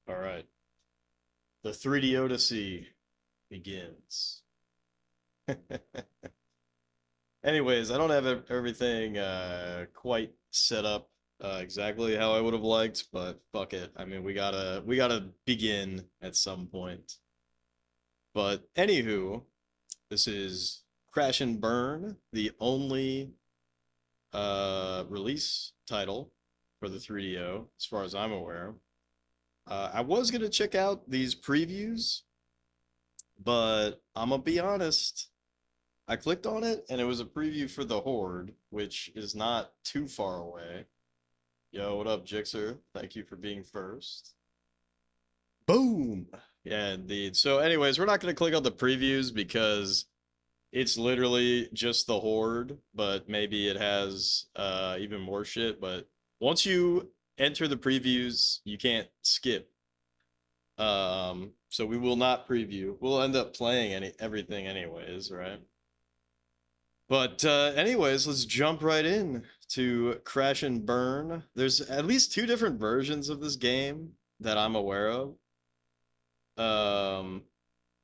All right. The 3D Odyssey begins. Anyways, I don't have everything quite set up exactly how I would have liked, but fuck it. I mean, we gotta begin at some point. But anywho, this is Crash and Burn, the only release title for the 3DO, as far as I'm aware. I was gonna check out these previews, but I'm gonna be honest. I clicked on it and it was a preview for the Horde, which is not too far away. Yo, what up, Jixer? Thank you for being first. Boom! Yeah, indeed. So, anyways, we're not gonna click on the previews because it's literally just the Horde, but maybe it has even more shit. But once you enter the previews, you can't skip. So we will not preview. We'll end up playing everything anyways, right? But anyways, let's jump right in to Crash and Burn. There's at least two different versions of this game that I'm aware of.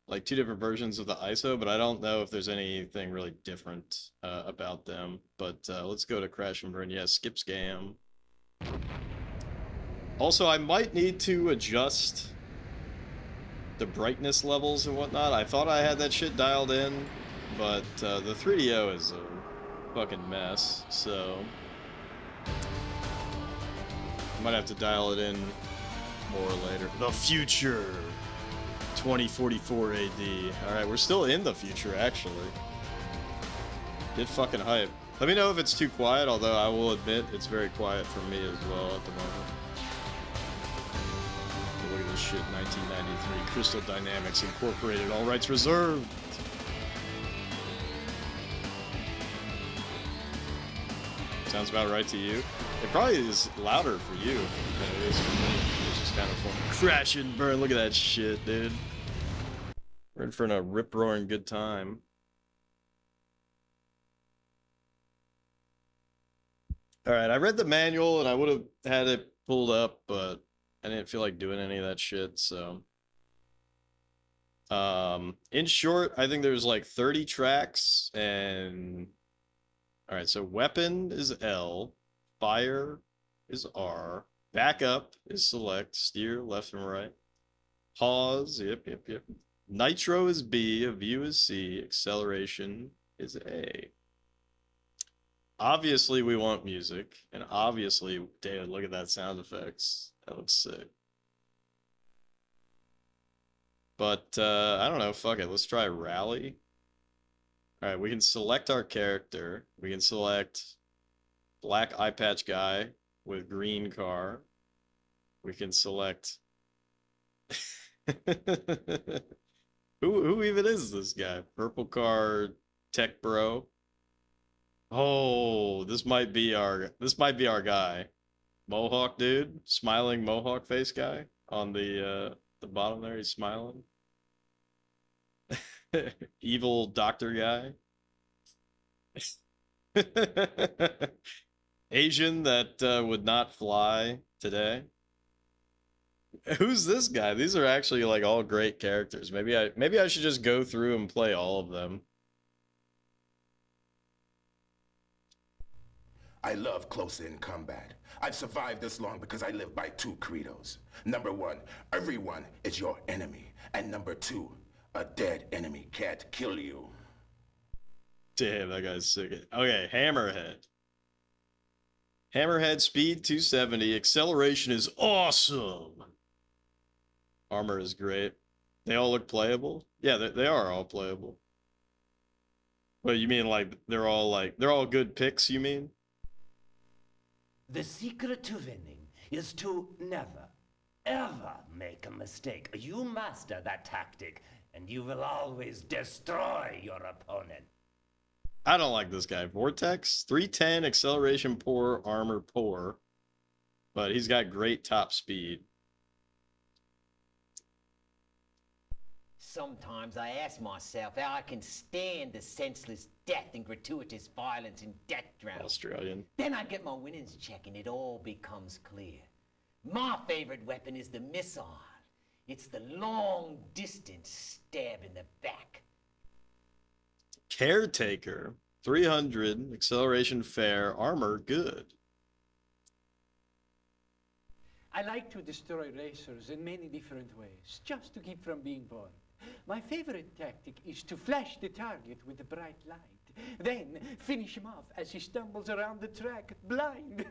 Like two different versions of the ISO, but I don't know if there's anything really different about them. But let's go to Crash and Burn. Yeah, skip scam. Also, I might need to adjust the brightness levels and whatnot. I thought I had that shit dialed in, but the 3DO is a fucking mess, so I might have to dial it in more later. The future, 2044 AD. All right, we're still in the future, actually. Get fucking hype. Let me know if it's too quiet, although I will admit it's very quiet for me as well at the moment. Look at this shit, 1993, Crystal Dynamics Incorporated, all rights reserved. Sounds about right to you. It probably is louder for you than it is for me, which is kind of fun. Crash and Burn, look at that shit, dude. We're in for a rip-roaring good time. Alright, I read the manual and I would have had it pulled up, but I didn't feel like doing any of that shit, so. In short, I think there's like 30 tracks, and all right, so weapon is L, fire is R, backup is select, steer left and right, pause, yep. Nitro is B, view is C, acceleration is A. Obviously, we want music, and obviously, David, look at that sound effects. That looks sick. But I don't know, fuck it, let's try rally. All right, we can select our character. We can select black eye patch guy with green car. We can select who even is this guy? Purple car tech bro. Oh, this might be our guy. Mohawk dude, smiling Mohawk face guy on the bottom there, he's smiling. Evil doctor guy. Asian that would not fly today. Who's this guy? These are actually like all great characters. Maybe I should just go through and play all of them. I love close-in combat. I've survived this long because I live by two credos. Number one, everyone is your enemy. And number two, a dead enemy can't kill you. Damn, that guy's sick. Okay, Hammerhead. Hammerhead speed 270. Acceleration is awesome. Armor is great. They all look playable? Yeah, they are all playable. But you mean like they're all good picks, you mean? The secret to winning is to never, ever make a mistake. You master that tactic, and you will always destroy your opponent. I don't like this guy. Vortex, 310, acceleration poor, armor poor. But he's got great top speed. Sometimes I ask myself how I can stand the senseless death and gratuitous violence in Death Drown. Australian. Then I get my winnings check and it all becomes clear. My favorite weapon is the missile. It's the long distance stab in the back. Caretaker, 300, acceleration fair, armor good. I like to destroy racers in many different ways, just to keep from being bored. My favorite tactic is to flash the target with a bright light, then finish him off as he stumbles around the track, blind.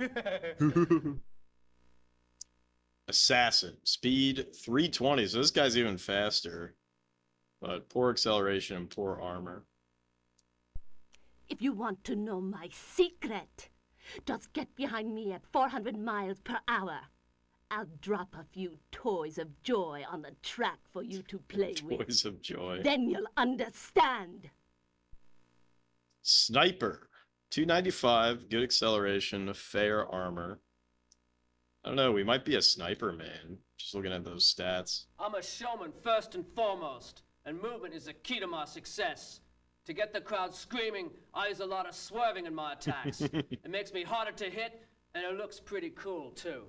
Assassin, speed 320, so this guy's even faster. But poor acceleration and poor armor. If you want to know my secret, just get behind me at 400 miles per hour. I'll drop a few toys of joy on the track for you to play with. Toys of joy. Then you'll understand. Sniper, 295, good acceleration, fair armor. I don't know, we might be a sniper, man. Just looking at those stats. I'm a showman first and foremost, and movement is the key to my success. To get the crowd screaming, I use a lot of swerving in my attacks. It makes me harder to hit, and it looks pretty cool, too.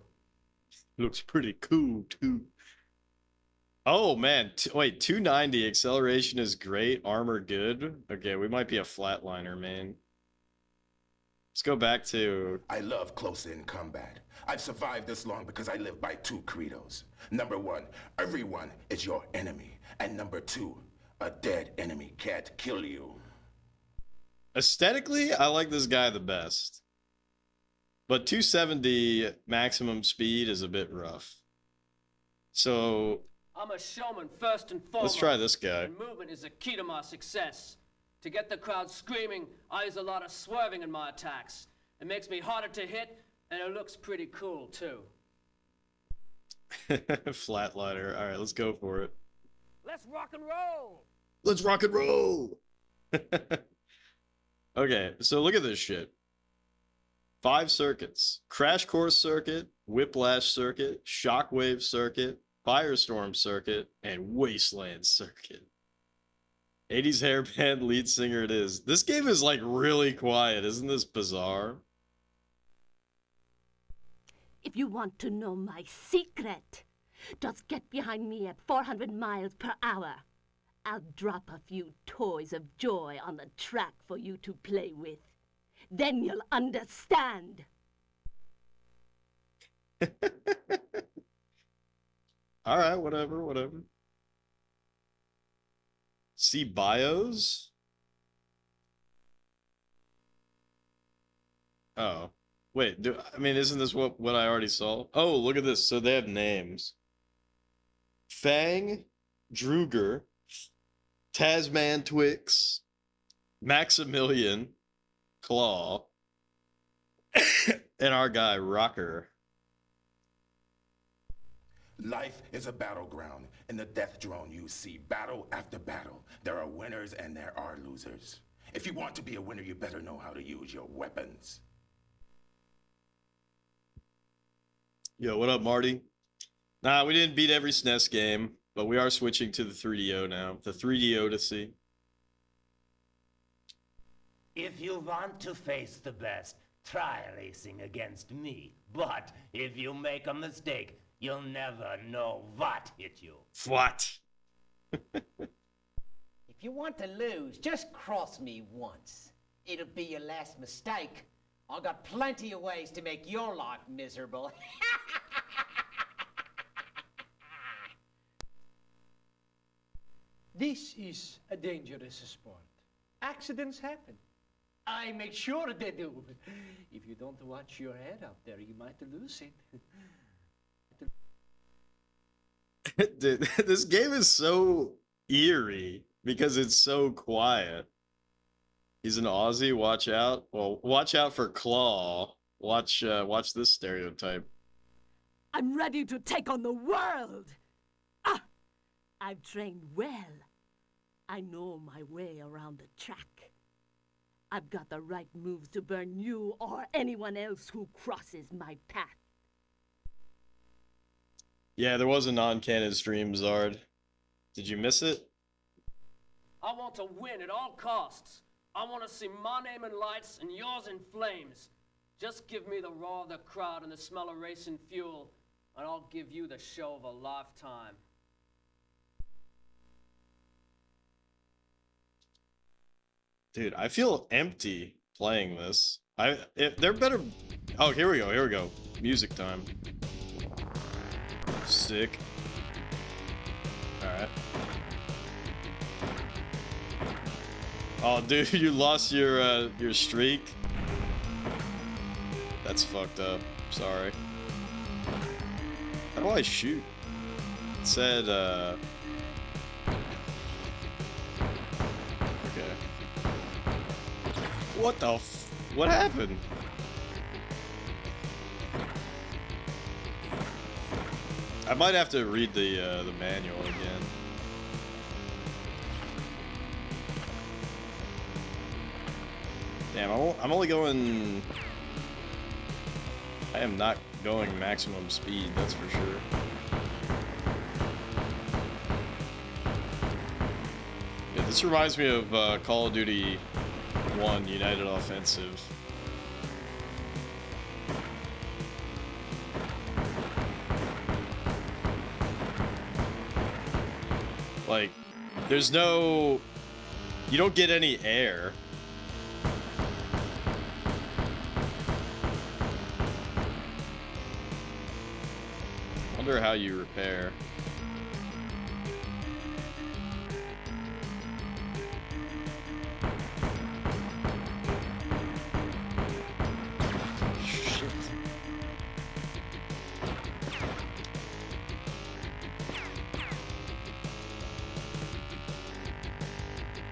Looks pretty cool, too. Oh, man. Wait, 290, acceleration is great, armor good. Okay, we might be a flatliner, man. Let's go back to... I love close-in combat. I've survived this long because I live by two credos. Number one, everyone is your enemy. And number two, a dead enemy can't kill you. Aesthetically, I like this guy the best. But 270 maximum speed is a bit rough. So... I'm a showman first and foremost. Let's try this guy. And movement is the key to my success. To get the crowd screaming, I use a lot of swerving in my attacks. It makes me harder to hit, and it looks pretty cool, too. Flatliner. All right, let's go for it. Let's rock and roll! Let's rock and roll! Okay, so look at this shit. 5 circuits. Crash Course Circuit, Whiplash Circuit, Shockwave Circuit, Firestorm Circuit, and Wasteland Circuit. 80s hairband lead singer it is. This game is like really quiet. Isn't this bizarre? If you want to know my secret, just get behind me at 400 miles per hour. I'll drop a few toys of joy on the track for you to play with. Then you'll understand. All right, whatever. See bios? Oh. Wait, isn't this what I already saw? Oh, look at this. So they have names. Fang, Druger, Tasman Twix, Maximilian, Claw, and our guy, Rocker. Life is a battleground. In the death drone, you see battle after battle. There are winners and there are losers. If you want to be a winner, you better know how to use your weapons. Yo, what up, Marty? Nah, we didn't beat every SNES game, but we are switching to the 3DO now. The 3D Odyssey. If you want to face the best, try racing against me. But if you make a mistake, you'll never know what hit you. What? If you want to lose, just cross me once. It'll be your last mistake. I got plenty of ways to make your life miserable. This is a dangerous sport. Accidents happen. I make sure they do. If you don't watch your head out there, you might lose it. Dude, this game is so eerie because it's so quiet. He's an Aussie, watch out. Well, watch out for Claw. Watch this stereotype. I'm ready to take on the world. Ah, I've trained well. I know my way around the track. I've got the right moves to burn you or anyone else who crosses my path. Yeah, there was a non-canon stream, Zard. Did you miss it? I want to win at all costs. I want to see my name in lights and yours in flames. Just give me the roar of the crowd and the smell of racing fuel, and I'll give you the show of a lifetime. Dude, I feel empty playing this. They're better. Oh, here we go. Here we go. Music time. Sick. All right. Oh, dude, you lost your streak. That's fucked up. Sorry. How do I shoot? It said, okay. What the what happened? I might have to read the manual again. Damn, I'm only going... I am not going maximum speed, that's for sure. Yeah, this reminds me of Call of Duty 1 United Offensive. Like, there's no... You don't get any air. Wonder how you repair. Shit.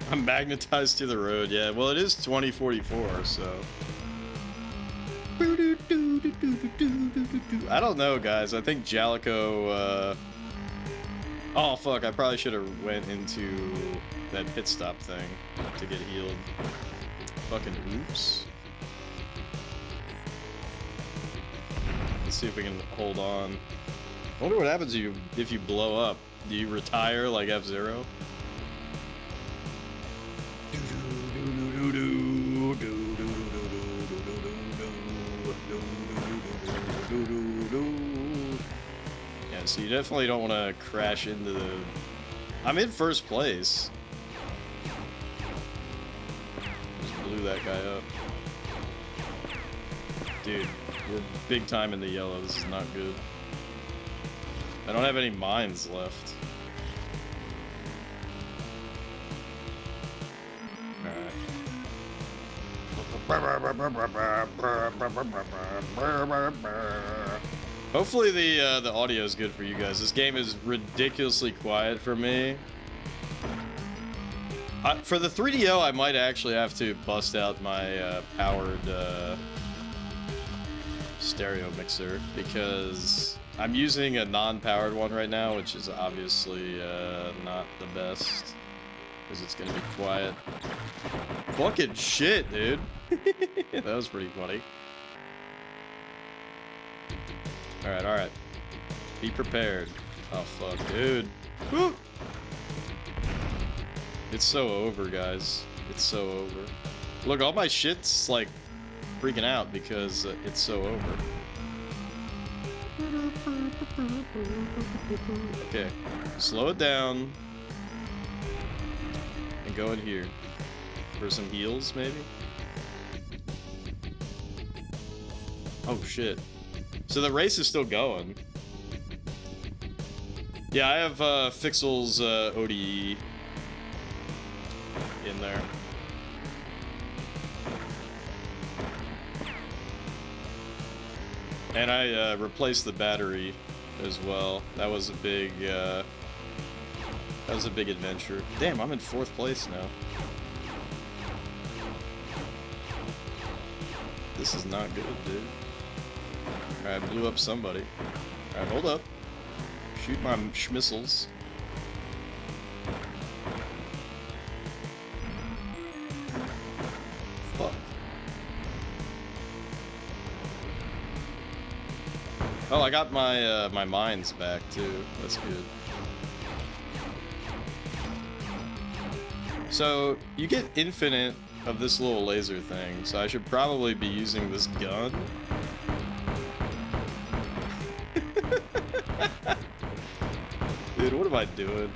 I'm magnetized to the road, yeah. Well, it is 2044, so... I don't know, guys. I think Jalico, oh, fuck. I probably should have went into that pit stop thing to get healed. Fucking oops. Let's see if we can hold on. I wonder what happens if you blow up. Do you retire like F-Zero? Yeah, so you definitely don't want to crash into the... I'm in first place. Just blew that guy up. Dude, we're big time in the yellow. This is not good. I don't have any mines left. Hopefully the audio is good for you guys. This game is ridiculously quiet for me. For the 3DO, I might actually have to bust out my powered stereo mixer because I'm using a non-powered one right now, which is obviously not the best because it's gonna be quiet. Fucking shit, dude. That was pretty funny. Alright, alright. Be prepared. Oh, fuck, dude. Woo! It's so over, guys. It's so over. Look, all my shit's, like, freaking out because it's so over. Okay. Slow it down. And go in here. For some heals, maybe? Oh, shit. So the race is still going. Yeah, I have Fixel's ODE in there. And I replaced the battery as well. That was a big adventure. Damn, I'm in 4th place now. This is not good, dude. Alright, I blew up somebody. Alright, hold up. Shoot my schmissels. Fuck. Oh, I got my my mines back too. That's good. So you get infinite of this little laser thing, so I should probably be using this gun. Dude, what am I doing?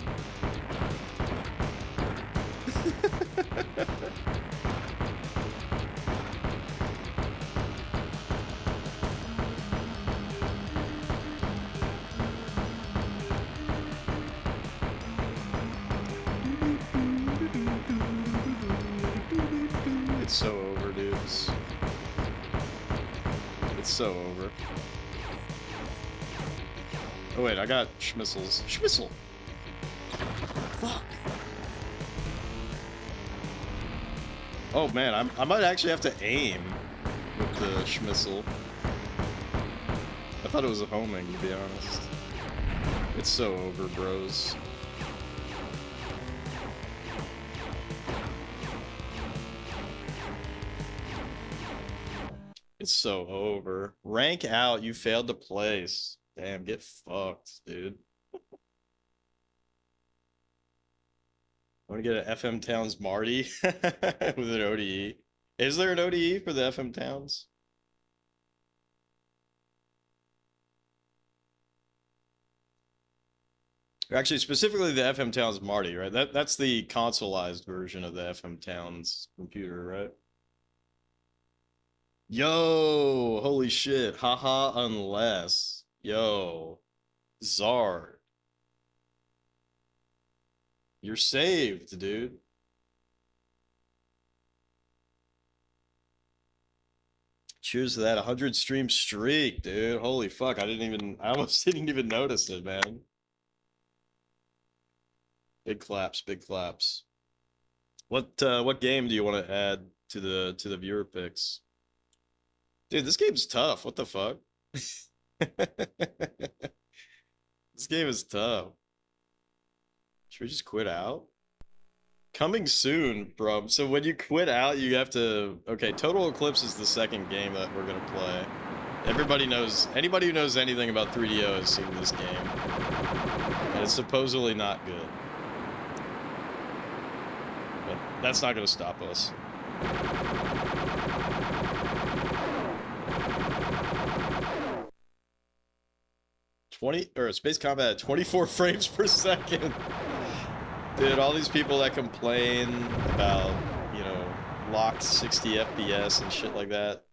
so over. Oh wait, I got Schmissels. Schmissel! Fuck! Oh man, I might actually have to aim with the Schmissel. I thought it was a homing, to be honest. It's so over, bros. It's so over. Rank out, you failed to place. Damn, get fucked, dude. I want to get an FM Towns Marty with an ODE. Is there an ODE for the FM Towns? Actually, specifically the FM Towns Marty, right? That's the consoleized version of the FM Towns computer, right? Yo, holy shit. Haha, unless. Yo. Zard. You're saved, dude. Cheers to that 100 stream streak, dude. Holy fuck, I almost didn't even notice it, man. Big claps, big claps. What game do you want to add to the viewer picks? Dude, this game's tough. What the fuck? This game is tough. Should we just quit out? Coming soon, bro. So when you quit out, you have to... Okay, Total Eclipse is the second game that we're gonna play. Everybody knows... Anybody who knows anything about 3DO has seen this game. And it's supposedly not good. But that's not gonna stop us. Space Combat at 24 frames per second. Dude, all these people that complain about, you know, locked 60 FPS and shit like that.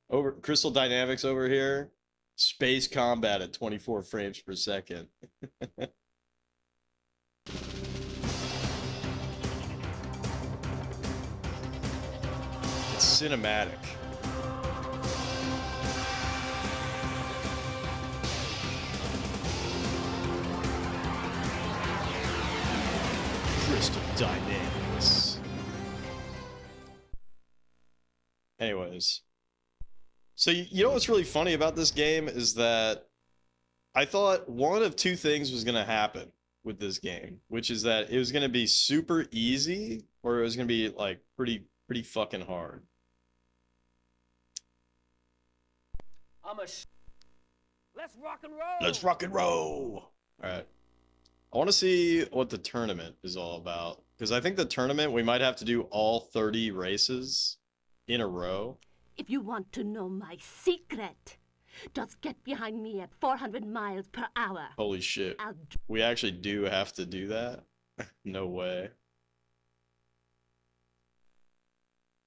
Over Crystal Dynamics over here, Space Combat at 24 frames per second. It's cinematic. Crystal Dynamics. Anyways. So you know what's really funny about this game is that I thought one of two things was going to happen with this game, which is that it was going to be super easy or it was going to be like pretty fucking hard. Let's rock and roll. Let's rock and roll. All right. I want to see what the tournament is all about. Because I think the tournament, we might have to do all 30 races in a row. If you want to know my secret, just get behind me at 400 miles per hour. Holy shit. We actually do have to do that? No way.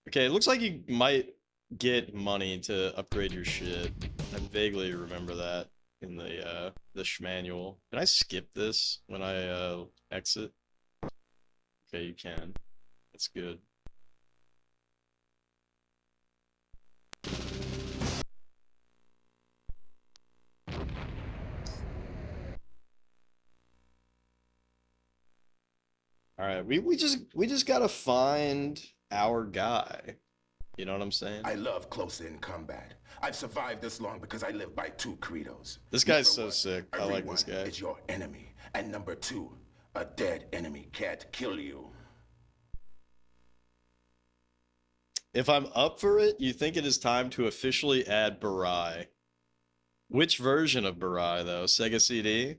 Okay, it looks like you might get money to upgrade your shit. I vaguely remember that in the schmanual. Can I skip this when I exit? Okay, you can. That's good. All right, we just gotta find our guy. You know what I'm saying? I love close-in combat. I've survived this long because I live by two credos. This guy's Number so one, sick. I like this everyone guy. is your enemy. And number two, a dead enemy can't kill you. If I'm up for it, you think it is time to officially add Barai. Which version of Barai, though? Sega CD?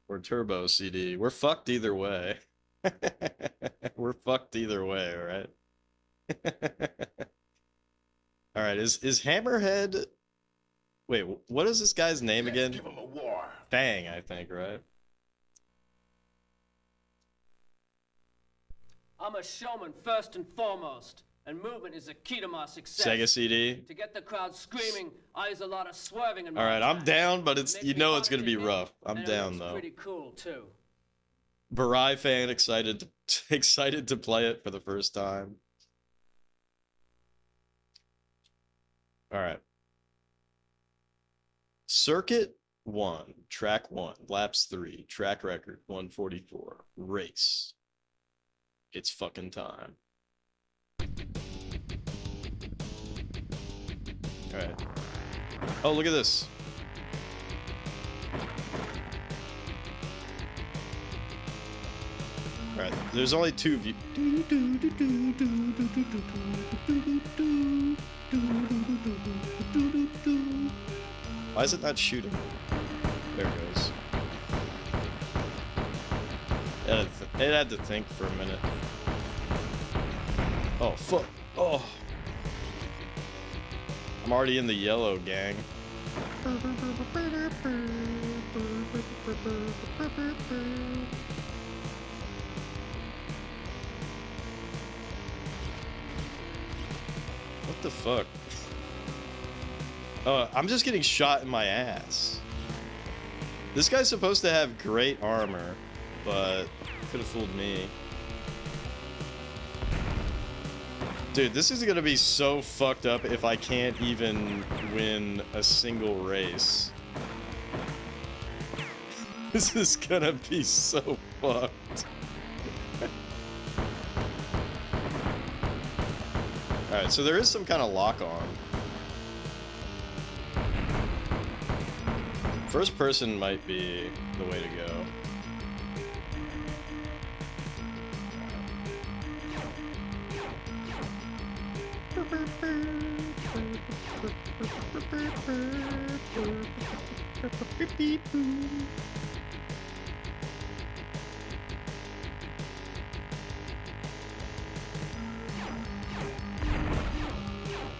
Or Turbo CD? We're fucked either way. We're fucked either way, alright? Alright, is Hammerhead... Wait, what is this guy's name Let's again? give him a war. Fang, I think, right? I'm a showman first and foremost, and movement is the key to my success. Sega CD? To get the crowd screaming, eyes a lot of swerving in my Alright, I'm tracks. down, but it's Makes you me know hard it's gonna to be hit, rough. I'm and it down, looks though. Pretty cool too. Barai fan excited to play it for the first time. All right. Circuit 1, track 1, laps 3, track record 144, race. It's fucking time. Alright. Oh, look at this. Alright, there's only 2 views. Why is it not shooting? There it goes. It had to think for a minute. Oh, fuck. Oh. I'm already in the yellow, gang. What the fuck? Oh, I'm just getting shot in my ass. This guy's supposed to have great armor, but could have fooled me. Dude, this is gonna be so fucked up if I can't even win a single race. This is gonna be so fucked. Alright, so there is some kind of lock on. First person might be the way to go.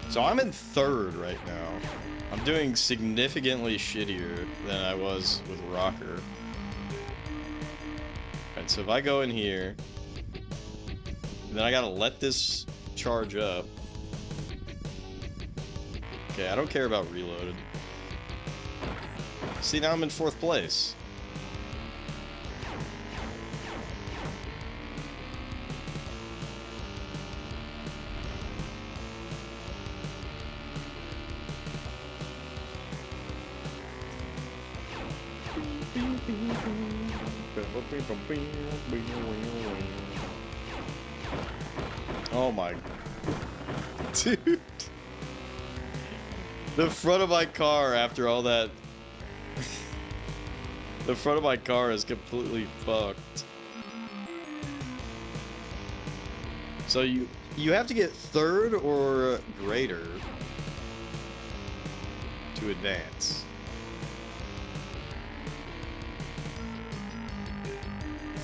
So I'm in 3rd right now. I'm doing significantly shittier than I was with Rocker. Alright, so if I go in here, then I gotta let this charge up. Okay, I don't care about reloaded. See, now I'm in 4th place. Oh my... Dude. The front of my car after all that... The front of my car is completely fucked. So you have to get 3rd or greater to advance.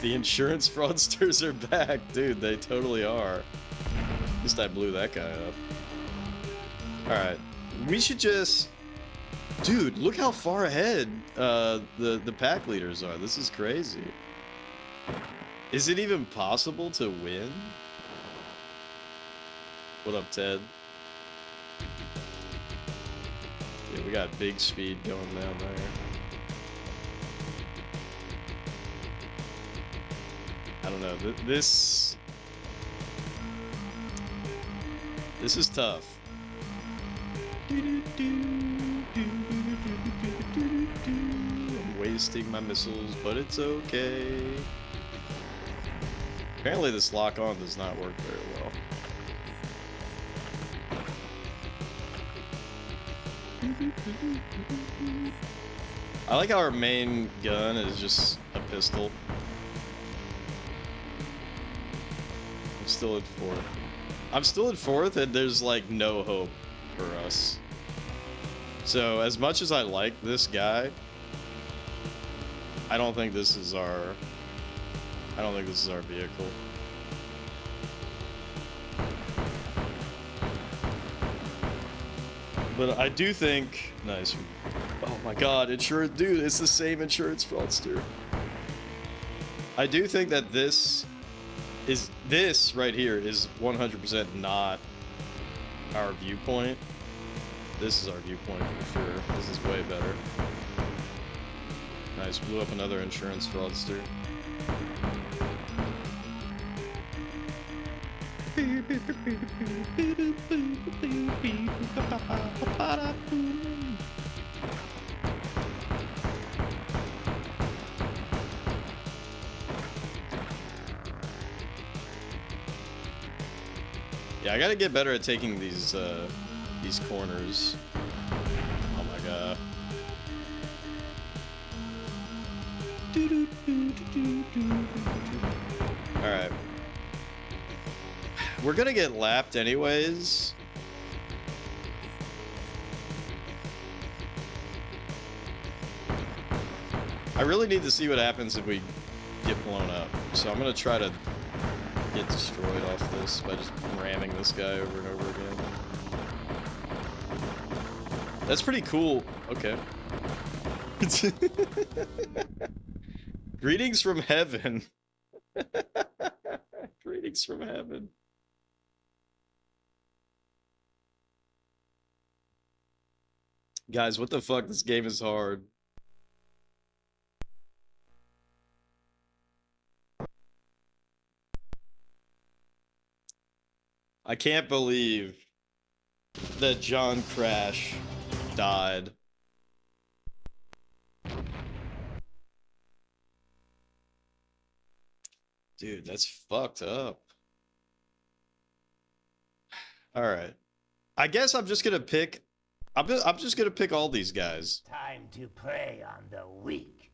The insurance fraudsters are back, dude. They totally are. At least I blew that guy up. Alright. We should just... Dude, look how far ahead the pack leaders are. This is crazy. Is it even possible to win? What up, Ted? Yeah, we got big speed going down there. I don't know. This is tough. I'm wasting my missiles, but it's okay. Apparently this lock-on does not work very well. I like how our main gun is just a pistol. I'm still in 4th. I'm still in 4th, and there's like no hope for us. So as much as I like this guy, I don't think this is our vehicle. But I do think... Nice. Oh my god, insurance... Dude, it's the same insurance fraudster. I do think that this right here is 100% not our viewpoint. This is our viewpoint for sure. This is way better. Nice, blew up another insurance fraudster. Yeah, I gotta get better at taking these corners. Oh my god. Alright. We're gonna get lapped anyways. I really need to see what happens if we get blown up. So I'm gonna try to get destroyed off this by just ramming this guy over and over again. That's pretty cool. Okay. Greetings from heaven. Greetings from heaven. Guys, what the fuck? This game is hard. I can't believe that John Crash died. Dude, that's fucked up. All right. I guess I'm just gonna pick. I'm just gonna pick all these guys. Time to prey on the weak.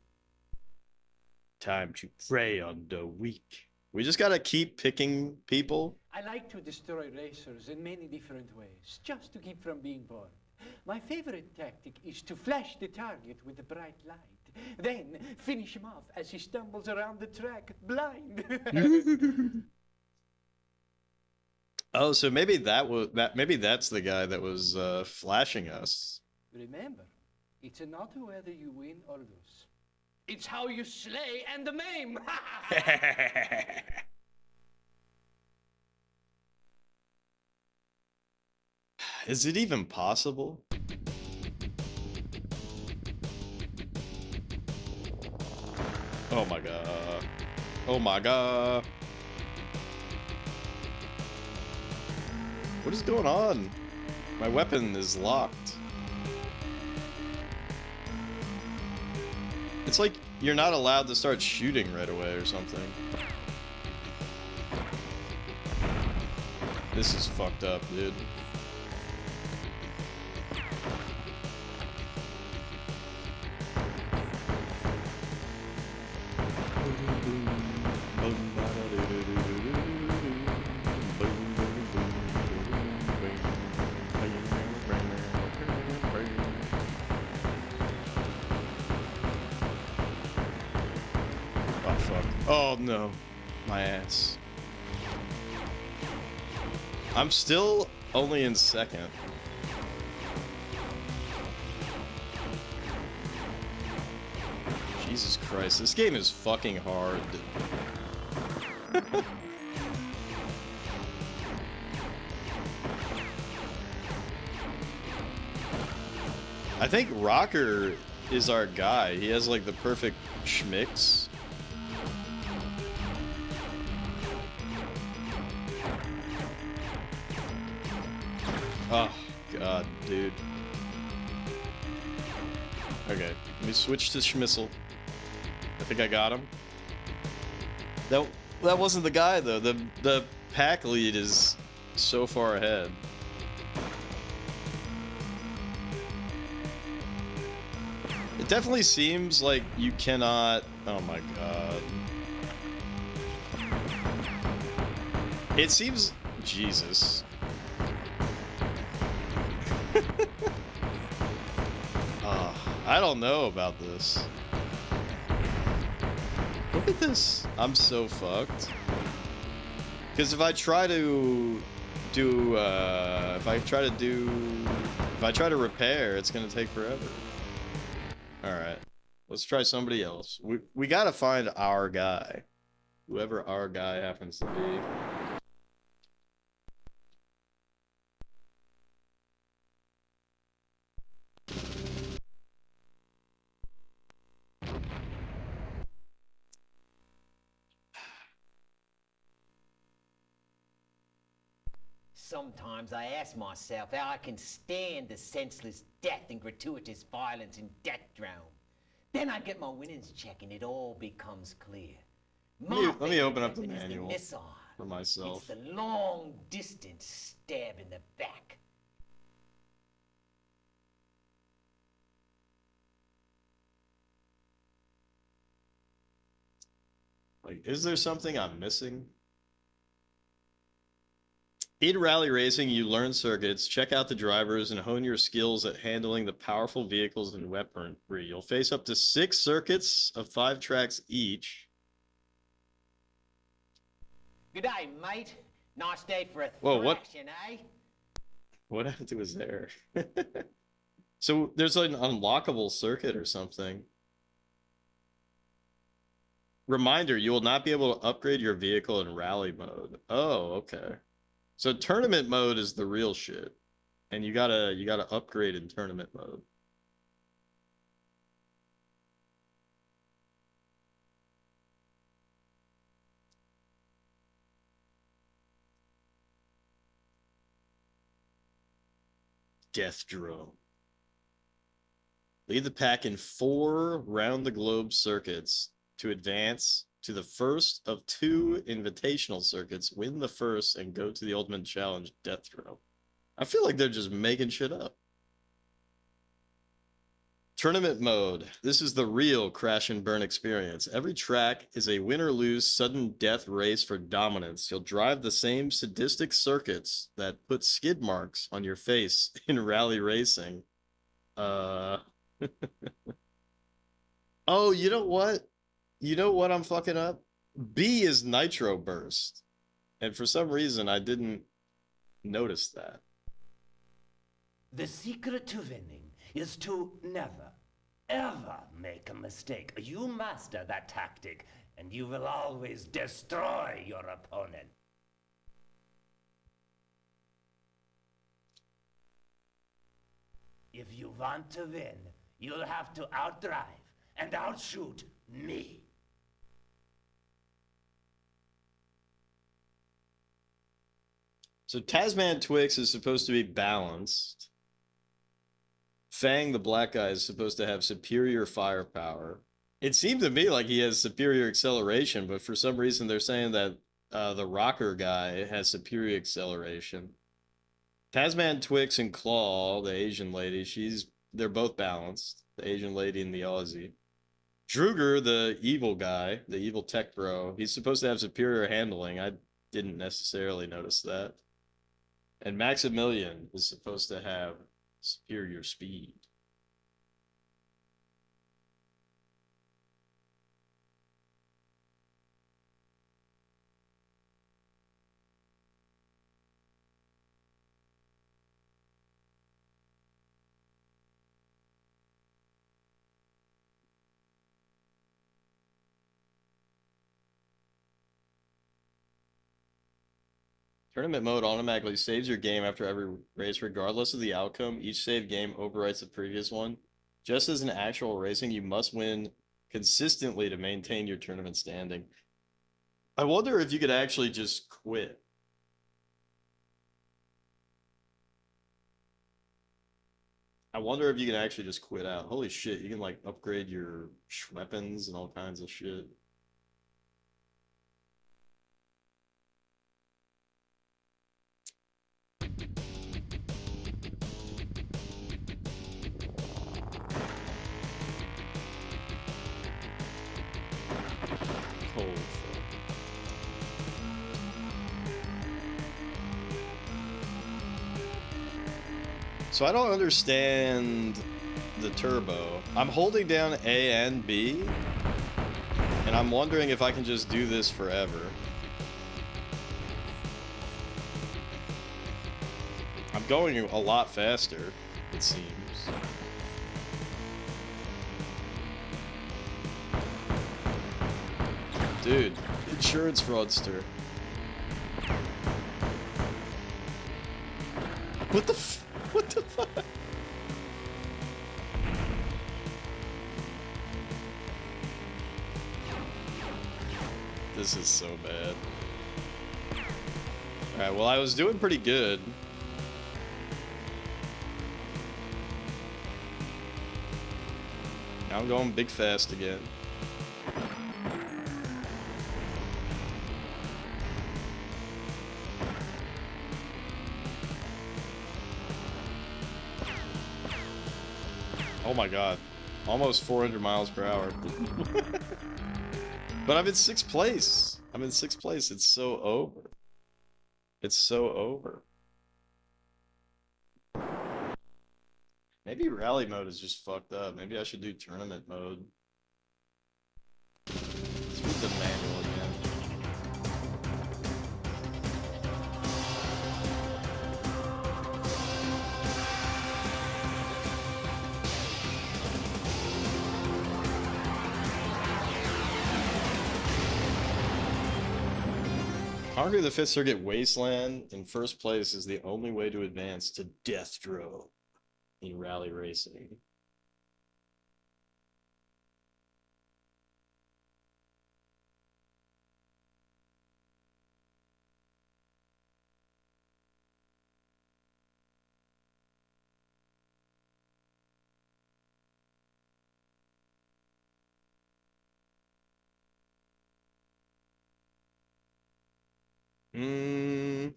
Time to prey on the weak. We just gotta keep picking people. I like to destroy racers in many different ways, just to keep from being bored. My favorite tactic is to flash the target with a bright light, then finish him off as he stumbles around the track blind. Oh, so maybe maybe that's the guy that was flashing us. Remember, it's not whether you win or lose. It's how you slay and maim. Is it even possible? Oh my god. Oh my god. What is going on? My weapon is locked. It's like you're not allowed to start shooting right away or something. This is fucked up, dude. Oh fuck. Oh no. My ass. I'm still only in second. Jesus Christ, this game is fucking hard. I think Rocker is our guy. He has like the perfect schmicks. Oh, God, dude. Okay, let me switch to Schmissel. I think I got him. That wasn't the guy, though. The pack lead is so far ahead. It definitely seems like you cannot... Oh my god. It seems... Jesus. I don't know about this. Look at this. I'm so fucked. Because if I try to do... if I try to repair, it's gonna take forever. Alright. Let's try somebody else. We gotta find our guy. Whoever our guy happens to be. Sometimes I ask myself how I can stand the senseless death and gratuitous violence in Death Drone. Then I get my winnings check and it all becomes clear. Let me open up the weapon is manual. missile, for myself. It's the long distance stab in the back. Like, is there something I'm missing? In rally racing, you learn circuits, check out the drivers, and hone your skills at handling the powerful vehicles and weaponry. You'll face up to 6 circuits of 5 tracks each. Good day, mate. Nice day for a Whoa, what? thrashing, eh? What happened to his there? So there's an unlockable circuit or something. Reminder, you will not be able to upgrade your vehicle in rally mode. Oh, okay. So tournament mode is the real shit. And you gotta upgrade in tournament mode. Death Drone. Lead the pack in 4 round-the-globe circuits to advance to the first of 2 invitational circuits, win the first, and go to the ultimate challenge, Death Drone. I feel like they're just making shit up. Tournament mode. This is the real crash and burn experience. Every track is a win or lose sudden death race for dominance. You'll drive the same sadistic circuits that put skid marks on your face in rally racing. Oh, you know what? You know what I'm fucking up? B is Nitro Burst. And for some reason, I didn't notice that. The secret to winning is to never, ever make a mistake. You master that tactic, and you will always destroy your opponent. If you want to win, you'll have to outdrive and outshoot me. So Tasman Twix is supposed to be balanced. Fang, the black guy, is supposed to have superior firepower. It seemed to me like he has superior acceleration, but for some reason they're saying that the rocker guy has superior acceleration. Tasman Twix and Claw, the Asian lady, they're both balanced. The Asian lady and the Aussie. Druger, the evil guy, the evil tech bro, he's supposed to have superior handling. I didn't necessarily notice that. And Maximilian is supposed to have superior speed. Tournament mode automatically saves your game after every race, regardless of the outcome. Each saved game overwrites the previous one. Just as in actual racing, you must win consistently to maintain your tournament standing. I wonder if you could actually just quit. I wonder if you can actually just quit out. Holy shit, you can like upgrade your weapons and all kinds of shit. Cold fuck. So I don't understand the turbo. I'm holding down A and B, and I'm wondering if I can just do this forever. I'm going a lot faster, it seems. Dude, insurance fraudster. What the what the fuck? This is so bad. Alright, well I was doing pretty good. Now I'm going big fast again. my god. Almost 400 miles per hour. But I'm in 6th place. I'm in 6th place. It's so over. It's so over. Maybe rally mode is just fucked up. Maybe I should do tournament mode. Let's read the manual again. Conquer the 5th Circuit Wasteland in 1st place is the only way to advance to Death Drove in rally racing. Hmm.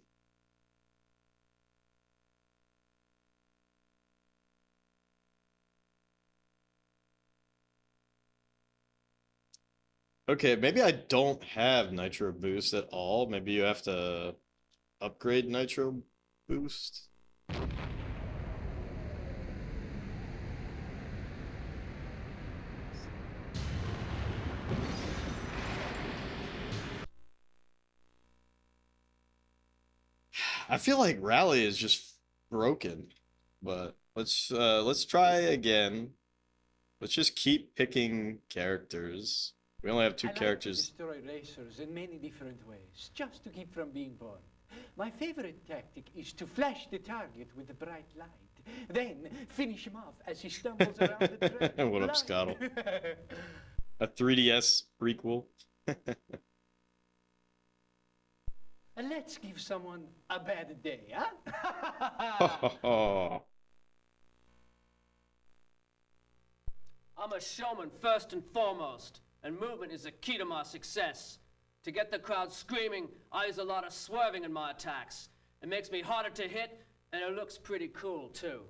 Okay, maybe I don't have Nitro Boost at all. Maybe you have to upgrade Nitro Boost. I feel like Rally is just broken, but let's try again. Let's just keep picking characters. We only have 2 I like characters. to destroy racers in many different ways, just to keep from being bored. My favorite tactic is to flash the target with a bright light, then finish him off as he stumbles around the track. What up, blind. Scottle? A 3DS prequel. And let's give someone a bad day, huh? Oh, I'm a showman first and foremost, and movement is the key to my success. To get the crowd screaming, I use a lot of swerving in my attacks. It makes me harder to hit, and it looks pretty cool, too.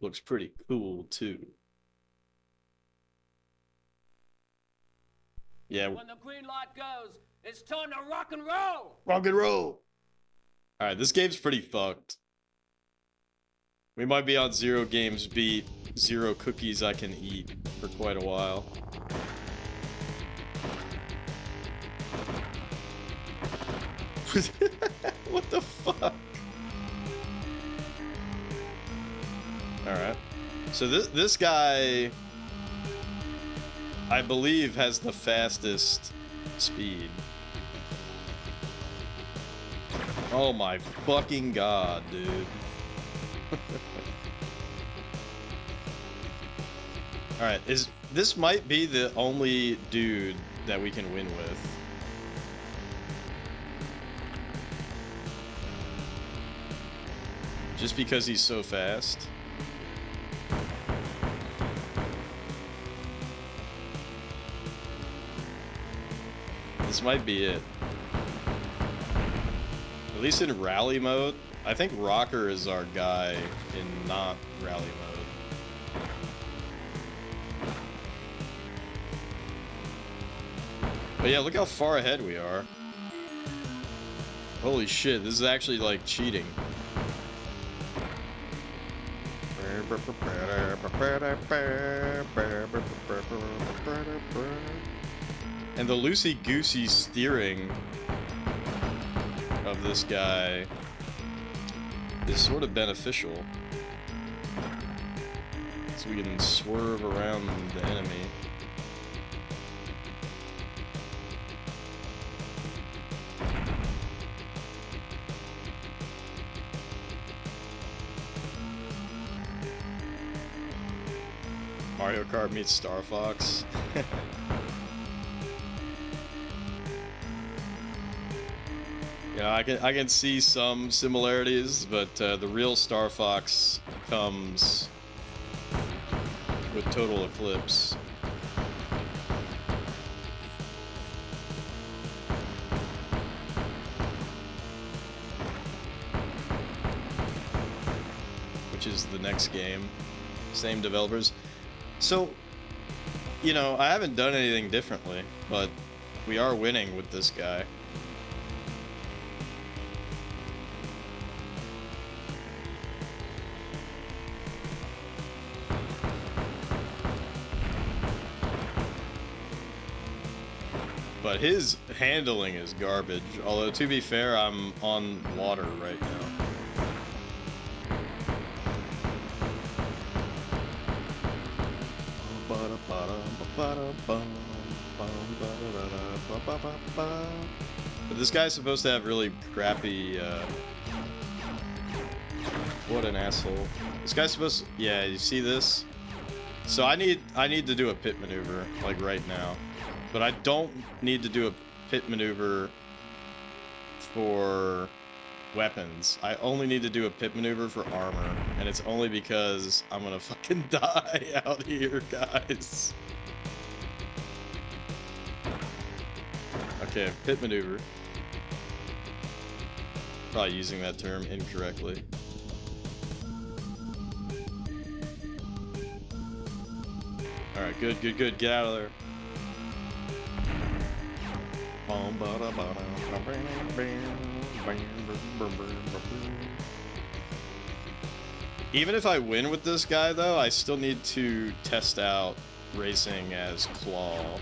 looks pretty cool too. Yeah, When the green light goes, it's time to rock and roll! rock and roll. All right, this game's pretty fucked. We might be on 0 games beat, 0 cookies I can eat for quite a while. What the fuck? Alright. So this guy, I believe, has the fastest speed. Oh my fucking god, dude. Alright, this might be the only dude that we can win with. Just because he's so fast. This might be it. At least in rally mode. I think Rocker is our guy in not rally mode. But yeah, look how far ahead we are. Holy shit, this is actually like cheating. And the loosey-goosey steering of this guy is sort of beneficial. So we can swerve around the enemy. Mario Kart meets Star Fox. Yeah, I can see some similarities, but the real Star Fox comes with Total Eclipse. Which is the next game. Same developers. So, you know, I haven't done anything differently, but we are winning with this guy. But his handling is garbage. Although, to be fair, I'm on water right now. But this guy's supposed to have really crappy, what an asshole. This guy's supposed to, yeah, you see this? So I need to do a pit maneuver, like right now. But I don't need to do a pit maneuver for weapons. I only need to do a pit maneuver for armor. And it's only because I'm gonna fucking die out here, guys. Okay, pit maneuver. Probably using that term incorrectly. Alright, good, good, good. Get out of there. Even if I win with this guy, though, I still need to test out racing as Claw.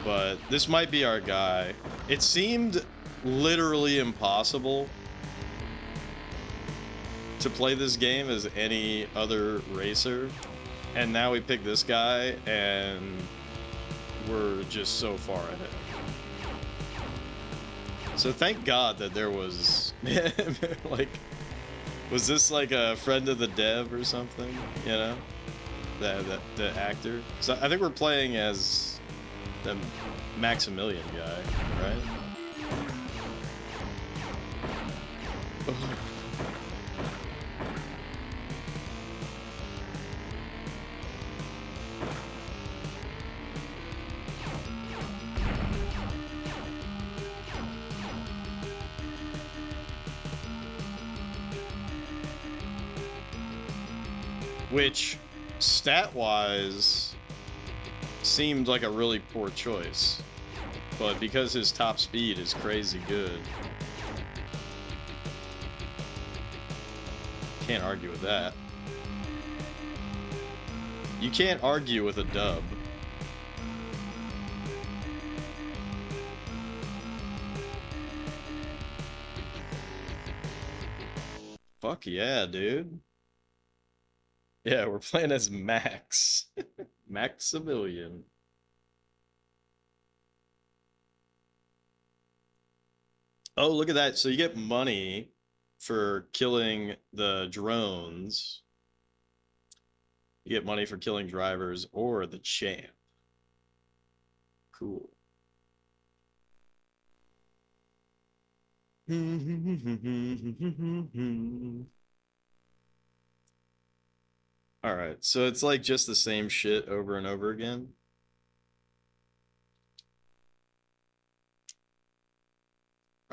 But this might be our guy. It seemed literally impossible to play this game as any other racer. And now we pick this guy, and we're just so far ahead. So thank God that there was, like, was this like a friend of the dev or something, you know? The actor? So I think we're playing as the Maximilian guy, right? Which, stat-wise, seemed like a really poor choice. But because his top speed is crazy good, can't argue with that. You can't argue with a dub. Fuck yeah, dude. Yeah, we're playing as Max. Maximilian. Oh, look at that. So you get money for killing the drones. You get money for killing drivers or the champ. Cool. Alright, so it's like just the same shit over and over again.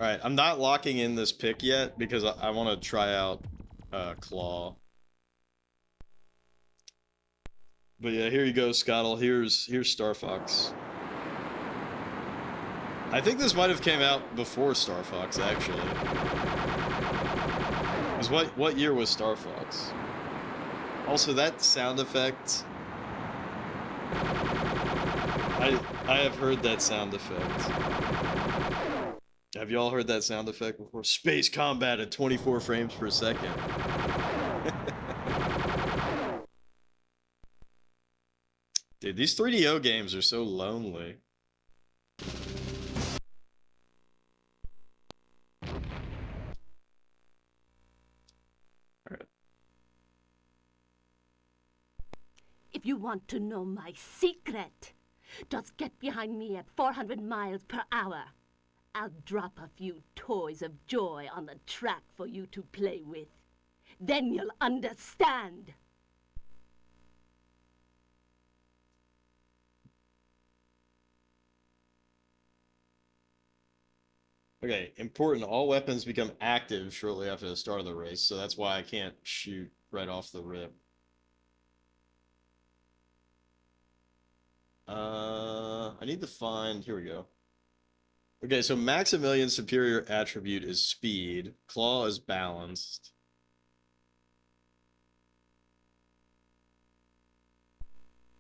Alright, I'm not locking in this pick yet because I want to try out Claw. But yeah, here you go, Scottle. Here's Star Fox. I think this might have came out before Star Fox, actually. 'Cause what year was Star Fox? Also, that sound effect, I have heard that sound effect. Have y'all heard that sound effect before? Space combat at 24 frames per second. Dude, these 3DO games are so lonely. If you want to know my secret, just get behind me at 400 miles per hour. I'll drop a few toys of joy on the track for you to play with. Then you'll understand. Okay, important. All weapons become active shortly after the start of the race, so that's why I can't shoot right off the rip. I need to find, here we go. Okay, so Maximilian's superior attribute is speed. Claw is balanced.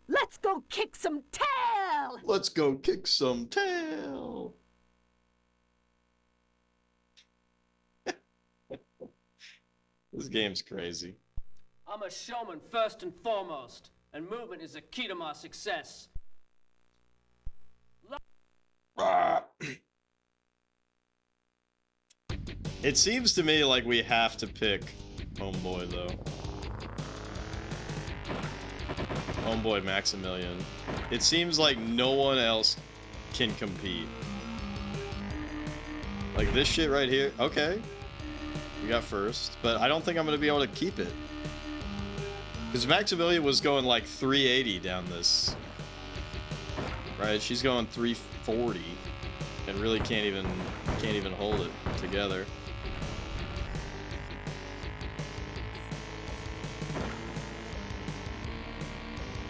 Let's go kick some tail! Let's go kick some tail! This game's crazy. I'm a showman first and foremost, and movement is the key to my success. It seems to me like we have to pick Homeboy, though. Homeboy Maximilian. It seems like no one else can compete. Like this shit right here. Okay. We got first, but I don't think I'm going to be able to keep it. Because Maximilian was going like 380 down this. Right? She's going 340 and really can't even hold it together.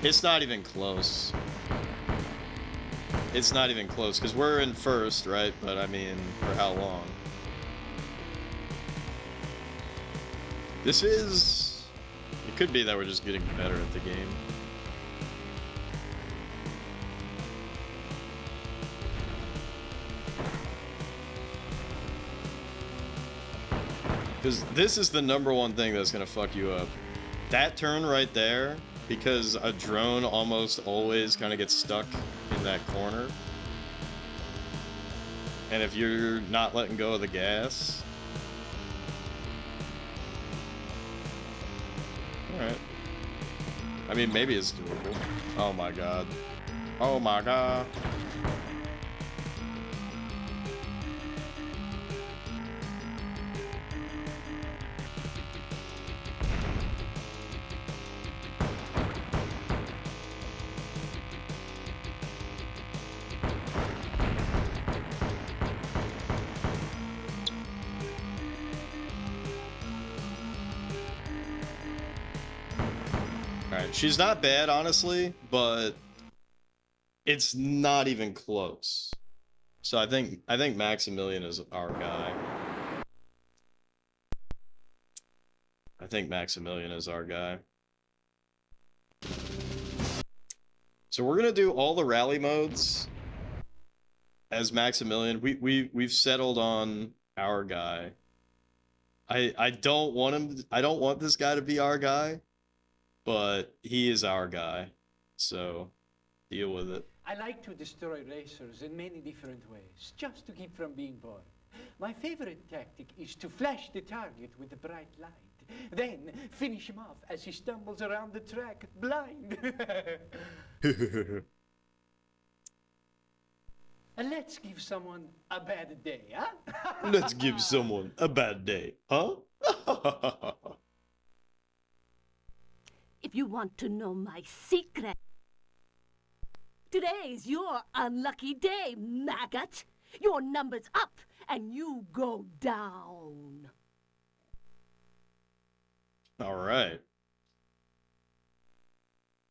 It's not even close. It's not even close, because we're in first, right? But I mean, for how long? This is... It could be that we're just getting better at the game. Because this is the number one thing that's going to fuck you up. That turn right there, because a drone almost always kind of gets stuck in that corner. And if you're not letting go of the gas... Alright. I mean, maybe it's doable. Oh my god. Oh my god. Alright, she's not bad, honestly, but it's not even close. So I think Maximilian is our guy. I think Maximilian is our guy. So we're gonna do all the rally modes as Maximilian. We've settled on our guy. I don't want him. I don't want this guy to be our guy. But he is our guy, so deal with it. I like to destroy racers in many different ways, just to keep from being bored. My favorite tactic is to flash the target with a bright light, then finish him off as he stumbles around the track blind. And let's give someone a bad day, huh? Let's give someone a bad day, huh? If you want to know my secret, today's your unlucky day, maggot. Your number's up, and you go down. All right.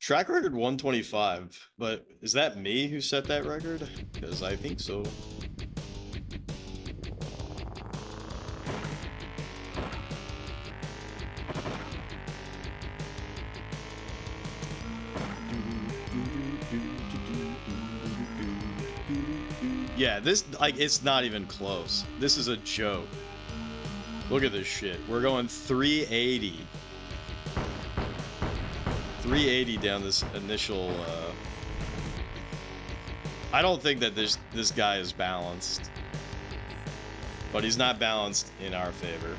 Track record 125, but is that me who set that record? Because I think so. Yeah, this, like, it's not even close. This is a joke. Look at this shit. We're going 380. 380 down this initial, I don't think that this guy is balanced. But he's not balanced in our favor.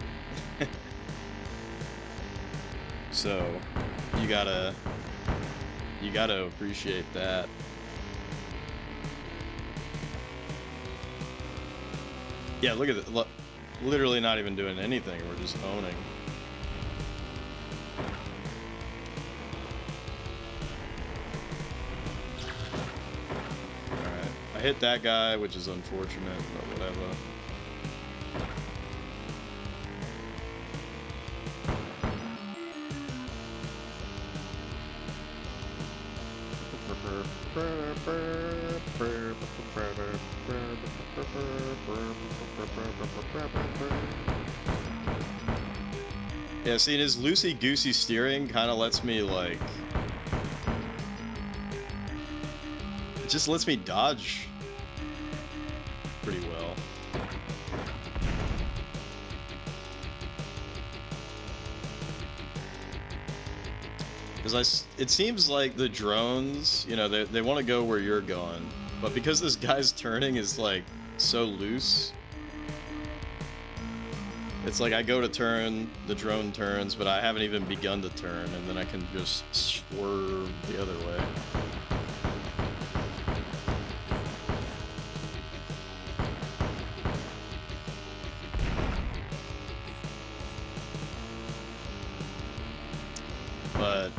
So, you gotta appreciate that. Yeah, look at it. Look, literally not even doing anything. We're just owning. Alright. I hit that guy, which is unfortunate, but whatever. Yeah, see, his loosey-goosey steering kind of lets me, like... It just lets me dodge pretty well. Because it seems like the drones, you know, they want to go where you're going. But because this guy's turning is, like, so loose... It's like I go to turn, the drone turns, but I haven't even begun to turn, and then I can just swerve the other way. But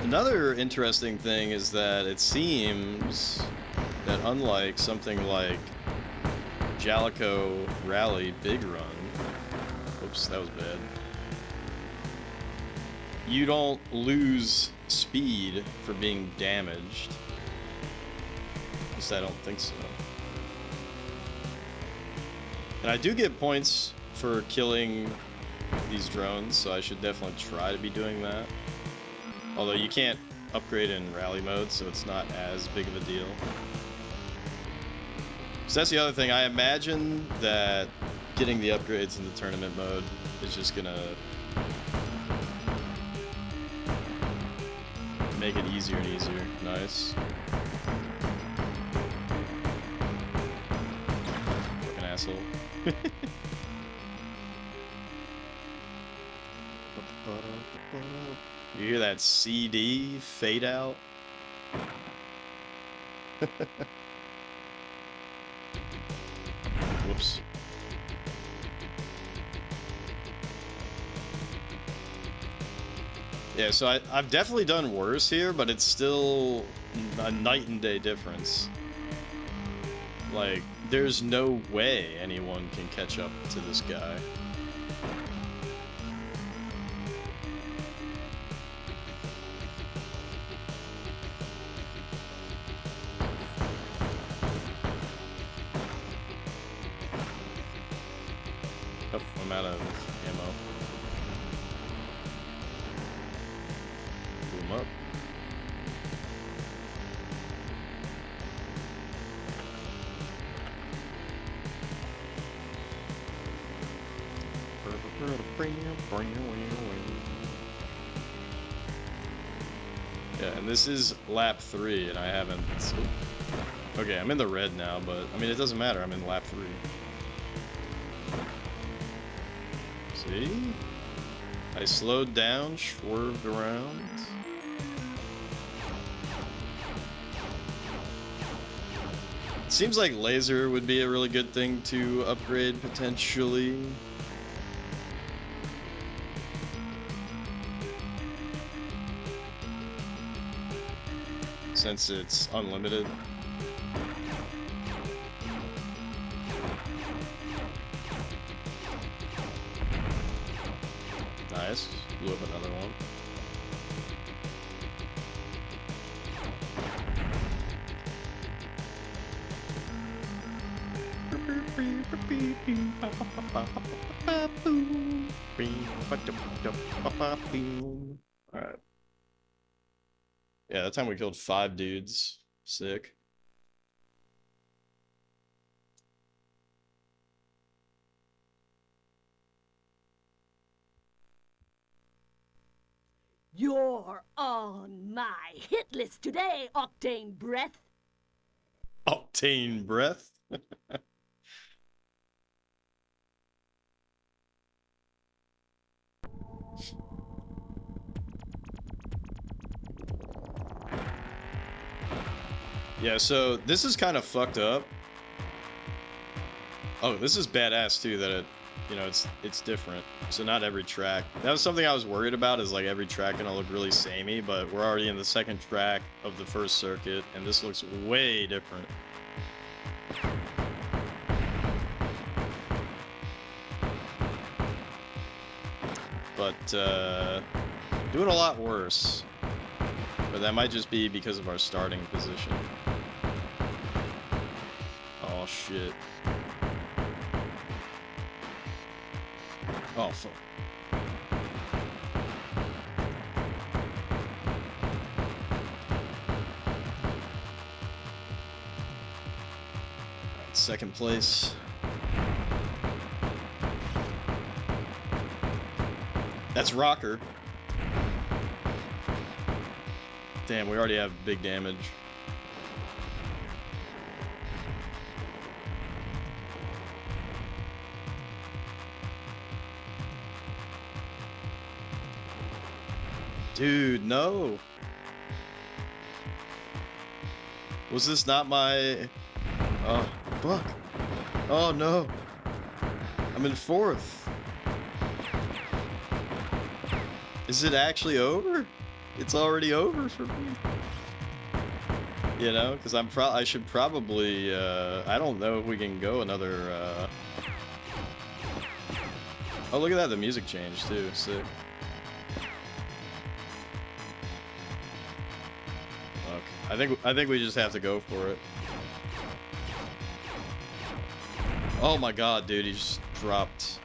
another interesting thing is that it seems that unlike something like Jalico Rally Big Run, oops, that was bad. You don't lose speed for being damaged. At least I don't think so. And I do get points for killing these drones, so I should definitely try to be doing that. Although you can't upgrade in rally mode, so it's not as big of a deal. So that's the other thing. I imagine that getting the upgrades in the tournament mode is just gonna make it easier and easier. Nice. Fucking asshole. You hear that CD fade out? Whoops. Yeah, so I've definitely done worse here, but it's still a night and day difference. Like, there's no way anyone can catch up to this guy. Oh, I'm out of ammo. Boom up. Yeah, and this is lap 3, and I haven't... Okay, I'm in the red now, but, I mean, it doesn't matter. I'm in lap 3. See? I slowed down, swerved around. It seems like laser would be a really good thing to upgrade, potentially. Since it's unlimited. Nice. Blew up another one. Alright. Yeah, that time we killed 5 dudes. Sick. You're on my hit list today, Octane Breath. Octane Breath? Yeah, so this is kind of fucked up. Oh, this is badass too, that it, you know, it's different. So not every track. That was something I was worried about, is like every track gonna look really samey, but we're already in the second track of the first circuit, and this looks way different. But, doing a lot worse. But that might just be because of our starting position. Oh shit. Oh fuck. Alright, second place. That's Rocker. Damn, we already have big damage. Dude, no. Was this not my... Oh, fuck. Oh, no. I'm in fourth. Is it actually over? It's already over for me. You know, because I should probably, I don't know if we can go another, Oh, look at that, the music changed too, sick. Okay, I think we just have to go for it. Oh my god, dude, he just dropped.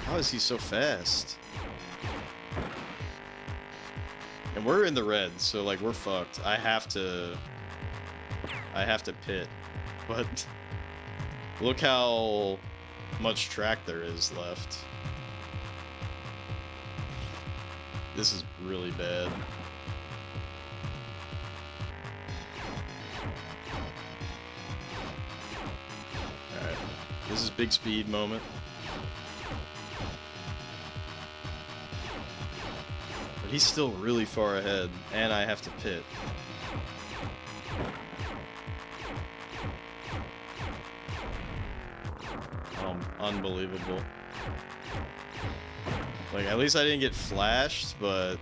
How is he so fast? And we're in the red, so like we're fucked. I have to pit. But look how much track there is left. This is really bad. Alright. This is big speed moment. But he's still really far ahead, and I have to pit. Unbelievable. Like, at least I didn't get flashed, but...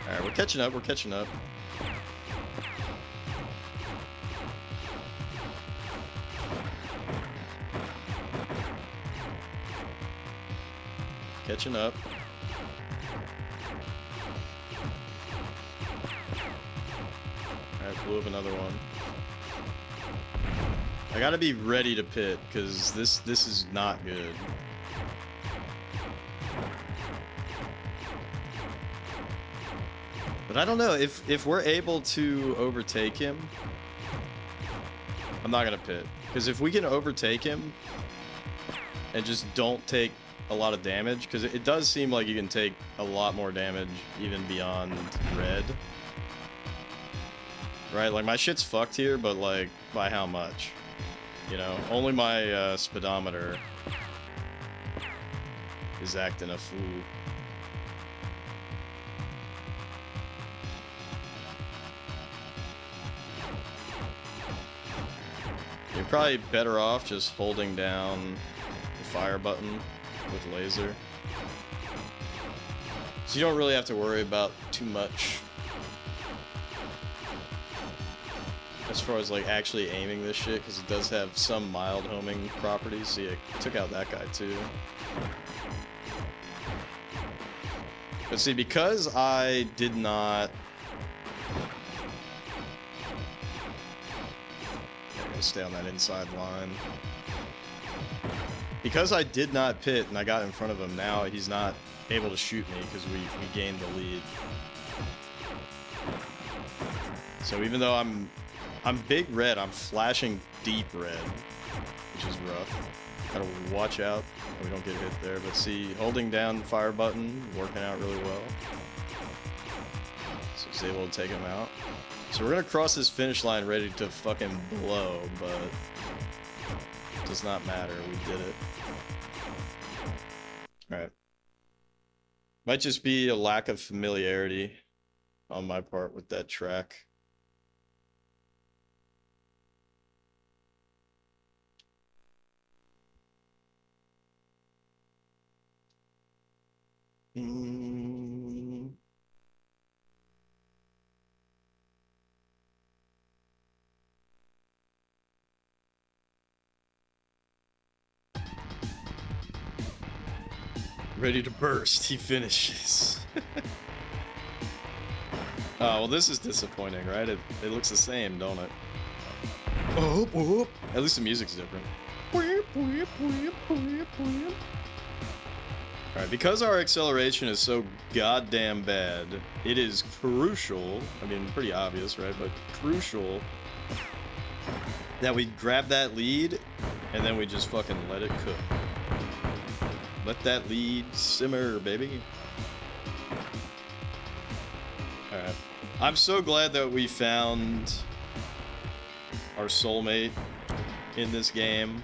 Alright, we're catching up, we're catching up. Catching up. Alright, blew up another one. I gotta be ready to pit, because this is not good. But I don't know, if we're able to overtake him, I'm not gonna pit. Because if we can overtake him, and just don't take a lot of damage, because it does seem like you can take a lot more damage even beyond red. Right, like my shit's fucked here, but like, by how much? You know, only my speedometer is acting a fool. You're probably better off just holding down the fire button with laser. So you don't really have to worry about too much as far as like actually aiming this shit, because it does have some mild homing properties. See, I took out that guy too. But see, because I did not... I'm gonna stay on that inside line. Because I did not pit and I got in front of him, now he's not able to shoot me because we gained the lead. So even though I'm big red, I'm flashing deep red, which is rough. Gotta watch out we don't get hit there, but see, holding down the fire button, working out really well. So he's able to take him out. So we're gonna cross this finish line ready to fucking blow, but it does not matter, we did it. Alright. Might just be a lack of familiarity on my part with that track. Ready to burst, he finishes. Oh, well, this is disappointing, right? It looks the same, don't it? Oh, whoop. At least the music's different. Alright, because our acceleration is so goddamn bad, it is crucial, I mean, pretty obvious, right? But crucial that we grab that lead and then we just fucking let it cook. Let that lead simmer, baby. Alright. I'm so glad that we found our soulmate in this game.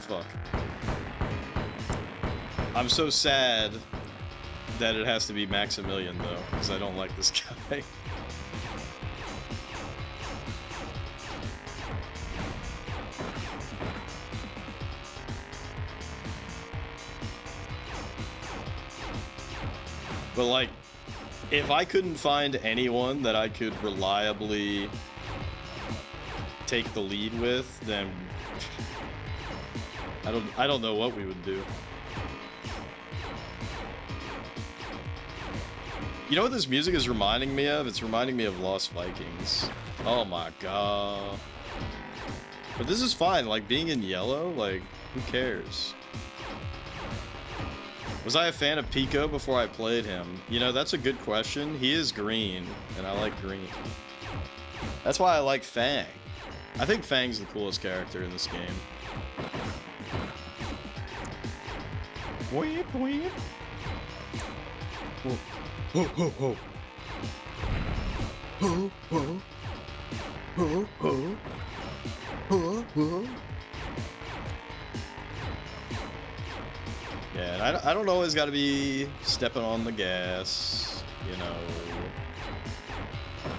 Fuck. I'm so sad that it has to be Maximilian, though, because I don't like this guy. But, like, if I couldn't find anyone that I could reliably take the lead with, then I don't know what we would do. You know what this music is reminding me of? It's reminding me of Lost Vikings. Oh my god. But this is fine, like being in yellow, like who cares? Was I a fan of Pico before I played him? You know, that's a good question. He is green, and I like green. That's why I like Fang. I think Fang's the coolest character in this game. Weep, weep. Whoa, whoa, whoa, whoa. Whoa, whoa. Whoa, whoa. Whoa, whoa. Yeah, and I don't always gotta be stepping on the gas, you know.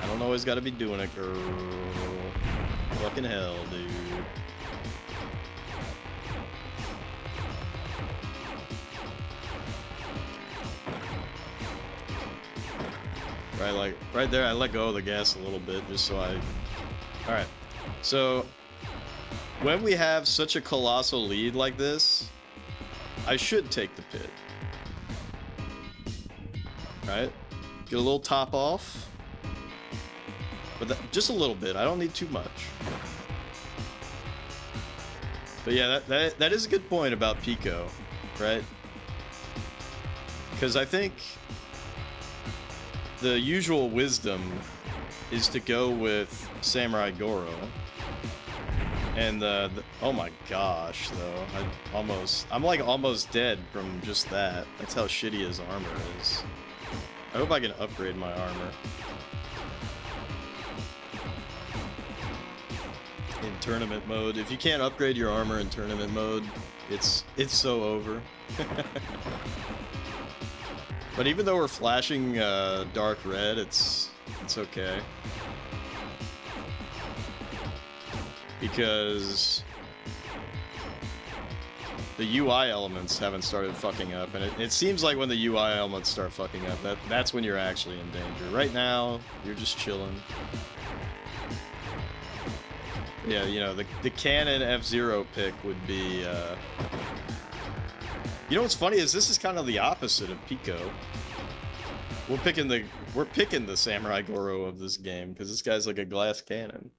I don't always gotta be doing it, girl. Fucking hell, dude. Right, like, right there, I let go of the gas a little bit, just so I... Alright, so... when we have such a colossal lead like this, I should take the pit. Right? Get a little top off. But just a little bit. I don't need too much. But yeah, that is a good point about Pico, right? Because I think the usual wisdom is to go with Samurai Goro. And oh my gosh, though, I'm like almost dead from just that. That's how shitty his armor is. I hope I can upgrade my armor. In tournament mode. If you can't upgrade your armor in tournament mode, it's so over. But even though we're flashing dark red, it's okay. Because the UI elements haven't started fucking up, and it seems like when the UI elements start fucking up, that's when you're actually in danger. Right now, you're just chilling. Yeah, you know, the canon F-Zero pick would be, you know what's funny is this is kind of the opposite of Pico. We're picking the Samurai Goro of this game, because this guy's like a glass cannon.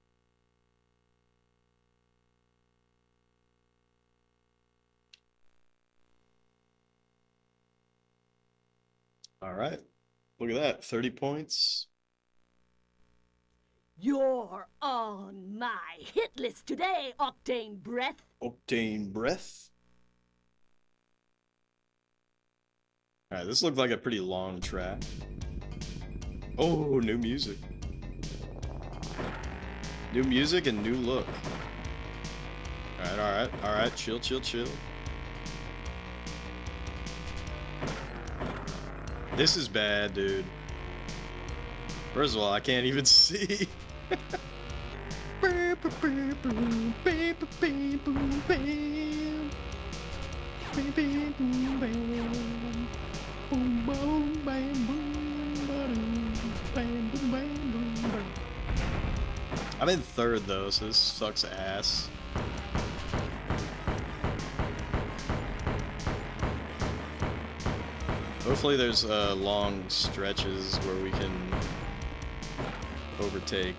All right. Look at that. 30 points. You're on my hit list today, Octane Breath. Octane Breath. All right, this looked like a pretty long track. Oh, new music. New music and new look. All right. Chill. This is bad, dude. First of all, I can't even see. I'm in third though, so this sucks ass. Hopefully there's long stretches where we can overtake.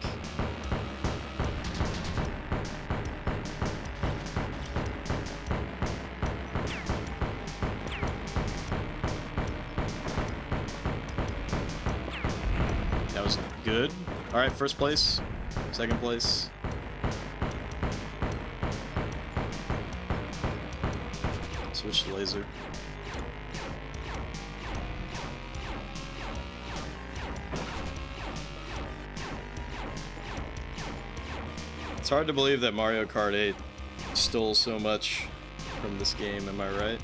That was good. All right, first place, second place. Switch to laser. It's hard to believe that Mario Kart 8 stole so much from this game, am I right?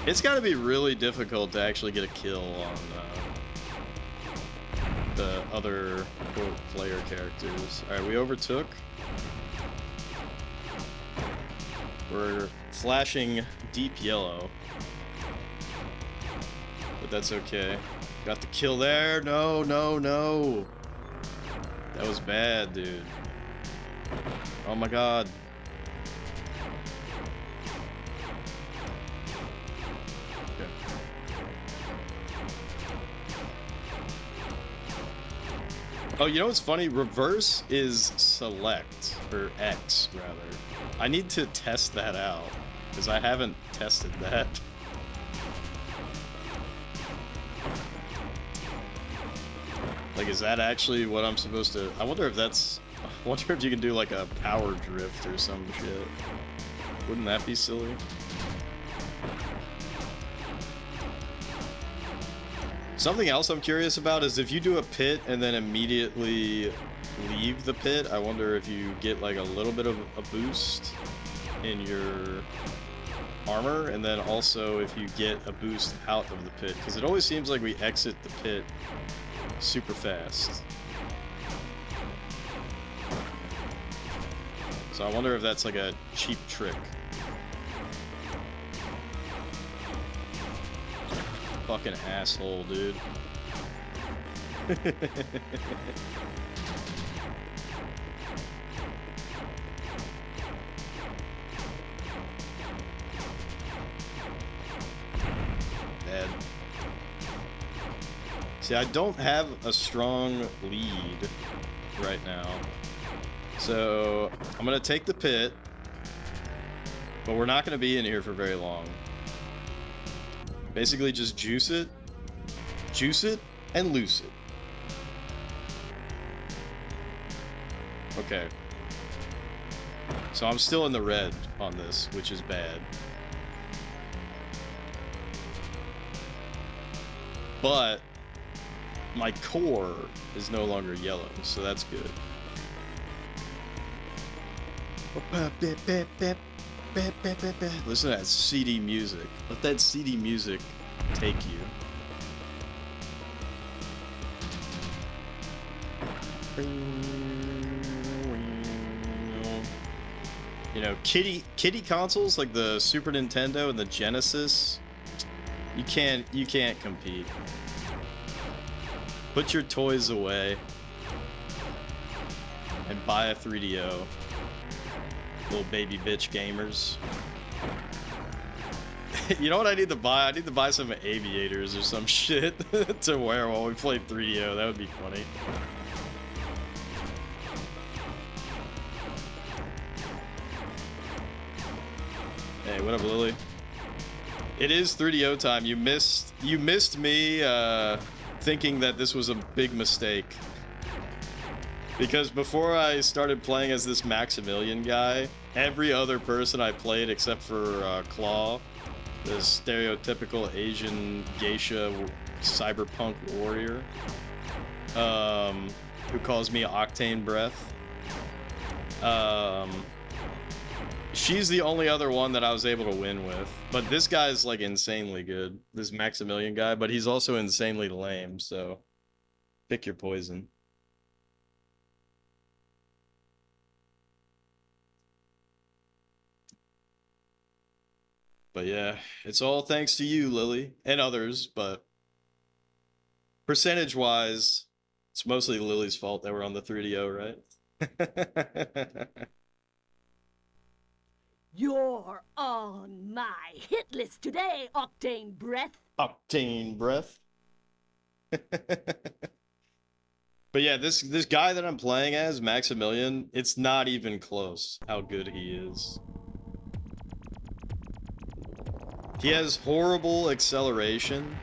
It's gotta be really difficult to actually get a kill on the other, quote, player characters. Alright, we overtook. We're flashing deep yellow. But that's okay. Got the kill there. No, no, no. That was bad, dude. Oh my god. Okay. Oh, you know what's funny? Reverse is select, or X, rather. I need to test that out, because I haven't tested that. Like, is that actually what I'm supposed to... I wonder if that's... I wonder if you can do, like, a power drift or some shit. Wouldn't that be silly? Something else I'm curious about is if you do a pit and then immediately leave the pit, I wonder if you get, like, a little bit of a boost in your armor, and then also if you get a boost out of the pit. Because it always seems like we exit the pit super fast. So I wonder if that's like a cheap trick. Fucking asshole, dude. Bad. See, I don't have a strong lead right now. So, I'm gonna take the pit, but we're not gonna be in here for very long. Basically just juice it, and loose it. Okay. So I'm still in the red on this, which is bad. But my core is no longer yellow, so that's good. Listen to that CD music. Let that CD music take you. You know, kiddie consoles like the Super Nintendo and the Genesis, you can't compete. Put your toys away and buy a 3DO. Little baby bitch gamers. You know what I need to buy? I need to buy some aviators or some shit to wear while we play 3DO. That would be funny. Hey, what up, Lily? It is 3DO time. You missed me thinking that this was a big mistake. Because before I started playing as this Maximilian guy, every other person I played except for Claw, the stereotypical Asian geisha cyberpunk warrior, who calls me Octane Breath. She's the only other one that I was able to win with. But this guy's like insanely good, this Maximilian guy, but he's also insanely lame, so pick your poison. But yeah, it's all thanks to you, Lily, and others, but percentage-wise, it's mostly Lily's fault that we're on the 3DO, right? You're on my hit list today, Octane Breath. Octane Breath. But yeah, this guy that I'm playing as, Maximilian, it's not even close how good he is. He has horrible acceleration.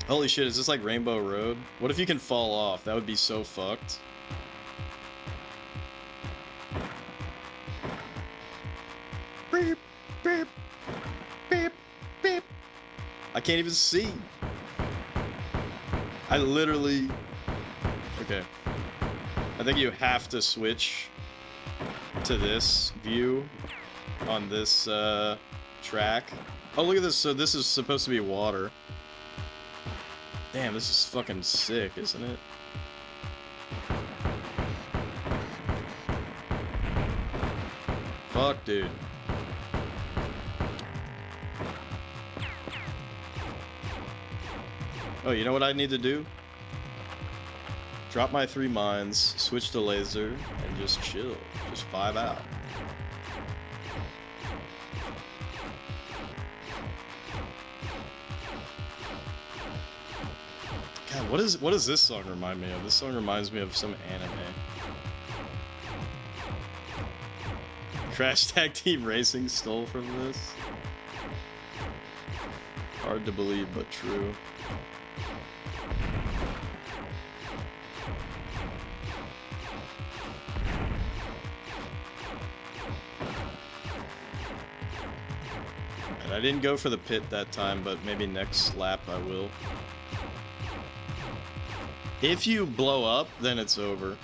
Holy shit, is this like Rainbow Road? What if you can fall off? That would be so fucked. Beep, beep, beep, beep. I can't even see. I literally... Okay. I think you have to switch to this view on this track. Oh, look at this. So this is supposed to be water. Damn, this is fucking sick, isn't it? Fuck, dude. Oh, you know what I need to do? Drop my 3 mines, switch to laser, and just chill. Just vibe out. God, what does this song remind me of? This song reminds me of some anime. Crash Tag Team Racing stole from this. Hard to believe, but true. And I didn't go for the pit that time, but maybe next lap I will. If you blow up, then it's over.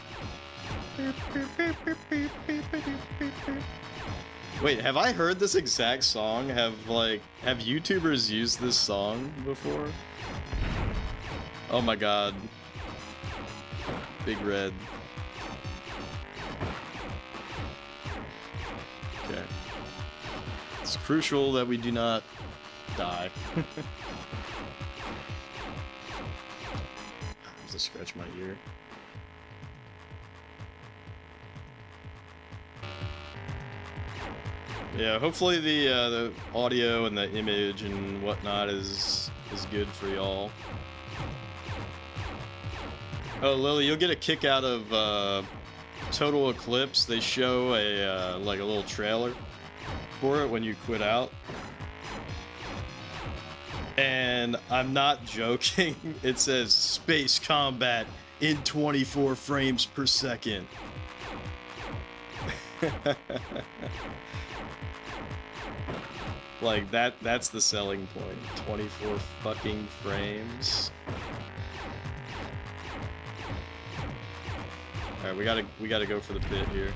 Wait, have I heard this exact song? Have YouTubers used this song before? Oh my god. Big Red. Okay. It's crucial that we do not die. To scratch my ear. Yeah, hopefully the audio and the image and whatnot is good for y'all. Oh, Lily, you'll get a kick out of Total Eclipse. They show a like a little trailer for it when you quit out. And I'm not joking, it says space combat in 24 frames per second. Like that's the selling point. 24 fucking frames. Alright, we gotta go for the pit here.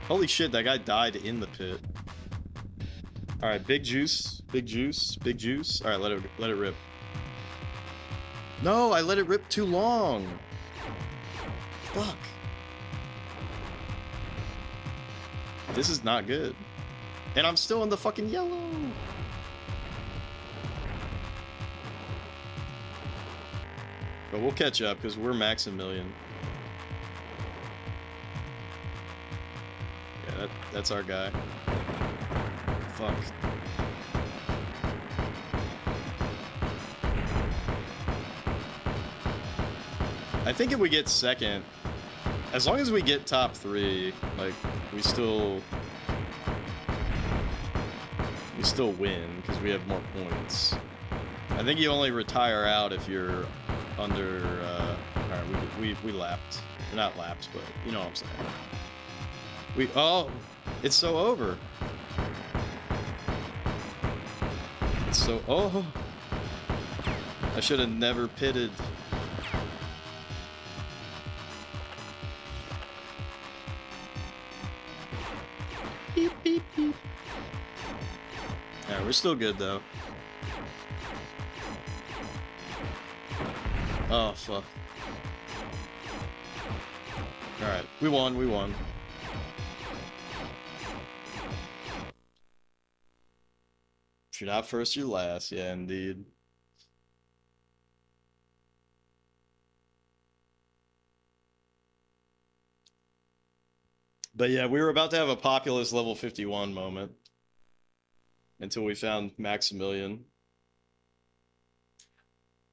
Holy shit, that guy died in the pit. Alright, big juice, big juice, big juice. Alright, let it rip. No, I let it rip too long. Fuck. This is not good. And I'm still in the fucking yellow. But we'll catch up because we're Maximilian. Yeah, that's our guy. Fuck. I think if we get second, as long as we get top 3, like, we still win because we have more points. I think you only retire out if you're under. Alright, we lapped. Not lapped, but you know what I'm saying. Oh, it's so over. So, oh, I should have never pitted. Beep, beep, beep. Yeah, we're still good though. Oh, fuck. Alright, we won. If you're not first, you're last. Yeah, indeed. But yeah, we were about to have a Populous level 51 moment until we found Maximilian.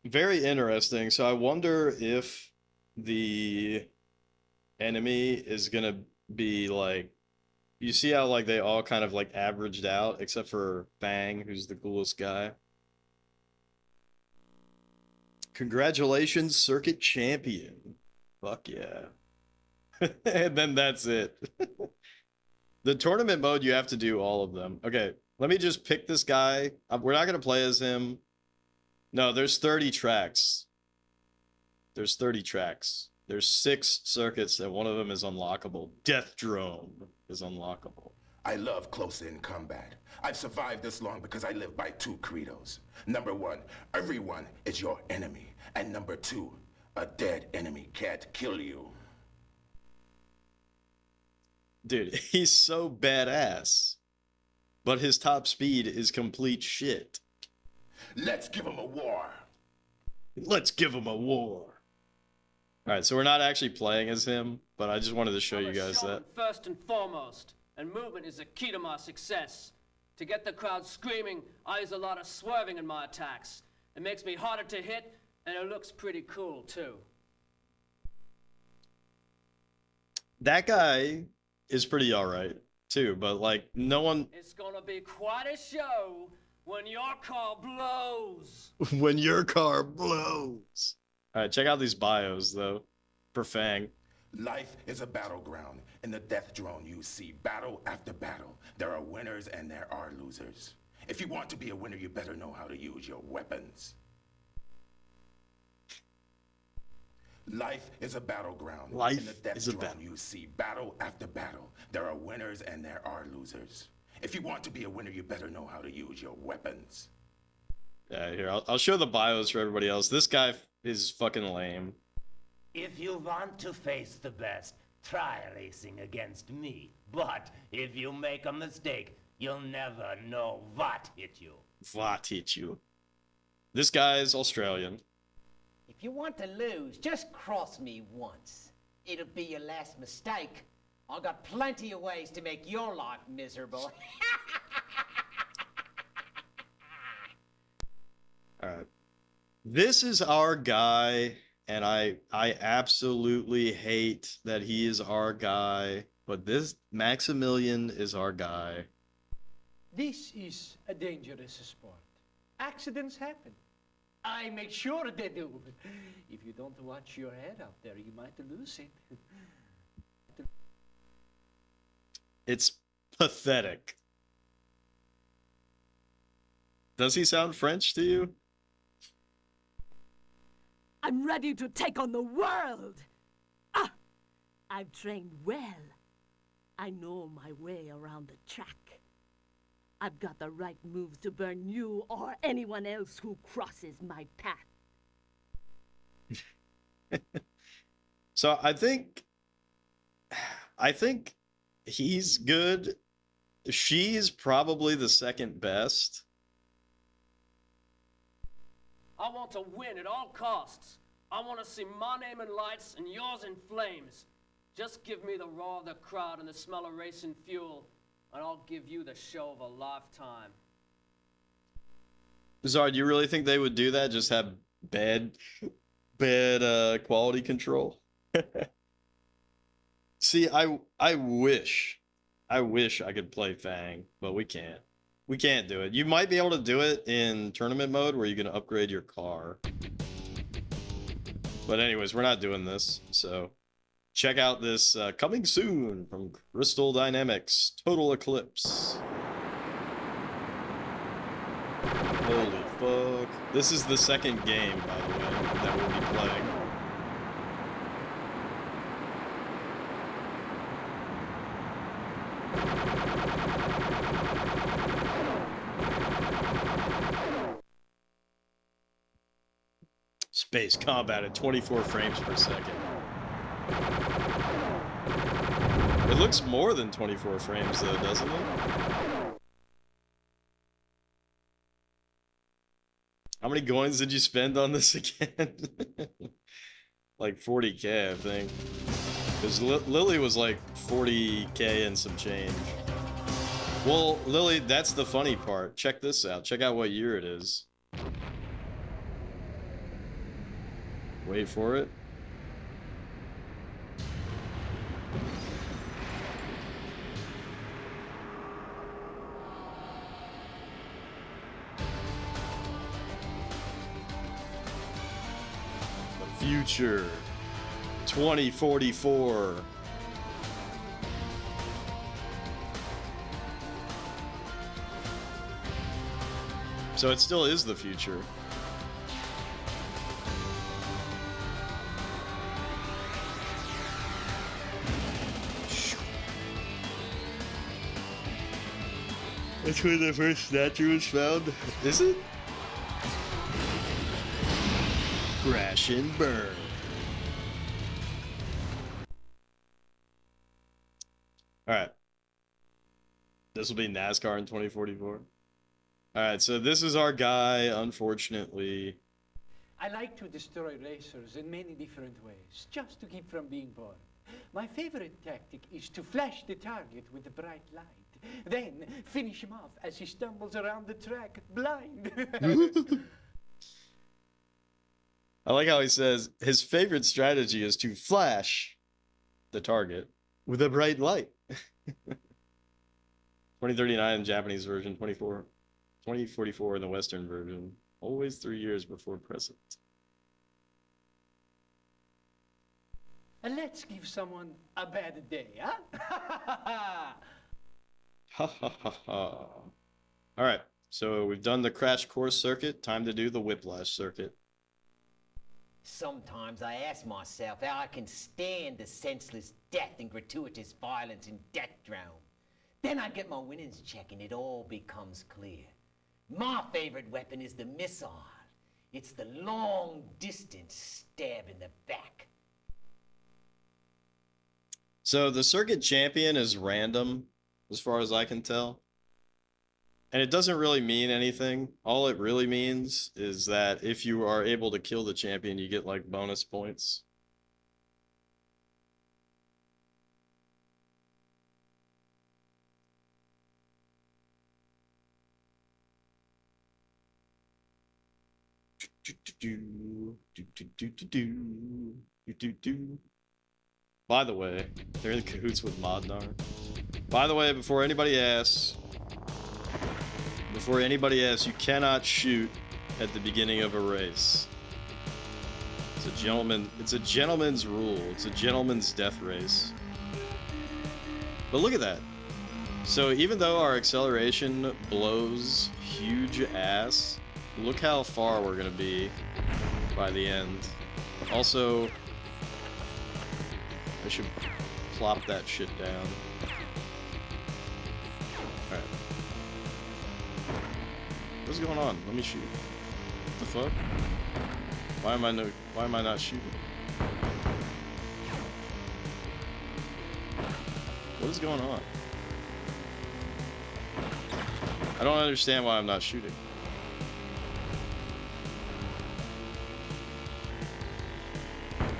Very interesting. So I wonder if the enemy is gonna be like, you see how like they all kind of like averaged out except for Fang, who's the coolest guy. Congratulations, circuit champion. Fuck yeah. And then that's it. The tournament mode, you have to do all of them. Okay, let me just pick this guy. We're not going to play as him. No, there's 30 tracks. There's 30 tracks. There's 6 circuits, and one of them is unlockable. Death Drone is unlockable. I love close-in combat. I've survived this long because I live by 2 credos. Number 1, everyone is your enemy. And number 2, a dead enemy can't kill you. Dude, he's so badass. But his top speed is complete shit. Let's give him a war. Let's give him a war. Alright, so we're not actually playing as him, but I just wanted to show you guys that. First and foremost, and movement is a key to my success. To get the crowd screaming, I use a lot of swerving in my attacks. It makes me harder to hit, and it looks pretty cool, too. That guy is pretty alright, too, but like, no one... It's gonna be quite a show when your car blows. When your car blows. Alright, check out these bios, though, for Fang. Life is a battleground. In the Death Drone, you see battle after battle. There are winners and there are losers. If you want to be a winner, you better know how to use your weapons. Life is a battleground. Life In the Death is a Drone, battle. you see battle after battle. There are winners and there are losers. If you want to be a winner, you better know how to use your weapons. Yeah, here, I'll show the bios for everybody else. This guy is fucking lame. If you want to face the best, try racing against me. But if you make a mistake, you'll never know what hit you. What hit you? This guy is Australian. If you want to lose, just cross me once. It'll be your last mistake. I got plenty of ways to make your life miserable. Alright. This is our guy, and I absolutely hate that he is our guy, but this Maximilian is our guy. This is a dangerous sport. Accidents happen. I make sure they do. If you don't watch your head out there, you might lose it. It's pathetic. Does he sound French to you? I'm ready to take on the world. Ah! I've trained well. I know my way around the track. I've got the right moves to burn you or anyone else who crosses my path. So I think he's good. She's probably the second best. I want to win at all costs. I want to see my name in lights and yours in flames. Just give me the roar of the crowd and the smell of racing fuel, and I'll give you the show of a lifetime. Zard, you really think they would do that? Just have bad quality control? See, I wish I could play Fang, but we can't. We can't do it. You might be able to do it in tournament mode where you can upgrade your car. But anyways, we're not doing this, so check out this coming soon from Crystal Dynamics, Total Eclipse. Holy fuck. This is the second game, by the way, that we'll be playing. Space combat at 24 frames per second. It looks more than 24 frames though, doesn't it? How many coins did you spend on this again? Like 40K, I think. Because Lily was like 40k and some change. Well, Lily, that's the funny part. Check this out. Check out what year it is. Wait for it. The future. 2044. So it still is the future. That's where the first statue was found, is it? Crash and burn. Alright. This will be NASCAR in 2044. Alright, so this is our guy, unfortunately. I like to destroy racers in many different ways, just to keep from being bored. My favorite tactic is to flash the target with a bright light, then finish him off as he stumbles around the track, blind. I like how he says his favorite strategy is to flash the target with a bright light. 2039 in Japanese version, 2044 in the Western version. Always 3 years before present. And let's give someone a bad day, huh? Ha ha ha ha. Alright, so we've done the crash course circuit. Time to do the whiplash circuit. Sometimes I ask myself how I can stand the senseless death and gratuitous violence in Death Drone. Then I get my winnings check and it all becomes clear. My favorite weapon is the missile. It's the long-distance stab in the back. So the circuit champion is random, as far as I can tell. And it doesn't really mean anything. All it really means is that if you are able to kill the champion, you get like bonus points. By the way, they're in cahoots with Modnar. By the way, before anybody asks, you cannot shoot at the beginning of a race. It's a gentleman's rule. It's a gentleman's death race. But look at that. So even though our acceleration blows huge ass, look how far we're gonna be by the end. Also, I should plop that shit down. Alright. What's going on? Let me shoot. What the fuck? Why am I not shooting? What is going on? I don't understand why I'm not shooting.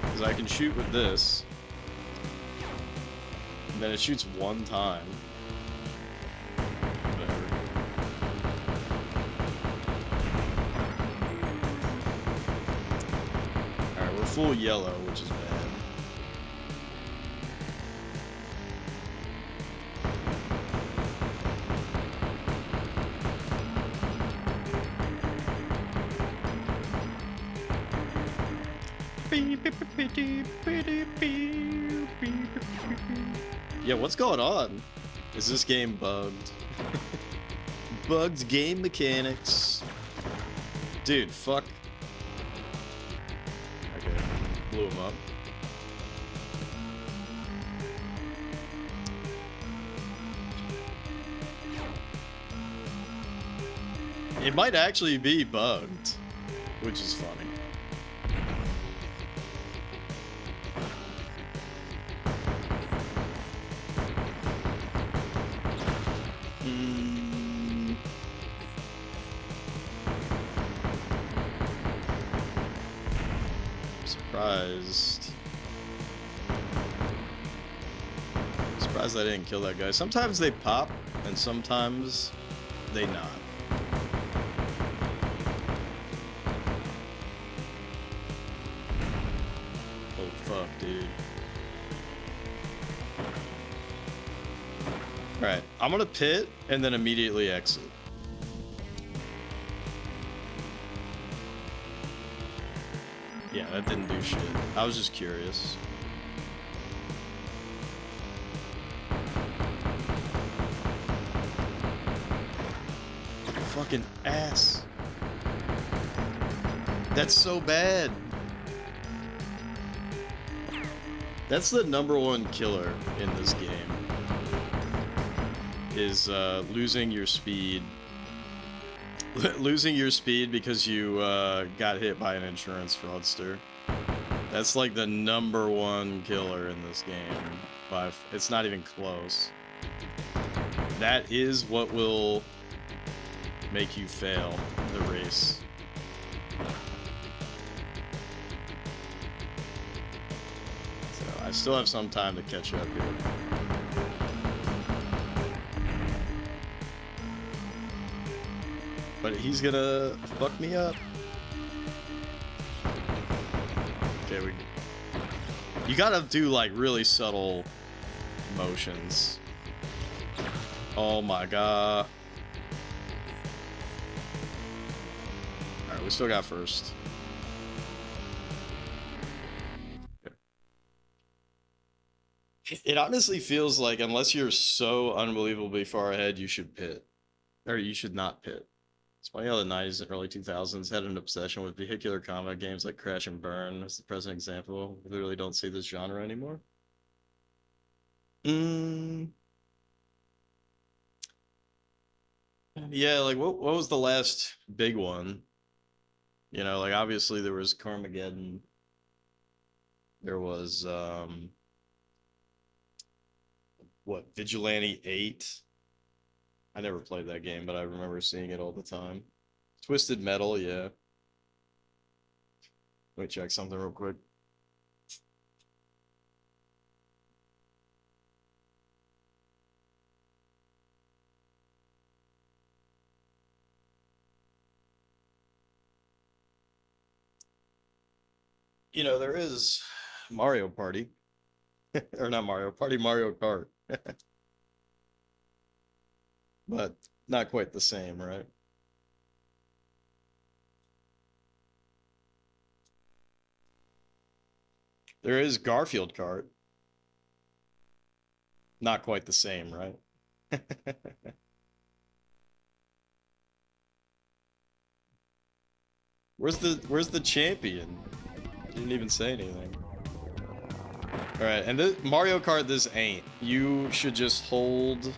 Because I can shoot with this. And then it shoots one time. Whatever. Alright, we're full yellow, which is bad. Yeah, what's going on? Is this game bugged? Bugged game mechanics. Dude, fuck. Okay, blew him up. It might actually be bugged, which is funny. Surprised. Surprised I didn't kill that guy. Sometimes they pop, and sometimes they not. Oh fuck, dude. Alright, I'm gonna pit and then immediately exit. Yeah, that didn't do shit. I was just curious. Fucking ass. That's so bad. That's the #1 killer in this game. Is losing your speed. Losing your speed because you got hit by an insurance fraudster. That's like the #1 killer in this game. It's not even close. That is what will make you fail the race. So I still have some time to catch up here. But he's gonna fuck me up. Okay, you gotta do like really subtle motions. Oh my god. Alright, we still got first. It honestly feels like unless you're so unbelievably far ahead, you should pit. Or you should not pit. It's funny how the 90s and early 2000s had an obsession with vehicular combat games like Crash and Burn as the present example. We literally don't see this genre anymore. Yeah, like what was the last big one? You know, like obviously there was Carmageddon. There was what, Vigilante 8? I never played that game, but I remember seeing it all the time. Twisted Metal, yeah. Let me check something real quick. You know, there is Mario Party. Or not Mario Party, Mario Kart. But not quite the same, right? There is Garfield Kart. Not quite the same, right? Where's the champion? Didn't even say anything. Alright, and this Mario Kart, this ain't. You should just hold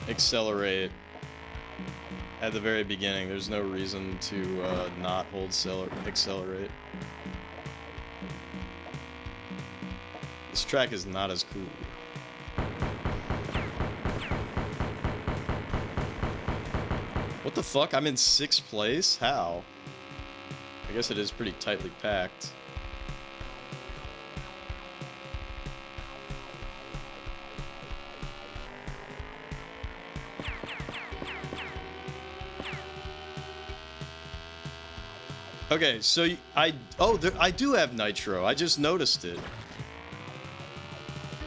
accelerate at the very beginning. There's no reason to not hold accelerate. This track is not as cool. What the fuck? I'm in 6th place? How? I guess it is pretty tightly packed. Okay, so I do have nitro. I just noticed it.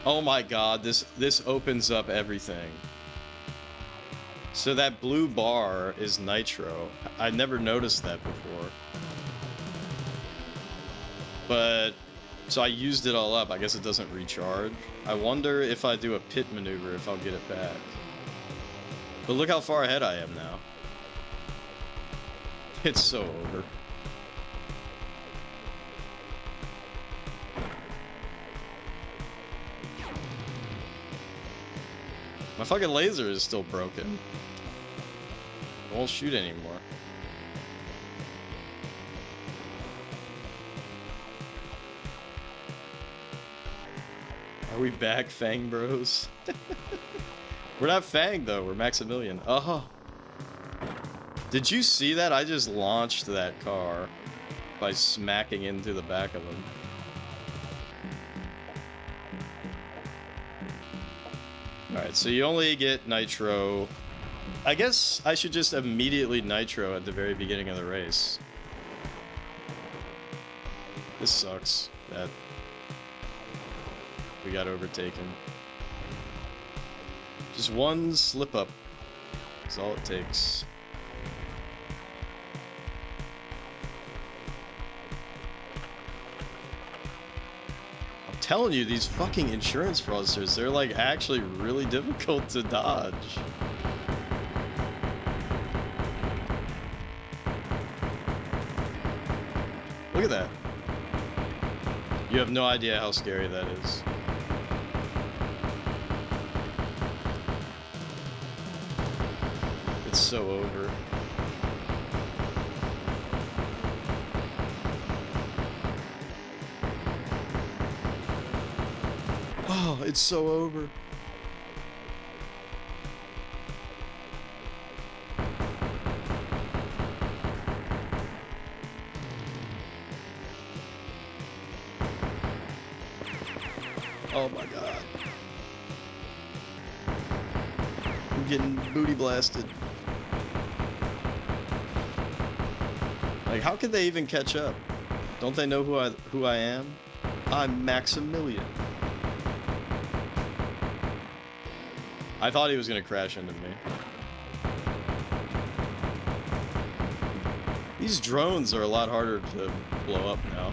Oh my god, this opens up everything. So that blue bar is nitro. I never noticed that before. But so I used it all up. I guess it doesn't recharge. I wonder if I do a pit maneuver if I'll get it back. But look how far ahead I am now. It's so over. My fucking laser is still broken. It won't shoot anymore. Are we back, Fang Bros? We're not Fang, though. We're Maximilian. Oh. Did you see that? I just launched that car by smacking into the back of him. Alright, so you only get nitro. I guess I should just immediately nitro at the very beginning of the race. This sucks that we got overtaken. Just one slip up is all it takes. I'm telling you, these fucking insurance fraudsters, they're like actually really difficult to dodge. Look at that. You have no idea how scary that is. It's so over. Oh, it's so over. Oh my god. I'm getting booty blasted. Like, how could they even catch up? Don't they know who I am? I'm Maximilian. I thought he was gonna crash into me. These drones are a lot harder to blow up now.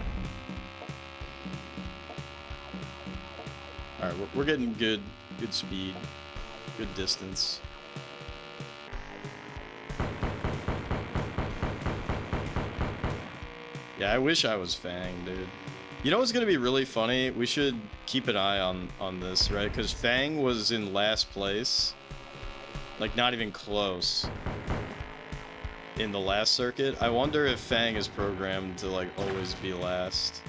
Alright, we're getting good speed, good distance. Yeah, I wish I was Fang, dude. You know what's gonna be really funny? We should keep an eye on this, right? Because Fang was in last place. Like, not even close. In the last circuit. I wonder if Fang is programmed to, like, always be last.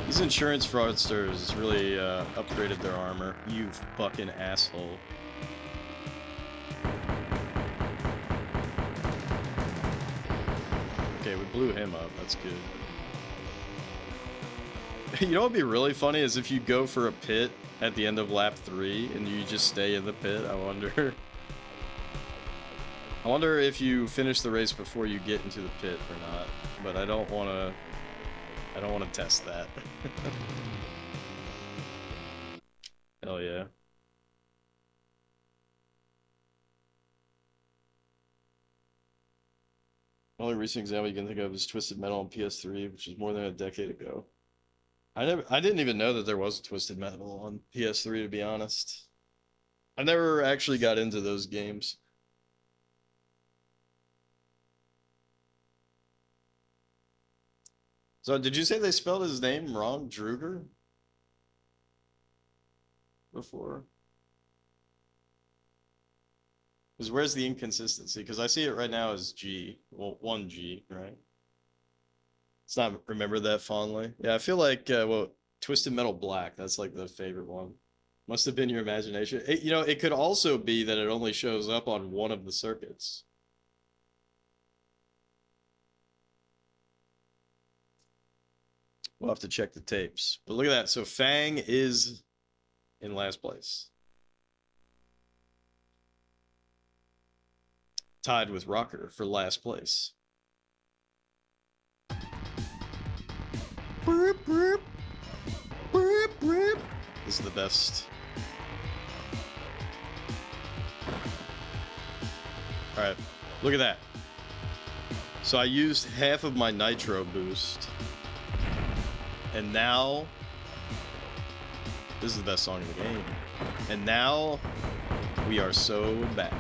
These insurance fraudsters really upgraded their armor. You fucking asshole. Okay, we blew him up. That's good. You know what would be really funny is if you go for a pit at the end of lap 3 and you just stay in the pit. I wonder. I wonder if you finish the race before you get into the pit or not. But I don't want to. I don't want to test that. Hell yeah. The only recent example you can think of is Twisted Metal on PS3, which is more than a decade ago. I didn't even know that there was a Twisted Metal on PS3, to be honest. I never actually got into those games. So, did you say they spelled his name wrong, Druger? Before? Because where's the inconsistency? Because I see it right now as G. Well, 1G, right? It's not remember that fondly. Yeah, I feel like, well, Twisted Metal Black, that's like the favorite one. Must have been your imagination. You know, it could also be that it only shows up on one of the circuits. We'll have to check the tapes. But look at that. So Fang is in last place. Tied with Rocker for last place. Burp, burp. Burp, burp. This is the best. Alright, look at that. So I used half of my nitro boost. And now, this is the best song in the game. And now, we are so back.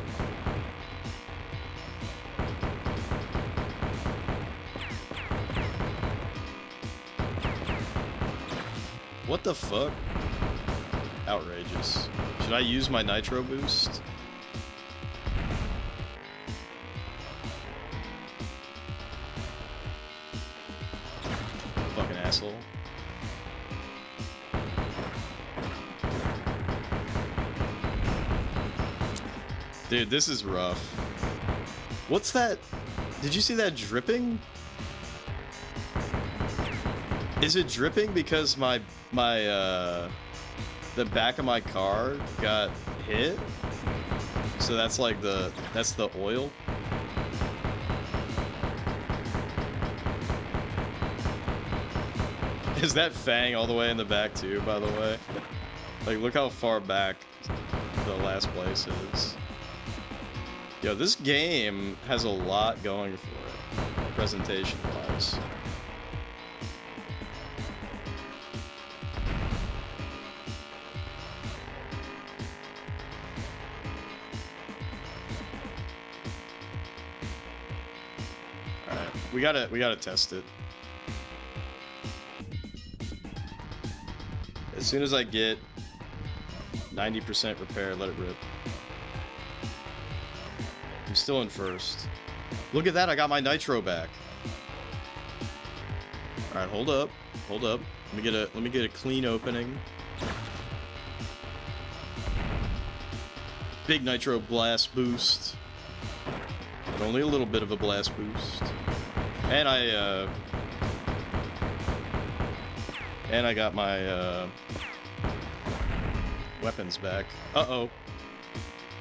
What the fuck? Outrageous. Should I use my nitro boost? Fucking asshole. Dude, this is rough. What's that? Did you see that dripping? Is it dripping because my the back of my car got hit? So that's like that's the oil. Is that Fang all the way in the back too, by the way? Like, look how far back the last place is. Yo, this game has a lot going for it, presentation-wise. Alright, we gotta test it. As soon as I get 90% repair, let it rip. I'm still in first. Look at that, I got my nitro back. Alright, hold up. Hold up. Let me get a clean opening. Big nitro blast boost. But only a little bit of a blast boost. And I got my weapons back. Uh-oh.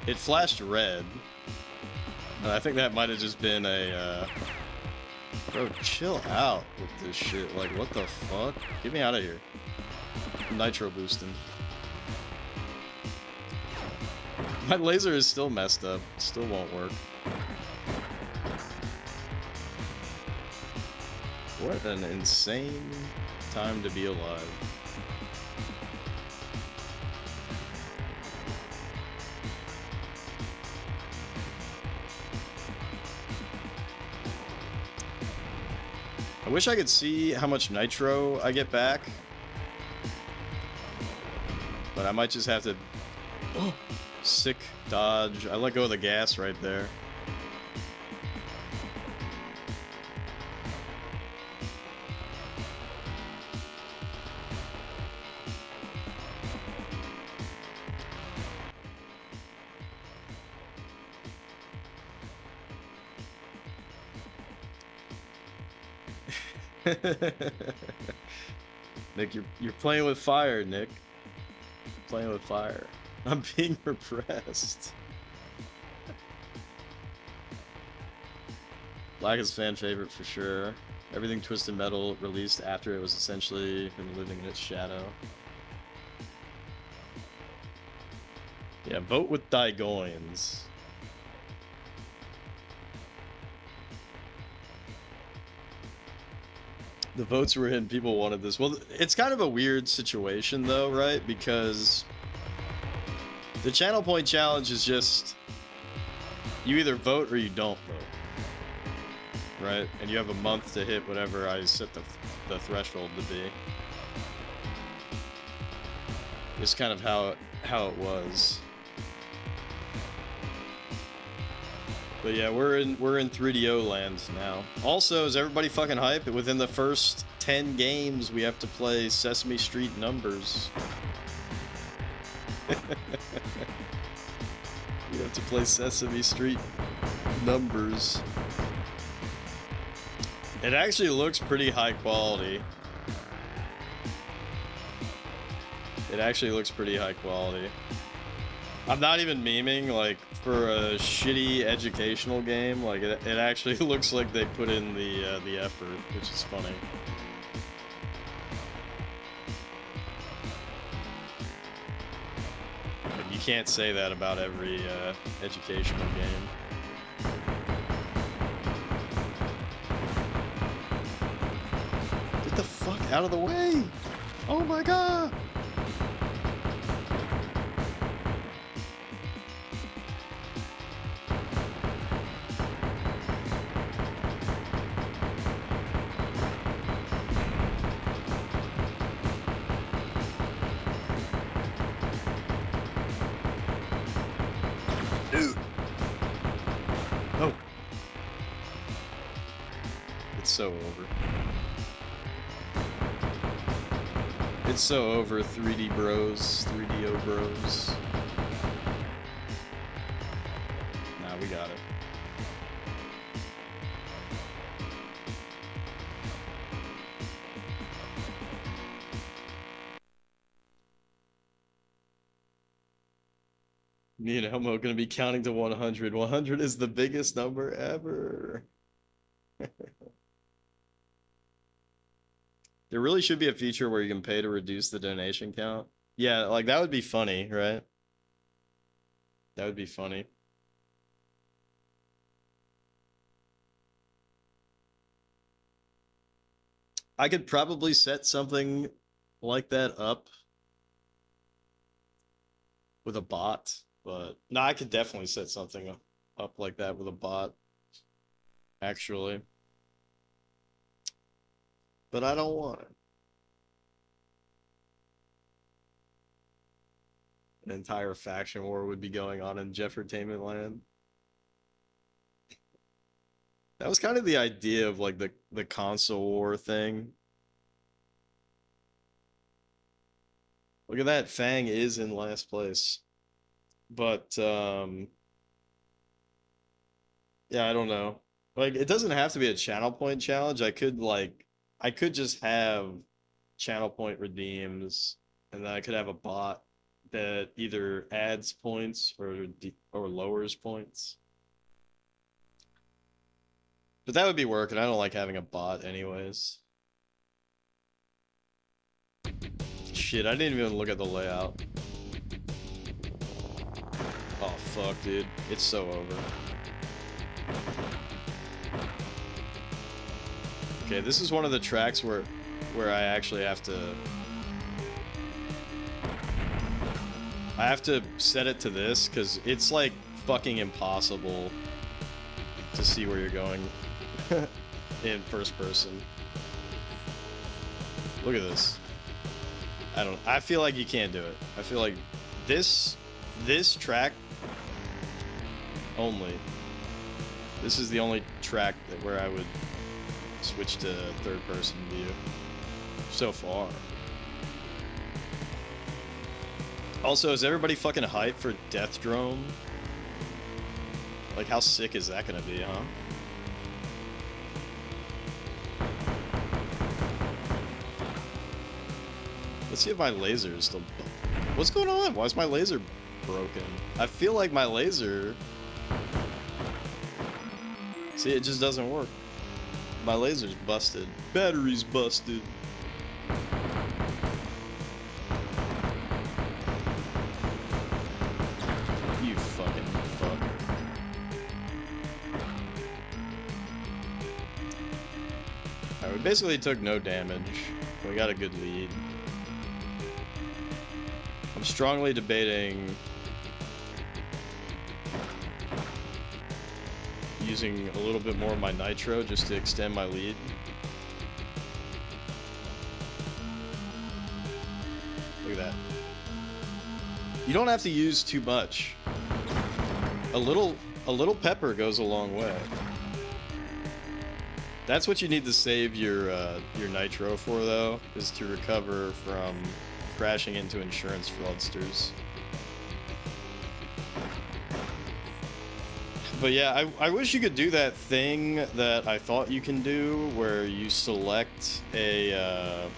It flashed red. I think that might have just been a bro, chill out with this shit. Like, what the fuck? Get me out of here. Nitro boosting. My laser is still messed up. Still won't work. What an insane time to be alive. I wish I could see how much nitro I get back. But I might just have to... Oh, sick dodge. I let go of the gas right there. Nick, you're playing with fire, Nick. Playing with fire. I'm being repressed. Black is fan favorite for sure. Everything Twisted Metal released after it was essentially been living in its shadow. Yeah, vote with Digoins. The votes were in, people wanted this. Well, it's kind of a weird situation though, right? Because the Channel Point Challenge is just, you either vote or you don't vote, right? And you have a month to hit whatever I set the threshold to be. It's kind of how it was. But yeah, we're in 3DO land now. Also, is everybody fucking hype? Within the first 10 games, we have to play Sesame Street numbers. We have to play Sesame Street numbers. It actually looks pretty high quality. It actually looks pretty high quality. I'm not even memeing, like, for a shitty educational game, like, it actually looks like they put in the effort, which is funny. But you can't say that about every educational game. Get the fuck out of the way! Oh my god! So over. It's so over, 3D bros, 3DO bros. Nah, we got it. Me and Elmo gonna be counting to 100. 100 is the biggest number ever. There really should be a feature where you can pay to reduce the donation count. Yeah, like that would be funny, right? That would be funny. I could probably set something like that up with a bot, but no, I could definitely set something up like that with a bot, actually. But I don't want it. An entire faction war would be going on in Jeffertainment Land. That was kind of the idea of like the console war thing. Look at that, Fang is in last place. But yeah, I don't know. Like it doesn't have to be a channel point challenge. I could just have channel point redeems, and then I could have a bot that either adds points or lowers points. But that would be work, and I don't like having a bot anyways. Shit, I didn't even look at the layout. Oh fuck, dude. It's so over. Okay, this is one of the tracks where I actually have to set it to this, because it's like fucking impossible to see where you're going in first person. Look at this. I feel like you can't do it. I feel like this track only. This is the only track where I would switch to third person view so far. Also, is everybody fucking hyped for Death Drone? Like, how sick is that gonna be, huh? Let's see if my laser is still... What's going on? Why is my laser broken? I feel like my laser... See, it just doesn't work. My laser's busted. Battery's busted. You fucking fuck. Alright, we basically took no damage. We got a good lead. I'm strongly debating using a little bit more of my nitro just to extend my lead. Look at that. You don't have to use too much. A little pepper goes a long way. That's what you need to save your nitro for, though, is to recover from crashing into insurance fraudsters. But yeah, I wish you could do that thing that I thought you can do, where you select a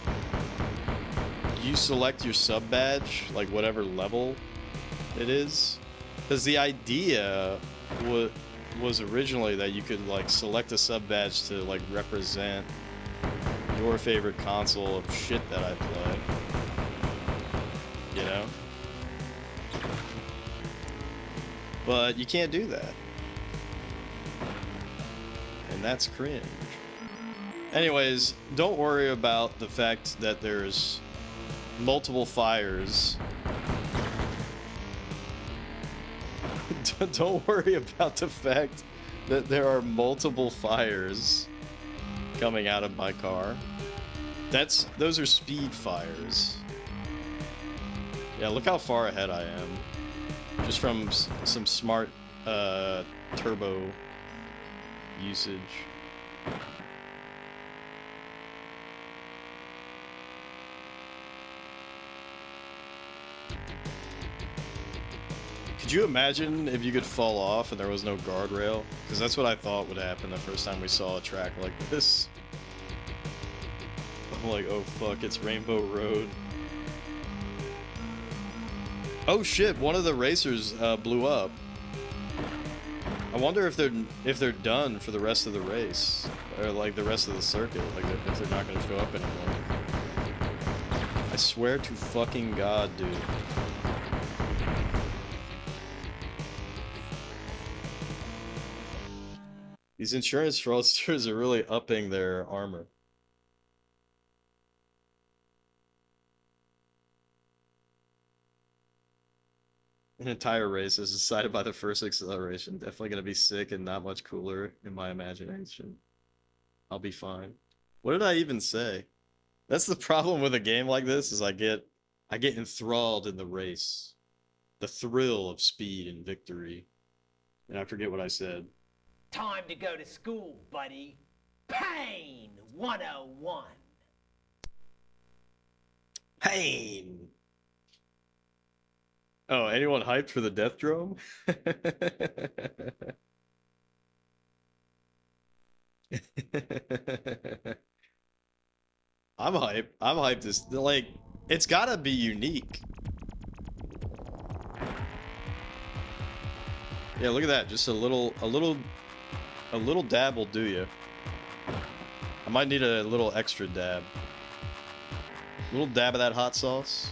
you select your sub badge, like whatever level it is, because the idea was originally that you could like select a sub badge to like represent your favorite console of shit that I play, you know? But you can't do that. And that's cringe. Anyways, don't worry about the fact that there's multiple fires. Don't worry about the fact that there are multiple fires coming out of my car. Those are speed fires. Yeah, look how far ahead I am. Just from some smart turbo usage. Could you imagine if you could fall off and there was no guardrail? Because that's what I thought would happen the first time we saw a track like this. I'm like, oh fuck, it's Rainbow Road. Oh shit! One of the racers blew up. I wonder if they're done for the rest of the race, or like the rest of the circuit, like if they're not gonna show up anymore. I swear to fucking God, dude. These insurance fraudsters are really upping their armor. An entire race is decided by the first acceleration. Definitely gonna be sick and not much cooler in my imagination. I'll be fine. What did I even say? That's the problem with a game like this, is I get enthralled in the race. The thrill of speed and victory. And I forget what I said. Time to go to school, buddy. Pain 101. Pain! Oh, anyone hyped for the Death Drome? I'm hyped. I'm hyped. This, like, it's gotta be unique. Yeah, look at that. Just a little dab will do you. I might need a little extra dab. A little dab of that hot sauce.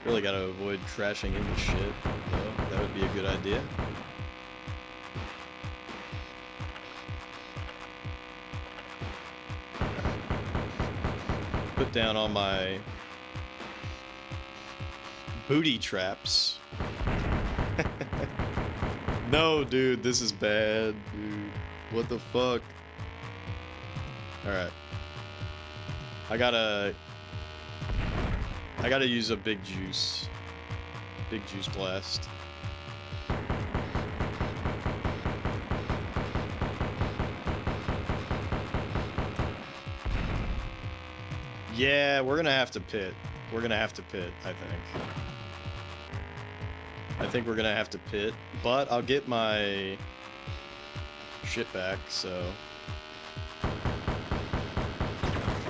Really gotta avoid crashing into shit, though. That would be a good idea. Put down all my booty traps. No, dude, this is bad, dude. What the fuck? Alright. I gotta use a big juice blast. Yeah, we're gonna have to pit. We're gonna have to pit, I think. I think we're gonna have to pit, but I'll get my shit back, so.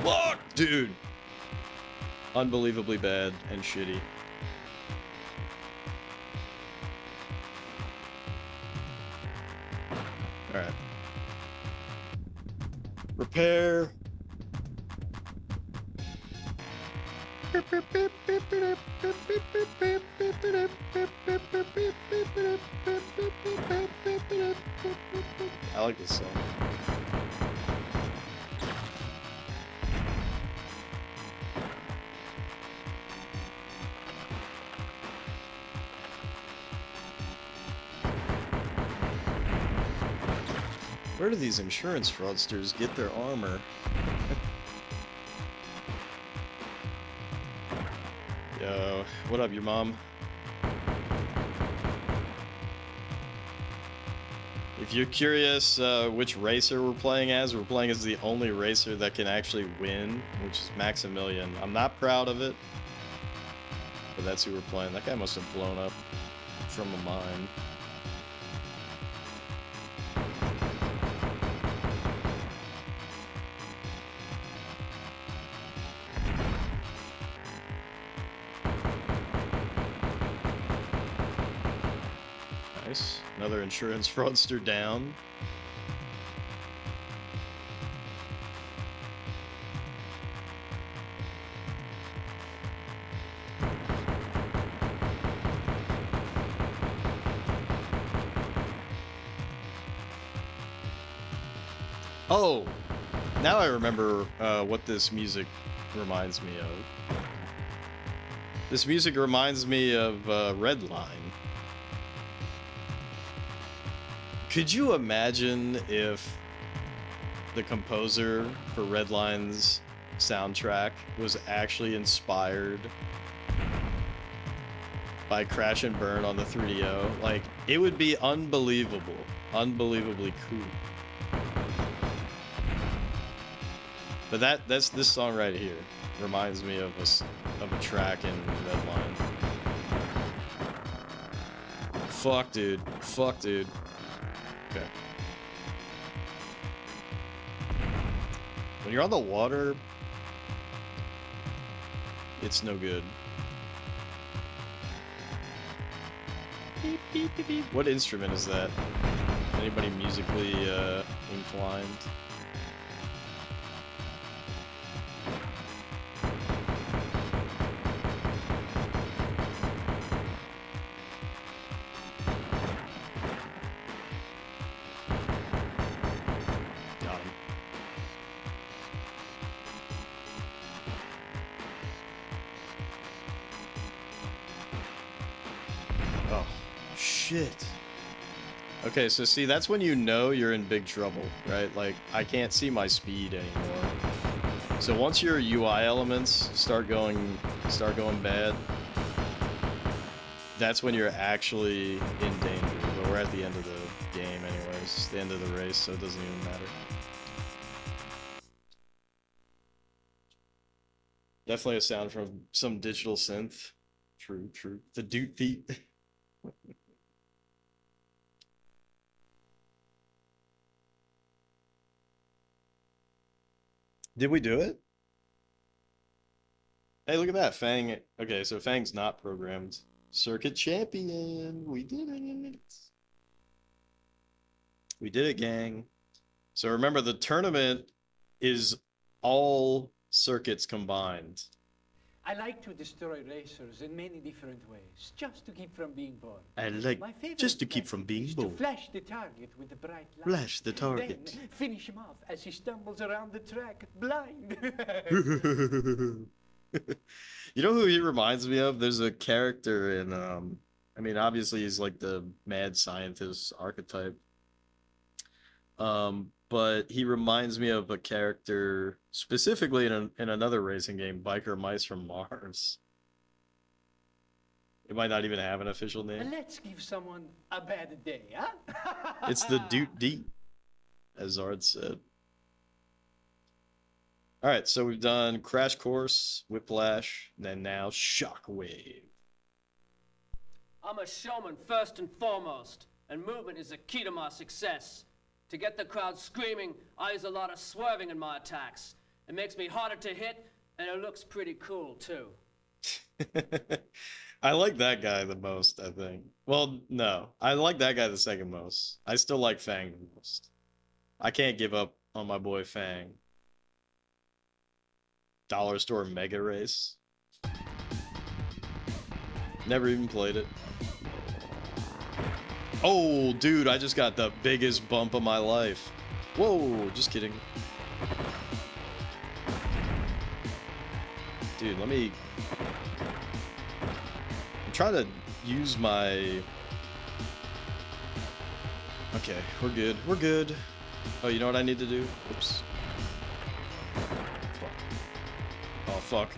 Fuck, dude! Unbelievably bad and shitty. Alright. Repair. I like this song. Where do these insurance fraudsters get their armor? Yo, what up, your mom? If you're curious which racer we're playing as the only racer that can actually win, which is Maximilian. I'm not proud of it, but that's who we're playing. That guy must have blown up from a mine. Nice. Another insurance fraudster down. Oh, now I remember what this music reminds me of. This music reminds me of Redline. Could you imagine if the composer for Redline's soundtrack was actually inspired by Crash and Burn on the 3DO? Like, it would be unbelievable. Unbelievably cool. But that's this song right here reminds me of a track in Redline. Fuck, dude. Fuck, dude. Okay. When you're on the water, it's no good. Beep, beep, beep, beep. What instrument is that? Anybody musically inclined? Got him. Oh, shit. Okay, so see, that's when you know you're in big trouble, right? Like, I can't see my speed anymore. So once your UI elements start going bad, that's when you're actually in danger. But we're at the end of the game anyways. It's the end of the race, so it doesn't even matter. Definitely a sound from some digital synth. True, true. The doot beat. Did we do it? Hey, look at that. Fang. Okay, so Fang's not programmed. Circuit champion. We did it. We did it, gang. So remember, the tournament is all circuits combined. I like to destroy racers in many different ways, just to keep from being bored. I like My favorite just to keep from tactic being is bored. to flash the target with a bright light. Flash the target. Then finish him off as he stumbles around the track, blind. You know who he reminds me of? There's a character in I mean, obviously he's like the mad scientist archetype. But he reminds me of a character specifically in another racing game, Biker Mice from Mars. It might not even have an official name. Let's give someone a bad day, huh? It's the Doot Deep, as Zard said. All right, so we've done Crash Course, Whiplash, and then now Shockwave. I'm a showman first and foremost, and movement is the key to my success. To get the crowd screaming, I use a lot of swerving in my attacks. It makes me harder to hit, and it looks pretty cool, too. I like that guy the most, I think. Well, no. I like that guy the second most. I still like Fang the most. I can't give up on my boy Fang. Dollar Store Mega Race. Never even played it. Oh, dude, I just got the biggest bump of my life. Whoa, just kidding. Dude, let me... I'm trying to use my... Okay, we're good. We're good. Oh, you know what I need to do? Oops. Fuck. Oh, fuck.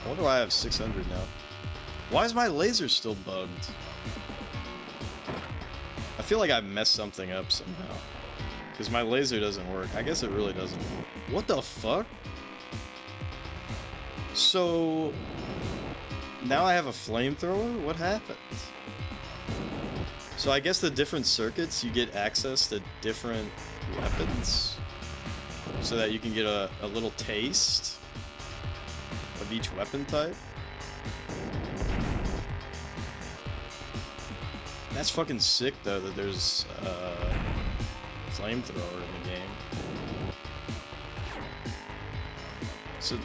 I wonder why I have 600 now. Why is my laser still bugged? I feel like I messed something up somehow. Because my laser doesn't work. I guess it really doesn't. What the fuck? So... now I have a flamethrower? What happened? So I guess the different circuits, you get access to different weapons. So that you can get a little taste of each weapon type. That's fucking sick though that there's a flamethrower in the game. So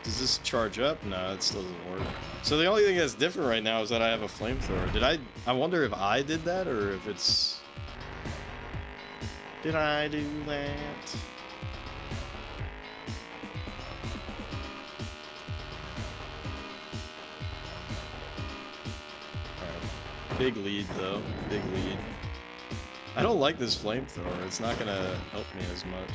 does this charge up? No, it still doesn't work. So the only thing that's different right now is that I have a flamethrower. I wonder if I did that or if it's... Did I do that? Big lead though, big lead. I don't like this flamethrower, it's not gonna help me as much.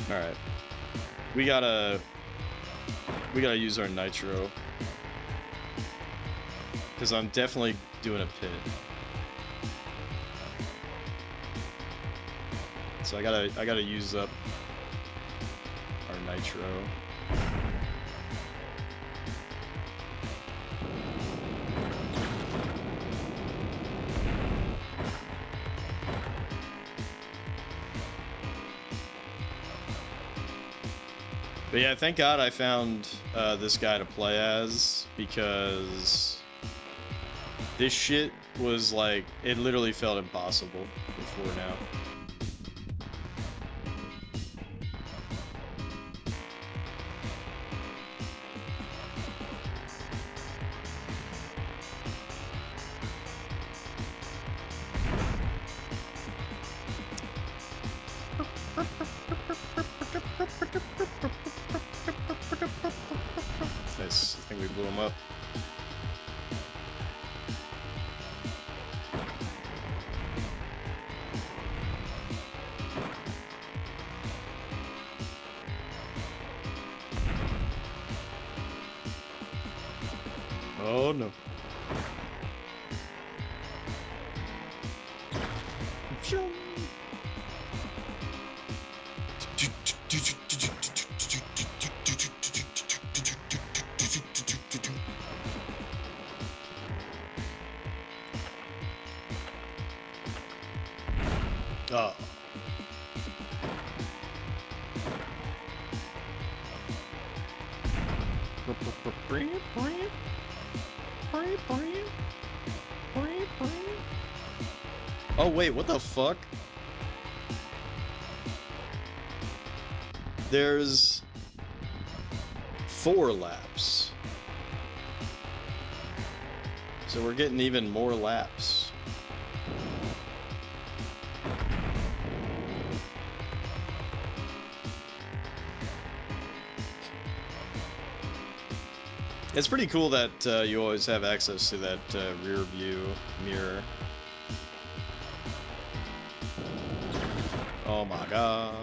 Alright. We gotta use our nitro. Cause I'm definitely doing a pit. So I gotta use up nitro. But yeah, thank God I found this guy to play as, because this shit was like, it literally felt impossible before now. Nice. I think we blew him up. Oh no. Oh. Oh wait, what the fuck? There's 4 laps. So we're getting even more laps. It's pretty cool that you always have access to that rear view mirror. Oh my god.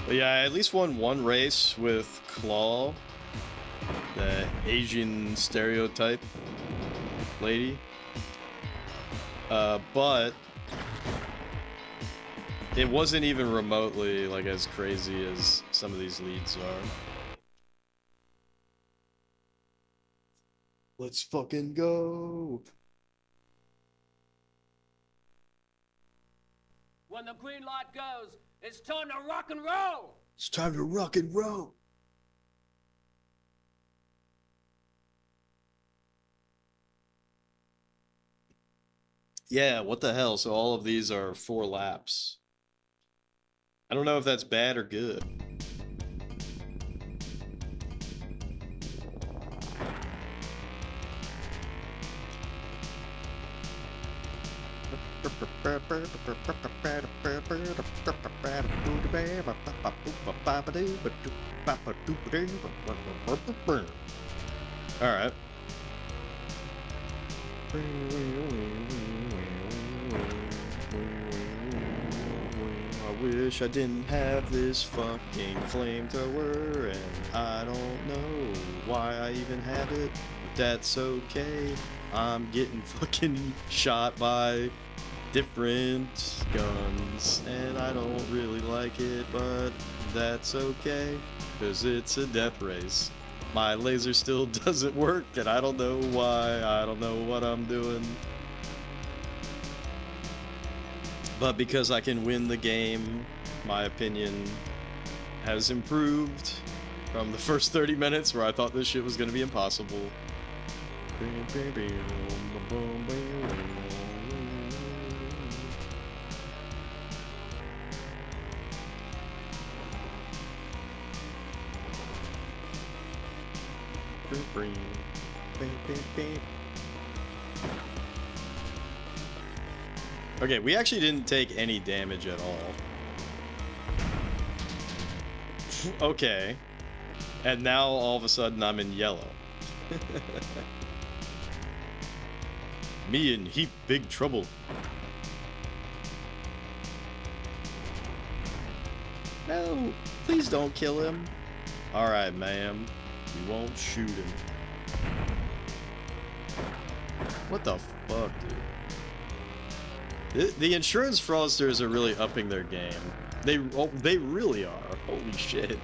But yeah, I at least won one race with Claw, the Asian stereotype lady. But it wasn't even remotely like as crazy as some of these leads are. Let's fucking go. When the green light goes, it's time to rock and roll! It's time to rock and roll. Yeah, what the hell? So all of these are 4 laps. I don't know if that's bad or good. All right. I wish I didn't have this fucking flamethrower, and I don't know why I even have it, but that's okay. I'm getting fucking shot by different guns, and I don't really like it, but that's okay, because it's a death race. My laser still doesn't work, and I don't know why. I don't know what I'm doing. But because I can win the game, my opinion has improved from the first 30 minutes where I thought this shit was going to be impossible. Okay, we actually didn't take any damage at all. Okay. And now all of a sudden I'm in yellow. Me in heap big trouble. No, please don't kill him. Alright, ma'am. We won't shoot him. What the fuck, dude? The insurance fraudsters are really upping their game. They really are. Holy shit.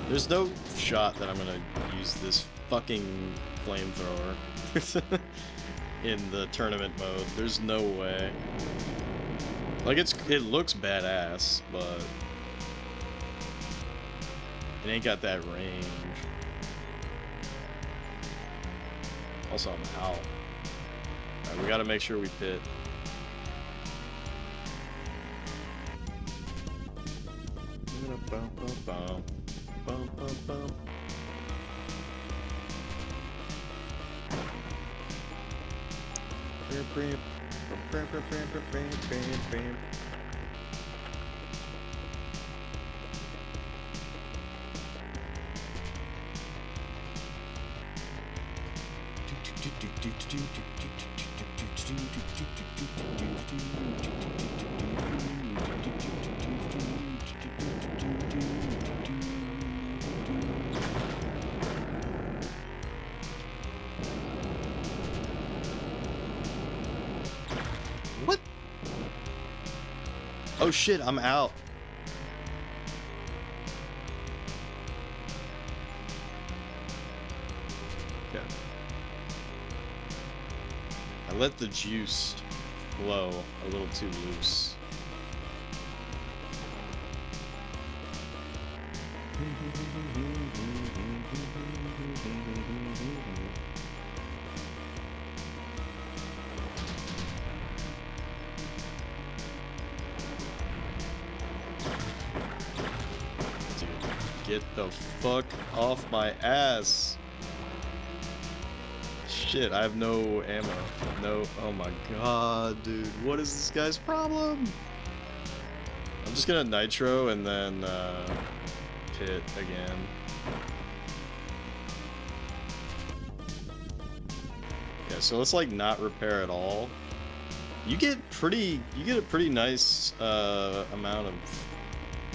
There's no shot that I'm gonna use this fucking flamethrower in the tournament mode. There's no way. Like, it looks badass, but it ain't got that range. Also, I'm out. Alright, we gotta make sure we pit. Bum, bum, bum. What? Oh shit, I'm out. Okay. I let the juice flow a little too loose. Dude, get the fuck off my ass. Shit, I have no ammo. No, oh my god, dude. What is this guy's problem? I'm just gonna nitro and then pit again. Yeah, so let's like not repair at all. You get a pretty nice amount of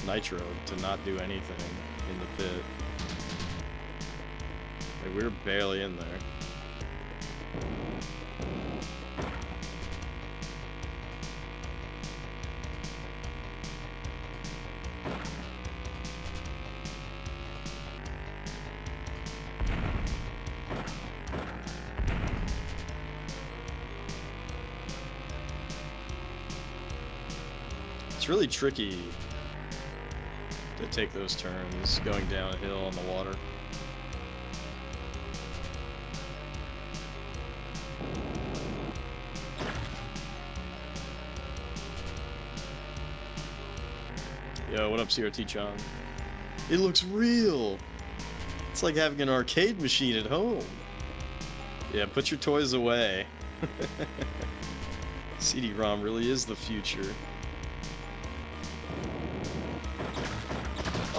nitro to not do anything in the pit. Like, we're barely in there. It's really tricky to take those turns going downhill on the water. Yo, what up, CRT-chan? It looks real! It's like having an arcade machine at home. Yeah, put your toys away. CD-ROM really is the future.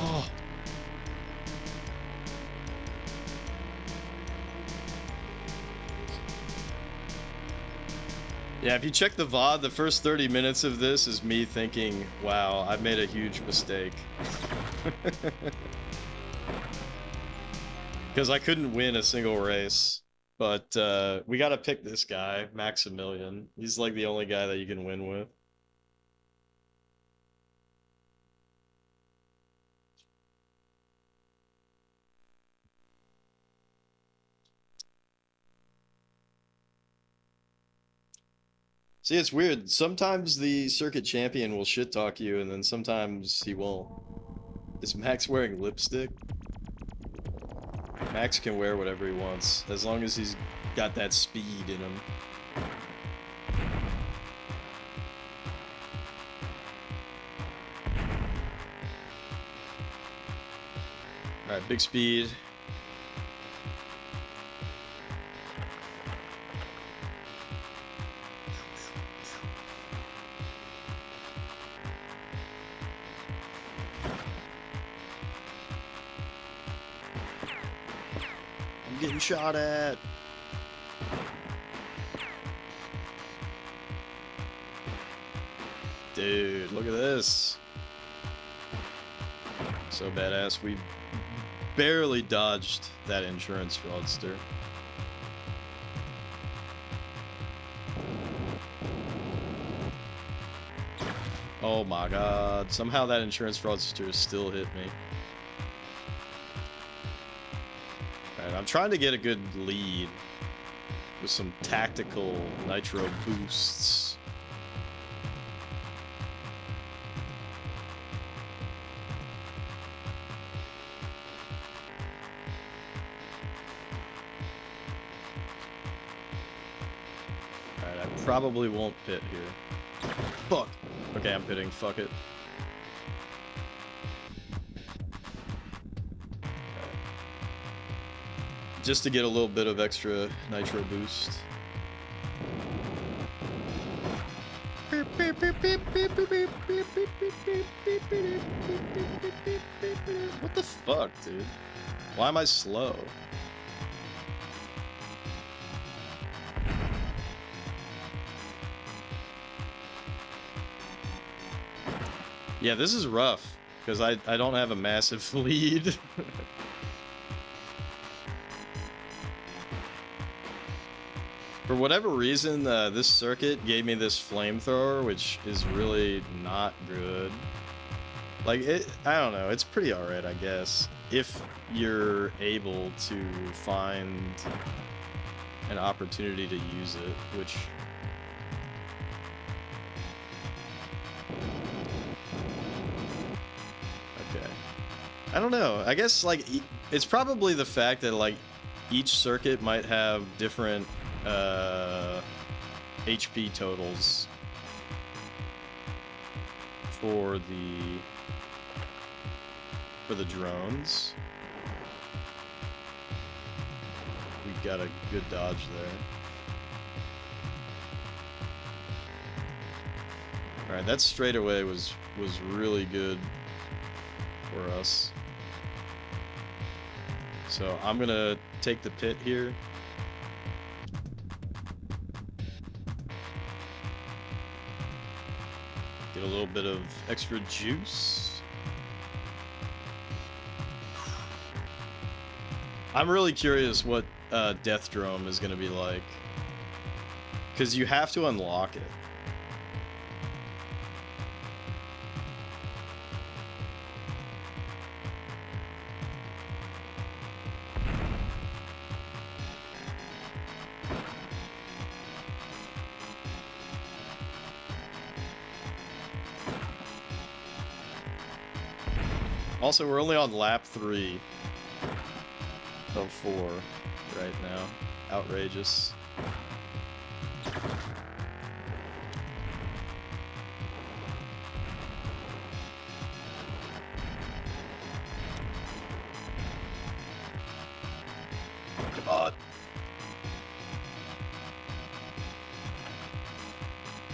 Oh. Yeah, if you check the VOD, the first 30 minutes of this is me thinking, wow, I've made a huge mistake. Because I couldn't win a single race. But we gotta pick this guy, Maximilian. He's like the only guy that you can win with. See, it's weird. Sometimes the circuit champion will shit talk you, and then sometimes he won't. Is Max wearing lipstick? Max can wear whatever he wants, as long as he's got that speed in him. Alright, big speed. I'm getting shot at. Dude, look at this. So badass. We barely dodged that insurance fraudster. Oh my god. Somehow that insurance fraudster still hit me. Alright, I'm trying to get a good lead with some tactical nitro boosts. Alright, I probably won't pit here. Fuck! Okay, I'm pitting. Fuck it. Just to get a little bit of extra nitro boost. What the fuck, dude? Why am I slow? Yeah, this is rough, because I don't have a massive lead. For whatever reason, this circuit gave me this flamethrower, which is really not good. Like, I don't know, it's pretty alright, I guess, if you're able to find an opportunity to use it, which... Okay. I don't know, I guess, like, it's probably the fact that, like, each circuit might have different HP totals for the drones. We got a good dodge there. All right, that straightaway was really good for us. So I'm gonna take the pit here. Get a little bit of extra juice. I'm really curious what Death Drome is going to be like. Because you have to unlock it. Also, we're only on lap 3 of 4 right now. Outrageous. Come on.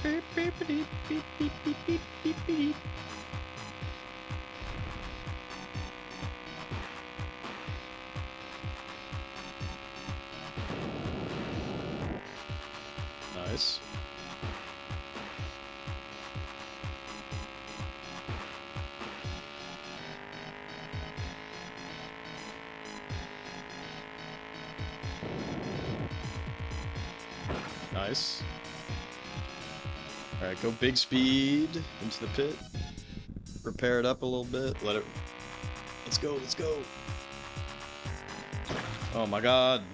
Beep, beep, beep, beep, beep, beep, beep, beep, beep. Nice. Nice. Alright, go big speed into the pit. Repair it up a little bit. Let it... Let's go, let's go. Oh my god.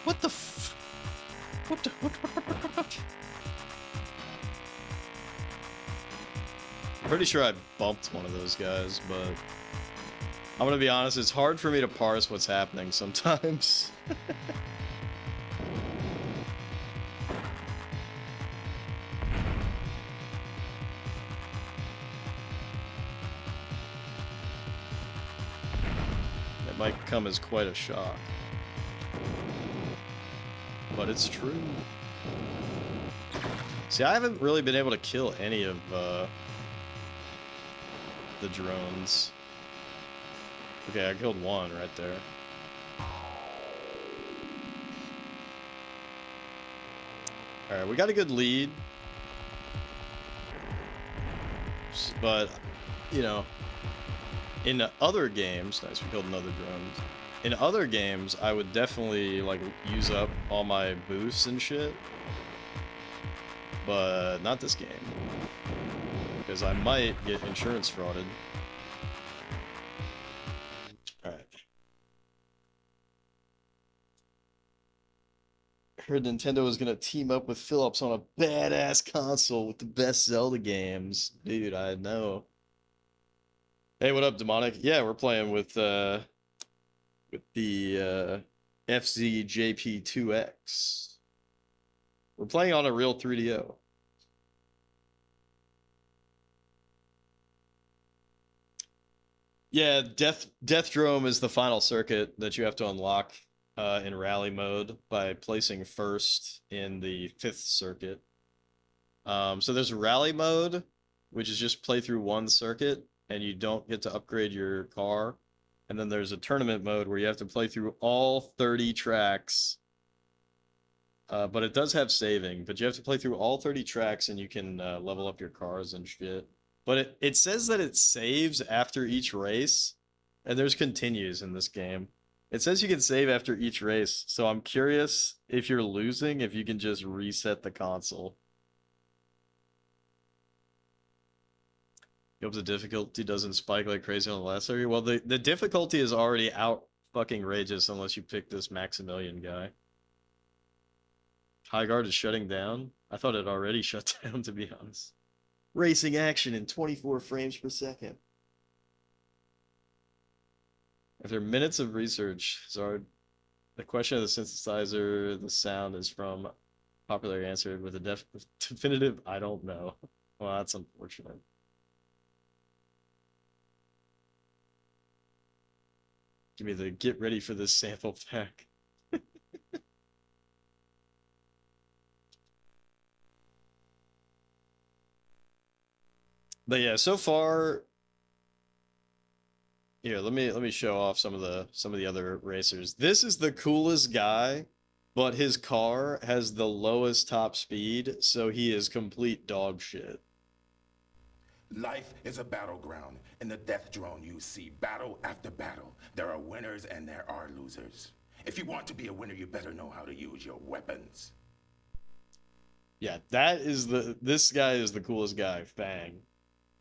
What the f... What the... What? Pretty sure I bumped one of those guys, but I'm gonna be honest, it's hard for me to parse what's happening sometimes. That might come as quite a shock. But it's true. See, I haven't really been able to kill any of the drones. Okay, I killed one right there. Alright, we got a good lead. But, you know, in other games, nice, we killed another drone. In other games, I would definitely, like, use up all my boosts and shit. But not this game. Because I might get insurance frauded. Alright. Heard Nintendo was gonna team up with Philips on a badass console with the best Zelda games. Dude, I know. Hey, what up, Demonic? Yeah, we're playing with the FZJP2X. We're playing on a real 3DO. Yeah, Deathdrome is the final circuit that you have to unlock in rally mode by placing first in the 5th circuit. So there's rally mode, which is just play through one circuit, and you don't get to upgrade your car. And then there's a tournament mode where you have to play through all 30 tracks. But it does have saving, but you have to play through all 30 tracks and you can level up your cars and shit. But it says that it saves after each race, and there's continues in this game. It says you can save after each race, so I'm curious if you're losing, if you can just reset the console. Hope the difficulty doesn't spike like crazy on the last area. Well, the difficulty is already out fucking rageous unless you pick this Maximilian guy. High Guard is shutting down? I thought it already shut down, to be honest. Racing action in 24 frames per second. After minutes of research, Zard, the question of the synthesizer, the sound is from popular answer with a definitive, I don't know. Well, that's unfortunate. Give me the get ready for this sample pack. But yeah, so far, here, let me show off some of the other racers. This is the coolest guy, but his car has the lowest top speed, so he is complete dog shit. Life is a battleground. In the Death Drone, you see battle after battle. There are winners and there are losers. If you want to be a winner, you better know how to use your weapons. Yeah, this guy is the coolest guy, Fang.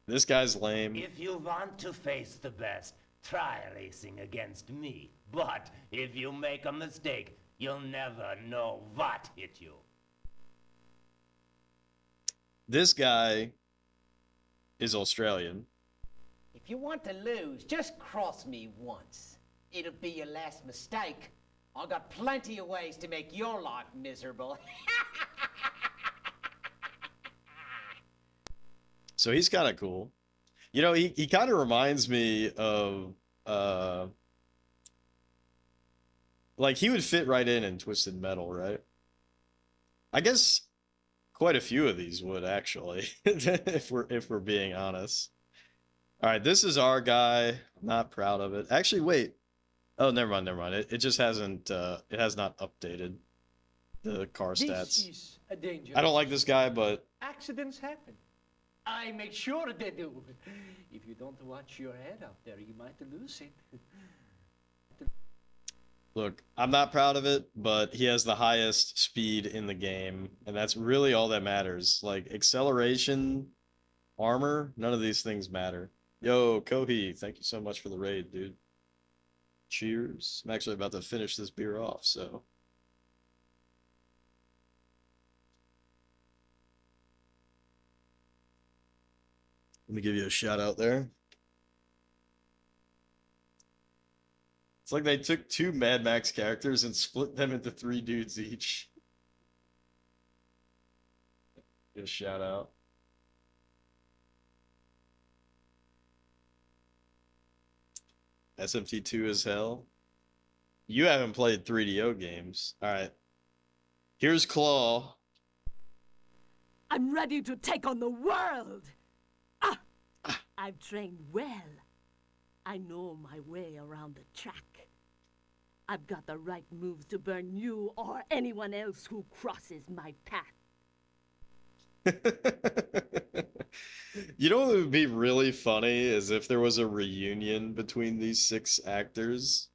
This guy's lame. If you want to face the best, try racing against me. But if you make a mistake, you'll never know what hit you. This guy is Australian. If you want to lose, just cross me once. It'll be your last mistake. I got plenty of ways to make your life miserable. So he's kind of cool. You know, he kind of reminds me of, like, he would fit right in Twisted Metal, right? I guess quite a few of these would, actually, if we're being honest. All right, this is our guy. I'm not proud of it. Actually, wait. Oh, never mind. It just hasn't, it has not updated the car stats. This is a danger. I don't like this guy, but Accidents happen. I make sure they do. If you don't watch your head out there, you might lose it. look, I'm not proud of it, but he has the highest speed in the game, and that's really all that matters. Like, acceleration, armor, none of these things matter. Yo, Kohi, thank you so much for the raid, dude. Cheers. I'm actually about to finish this beer off, so. Let me give you a shout out there. It's like they took 2 Mad Max characters and split them into 3 dudes each. Give a shout out. SMT2 as hell. You haven't played 3DO games. Alright. Here's Claw. I'm ready to take on the world. I've trained well. I know my way around the track. I've got the right moves to burn you or anyone else who crosses my path. You know what would be really funny is if there was a reunion between these 6 actors.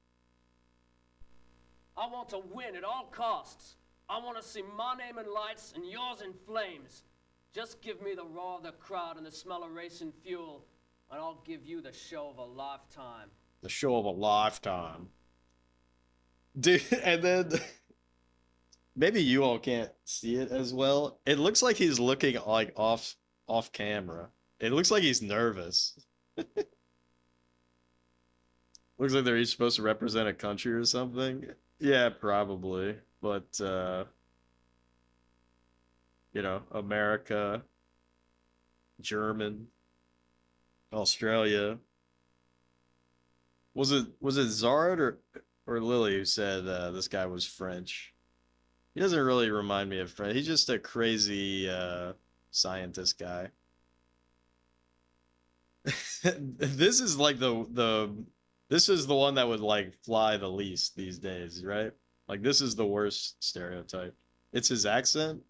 I want to win at all costs. I want to see my name in lights and yours in flames. Just give me the roar of the crowd and the smell of racing fuel, and I'll give you the show of a lifetime. The show of a lifetime. Dude, and then maybe you all can't see it as well. It looks like he's looking like off camera. It looks like he's nervous. Looks like they're each supposed to represent a country or something. Yeah, probably. But you know, America, German, Australia. Was it Zard or Lily who said this guy was French? He doesn't really remind me of French. He's just a crazy scientist guy. This is like this is the one that would like fly the least these days, right? Like this is the worst stereotype. It's his accent.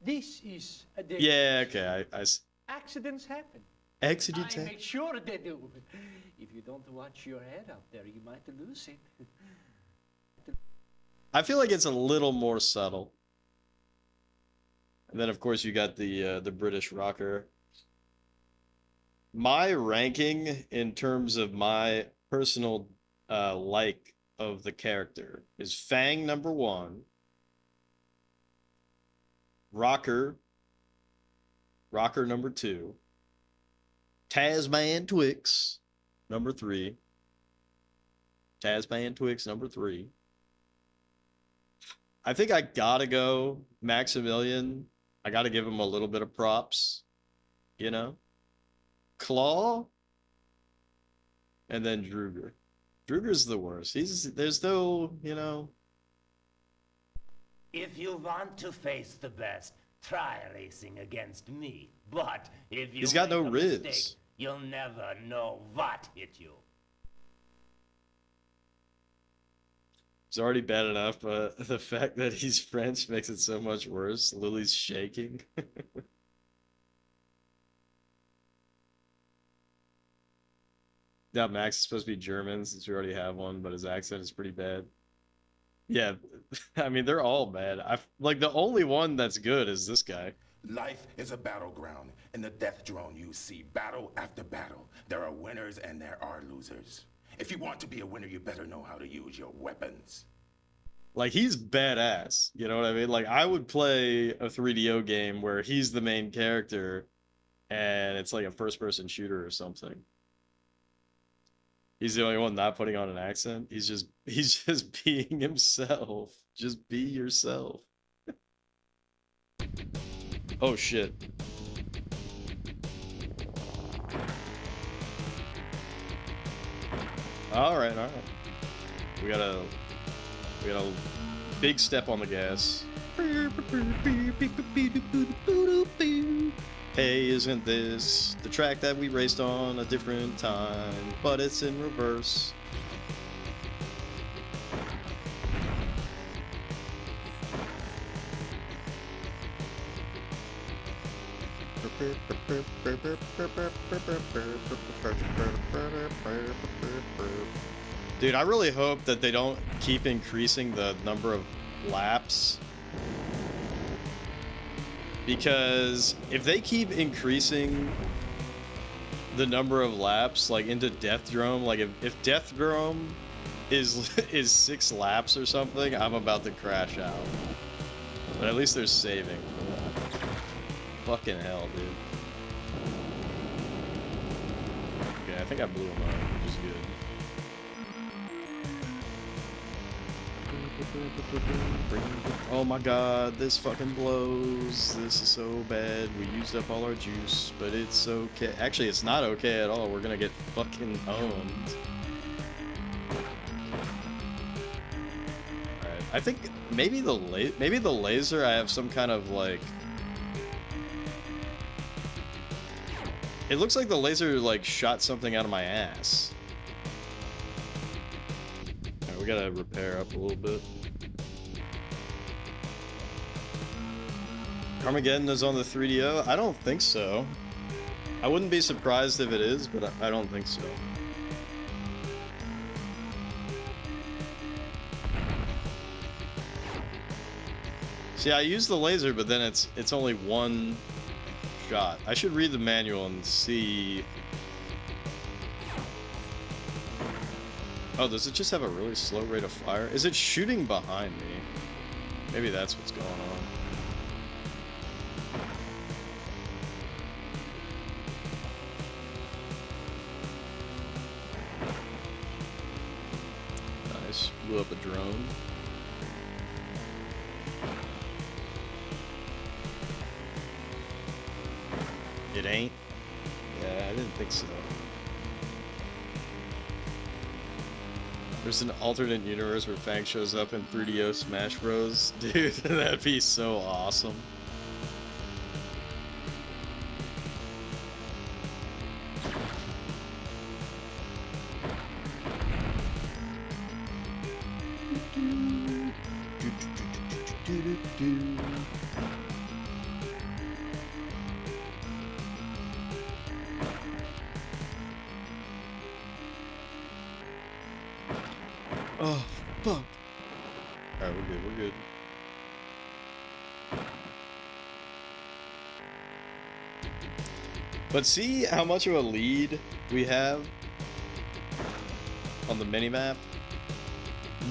This is a day. Yeah, okay. Accidents happen. Accidents. I make sure they do. If you don't watch your head out there, you might lose it. I feel like it's a little more subtle. And then, of course, you got the British rocker. My ranking in terms of my personal like of the character is Fang number 1, Rocker number 2, Tasman Twix number 3, Tasman Twix number 3. I think I gotta go Maximilian. I gotta give him a little bit of props, you know? Claw, and then Druger. Druger's the worst. There's no, you know. If you want to face the best, try racing against me. But if you He's got no make a ribs. mistake, you'll never know what hit you. It's already bad enough, but the fact that he's French makes it so much worse. Lily's shaking. Yeah, Max is supposed to be German since we already have one, but his accent is pretty bad. Yeah, I mean, they're all bad. Like, the only one that's good is this guy. Life is a battleground. In the death drone you see battle after battle. There are winners and there are losers. If you want to be a winner, you better know how to use your weapons. Like, he's badass, you know what I mean? Like, I would play a 3DO game where he's the main character and it's like a first-person shooter or something. He's the only one not putting on an accent. He's just being himself. Just be yourself. Oh shit. All right. We got a big step on the gas. Hey, isn't this the track that we raced on a different time, but it's in reverse? Dude, I really hope that they don't keep increasing the number of laps. Because if they keep increasing the number of laps, like into Deathdrome, like if Deathdrome is 6 laps or something, I'm about to crash out. But at least they're saving. Fucking hell, dude. Okay, I think I blew him up, which is good. Oh my god, this fucking blows. This is so bad. We used up all our juice, but it's okay. Actually, it's not okay at all. We're gonna get fucking owned. Alright, I think maybe the laser, I have some kind of like... It looks like the laser like shot something out of my ass. Alright, we gotta repair up a little bit. Carmageddon is on the 3DO? I don't think so. I wouldn't be surprised if it is, but I don't think so. See, I use the laser, but then it's only one shot. I should read the manual and see... Oh, does it just have a really slow rate of fire? Is it shooting behind me? Maybe that's what's going on. Nice. Blew up a drone. It ain't? Yeah, I didn't think so. There's an alternate universe where Fang shows up in 3DO Smash Bros. Dude, that'd be so awesome. Oh, fuck. Alright, we're good, we're good. But see how much of a lead we have on the minimap?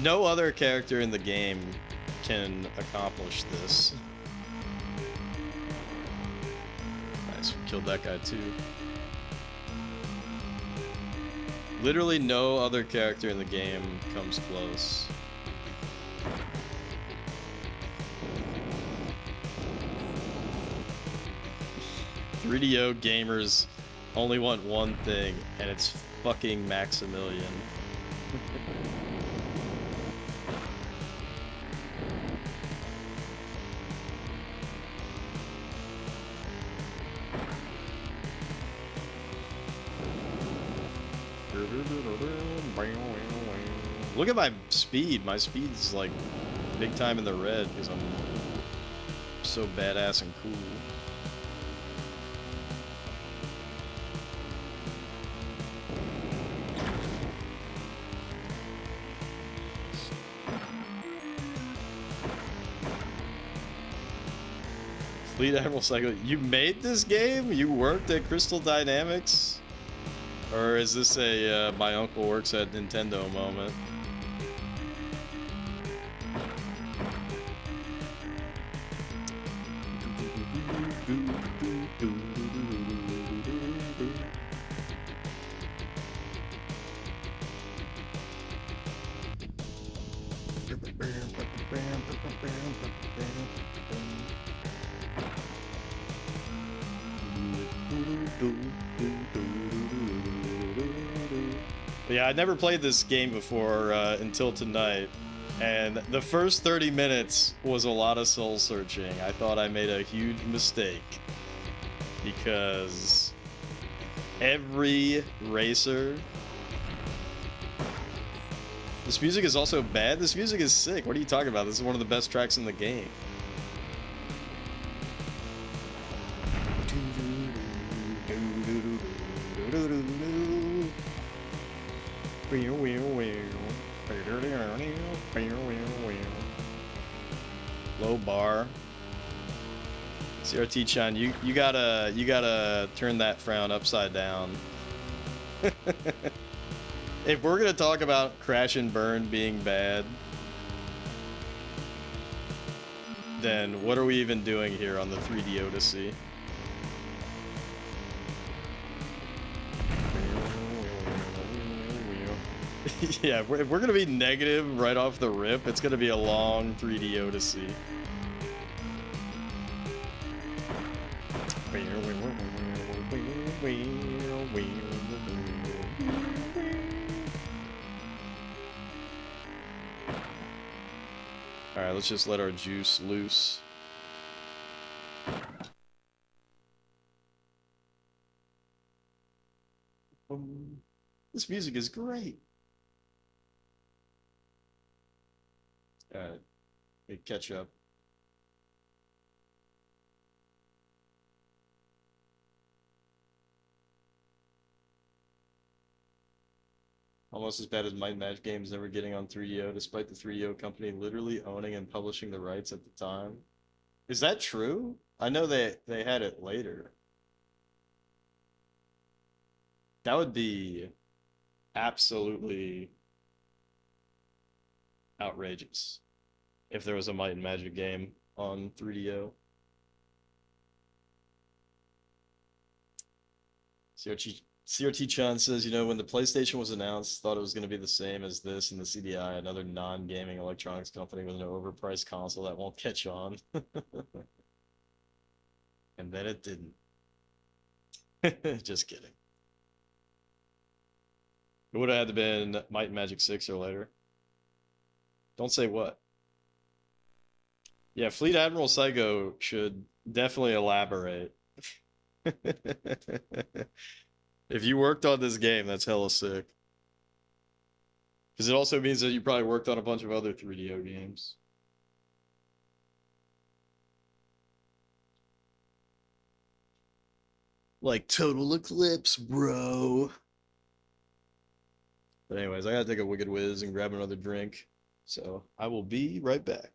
No other character in the game can accomplish this. Nice, we killed that guy too. Literally no other character in the game comes close. "3DO gamers only want one thing, and it's fucking Maximilian." Look at my speed. My speed's like big time in the red because I'm so badass and cool. Fleet Admiral Cycle, you made this game? You worked at Crystal Dynamics? Or is this a my uncle works at Nintendo moment? Yeah, I'd never played this game before until tonight, and the first 30 minutes was a lot of soul searching. I thought I made a huge mistake because every racer... This music is also bad? This music is sick. What are you talking about? This is one of the best tracks in the game. Low bar. CRT Chan, you gotta turn that frown upside down. If we're gonna talk about Crash and Burn being bad, then what are we even doing here on the 3D Odyssey? Yeah, if we're gonna be negative right off the rip, it's gonna be a long 3D Odyssey. Alright, let's just let our juice loose. This music is great. Alright, catch up. Almost as bad as Might and Magic Games never getting on 3DO, despite the 3DO company literally owning and publishing the rights at the time. Is that true? I know they had it later. That would be absolutely outrageous if there was a Might and Magic game on 3DO. CRT-chan says, you know, when the PlayStation was announced, thought it was going to be the same as this and the CDI, another non-gaming electronics company with an overpriced console that won't catch on. And then it didn't. Just kidding. It would have had to been Might and Magic 6 or later. Don't say what. Yeah, Fleet Admiral Psycho should definitely elaborate. If you worked on this game, that's hella sick. Because it also means that you probably worked on a bunch of other 3DO games. Like Total Eclipse, bro. But anyways, I gotta take a Wicked Whiz and grab another drink. So I will be right back.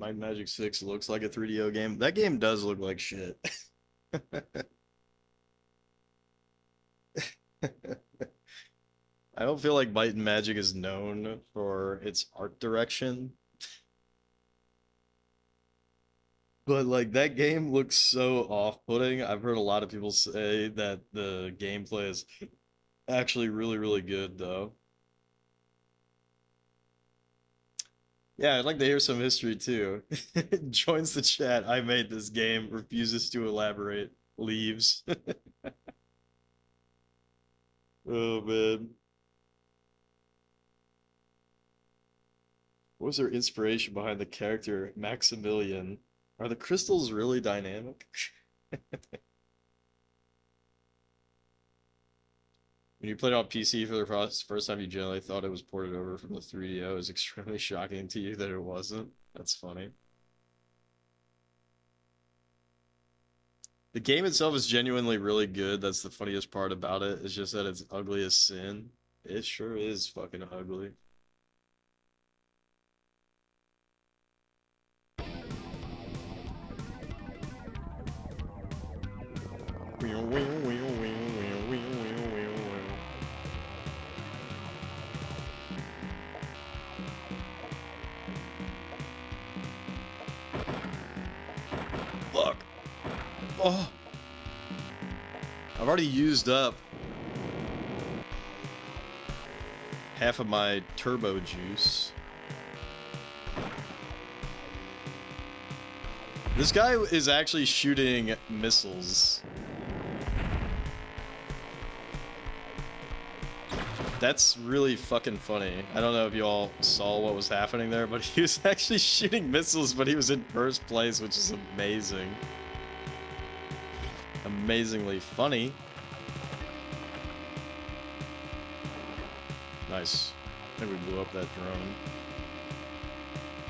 Might and Magic 6 looks like a 3DO game. That game does look like shit. I don't feel like Might and Magic is known for its art direction. But like that game looks so off-putting. I've heard a lot of people say that the gameplay is actually really, really good though. Yeah, I'd like to hear some history too. Joins the chat. I made this game, refuses to elaborate, leaves. Oh man. What was their inspiration behind the character Maximilian? Are the crystals really dynamic? When you played it on PC for the first time, you generally thought it was ported over from the 3DO. It was extremely shocking to you that it wasn't. That's funny. The game itself is genuinely really good. That's the funniest part about it. It's just that it's ugly as sin. It sure is fucking ugly. Fuck. Oh. I've already used up half of my turbo juice. This guy is actually shooting missiles. That's really fucking funny. I don't know if you all saw what was happening there, but he was actually shooting missiles, but he was in first place, which is amazing. Amazingly funny. Nice. I think we blew up that drone,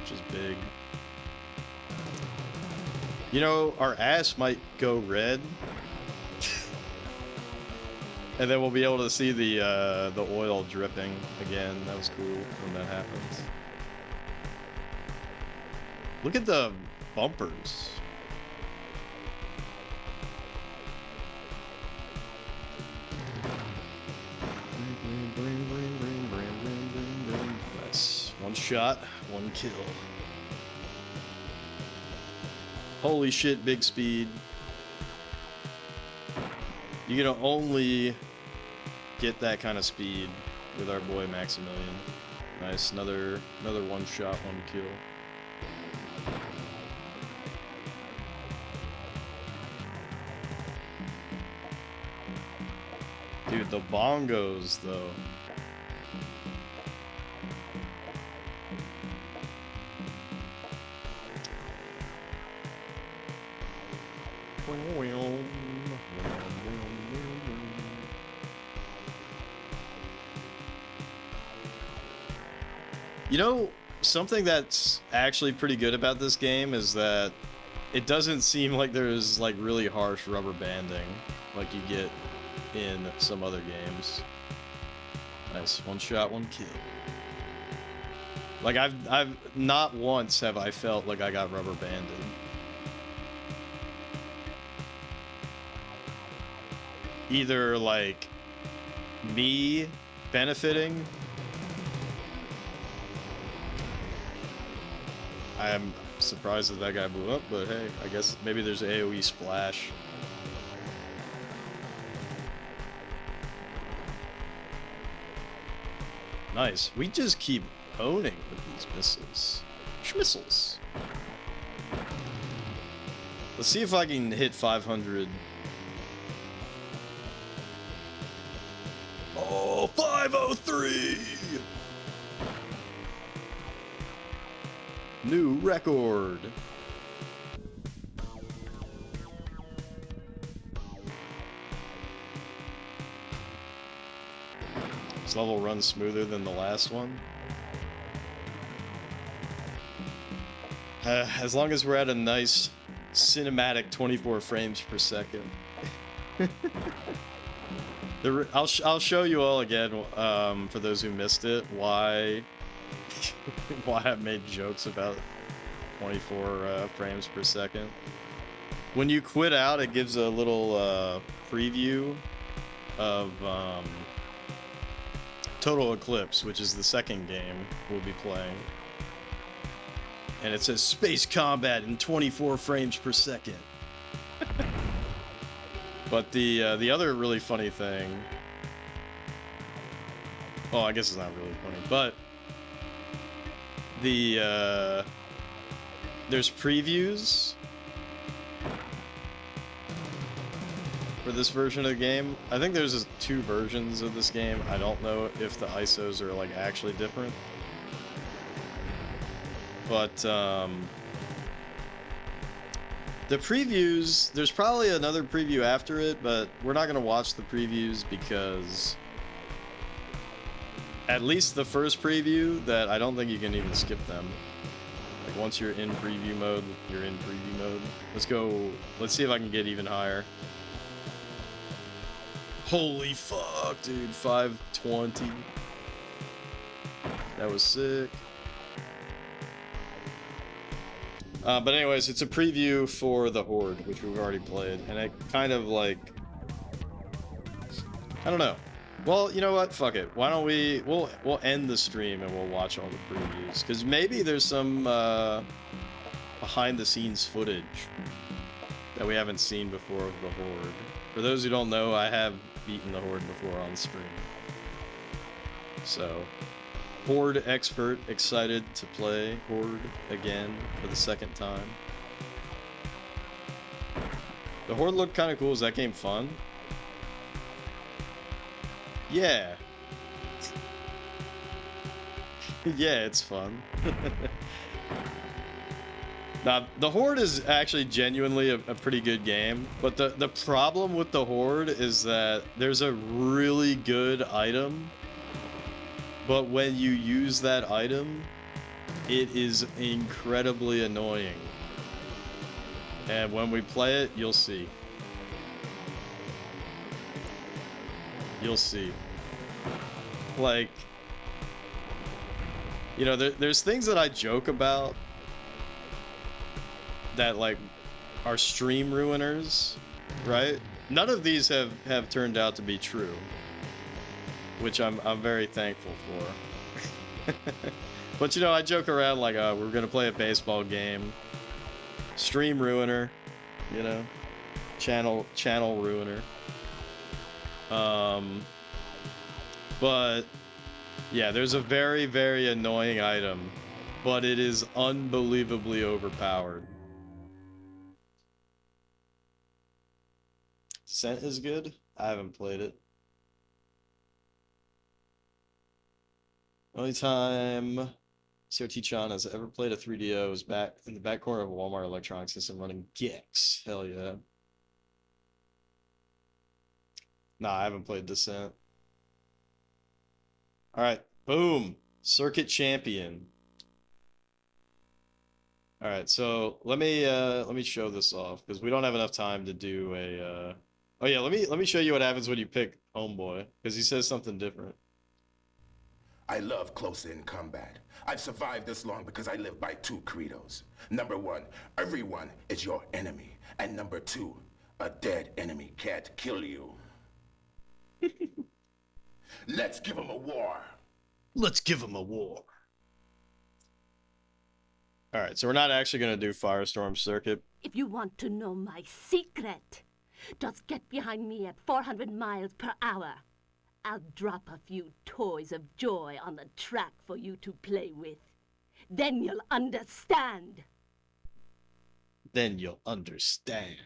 which is big. You know, our ass might go red. And then we'll be able to see the oil dripping again. That was cool when that happens. Look at the bumpers. Nice. One shot, one kill. Holy shit, big speed. You can only get that kind of speed with our boy Maximilian. Nice, another one shot, one kill. Dude, the bongos though. You know, something that's actually pretty good about this game is that it doesn't seem like there's like really harsh rubber banding like you get in some other games. Nice, one shot, one kill. Like I've not once have I felt like I got rubber banded. Either like me benefiting. I'm surprised that that guy blew up, but hey, I guess maybe there's AoE splash. Nice. We just keep owning with these missiles. Schmissels. Let's see if I can hit 500. Oh, 503! New record. This level runs smoother than the last one. As long as we're at a nice cinematic 24 frames per second. I'll show you all again, for those who missed it, why I made jokes about 24 frames per second. When you quit out, it gives a little preview of Total Eclipse, which is the second game we'll be playing. And it says space combat in 24 frames per second. But the other really funny thing... Well, I guess it's not really funny, but... There's previews for this version of the game. I think there's just 2 versions of this game. I don't know if the ISOs are like actually different. But the previews, there's probably another preview after it, but we're not going to watch the previews because at least the first preview, that I don't think you can even skip them. Like once you're in preview mode, you're in preview mode. Let's see if I can get even higher. Holy fuck, dude, 520. That was sick. But anyways, it's a preview for the Horde, which we've already played, and it kind of like... I don't know. Well, you know what? Fuck it. Why don't we'll end the stream and we'll watch all the previews, because maybe there's some behind-the-scenes footage that we haven't seen before of the Horde. For those who don't know, I have beaten the Horde before on stream. So, Horde expert, excited to play Horde again for the second time. The Horde looked kind of cool. Is that game fun? Yeah. Yeah, it's fun. Now, the Horde is actually genuinely a pretty good game, but the problem with the Horde is that there's a really good item, but when you use that item, it is incredibly annoying. And when we play it, you'll see. You'll see. Like, you know, there's things that I joke about that, like, are stream ruiners, right? None of these have turned out to be true, which I'm very thankful for. But, you know, I joke around like, we're gonna play a baseball game. Stream ruiner, you know? Channel ruiner. But yeah, there's a very, very annoying item, but it is unbelievably overpowered. Descent is good? I haven't played it. Only time CRT-chan has ever played a 3DO is back in the back corner of a Walmart electronics system running Gex. Hell yeah. Nah, I haven't played Descent. Alright, boom. Circuit Champion. Alright, so let me show this off, because we don't have enough time to do a Oh yeah, let me show you what happens when you pick Homeboy, because he says something different. I love close-in combat. I've survived this long because I live by 2 credos. Number 1, everyone is your enemy. And number 2, a dead enemy can't kill you. Let's give him a war. Let's give him a war. Alright, so we're not actually going to do Firestorm Circuit. If you want to know my secret, just get behind me at 400 miles per hour. I'll drop a few toys of joy on the track for you to play with. Then you'll understand. Then you'll understand.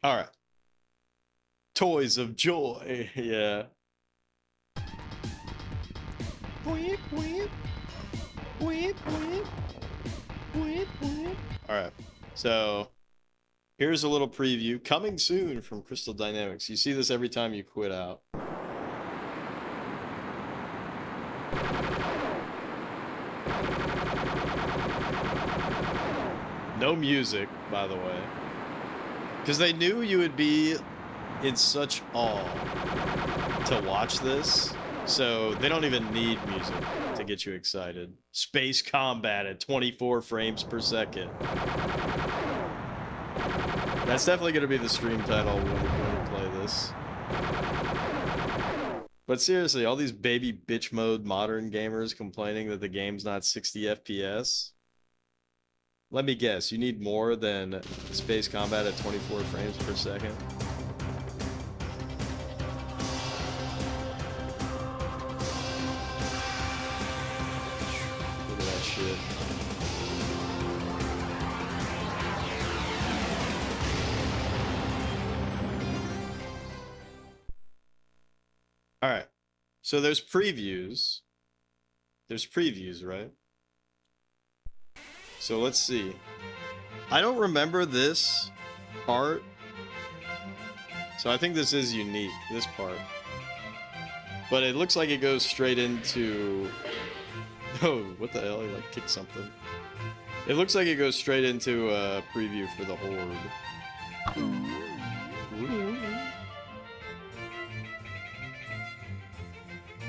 Alright. Toys of joy, yeah. Alright, so here's a little preview coming soon from Crystal Dynamics. You see this every time you quit out. No music, by the way. Because they knew you would be in such awe to watch this, so they don't even need music to get you excited. Space combat at 24 frames per second. That's definitely going to be the stream title when we play this. But seriously, all these baby bitch mode modern gamers complaining that the game's not 60 FPS. Let me guess, you need more than space combat at 24 frames per second? Look at that shit. Alright, so there's previews. There's previews, right? So let's see. I don't remember this part. So I think this is unique, this part. But it looks like it goes straight into... Oh, what the hell? He like kicked something. It looks like it goes straight into a preview for the Horde.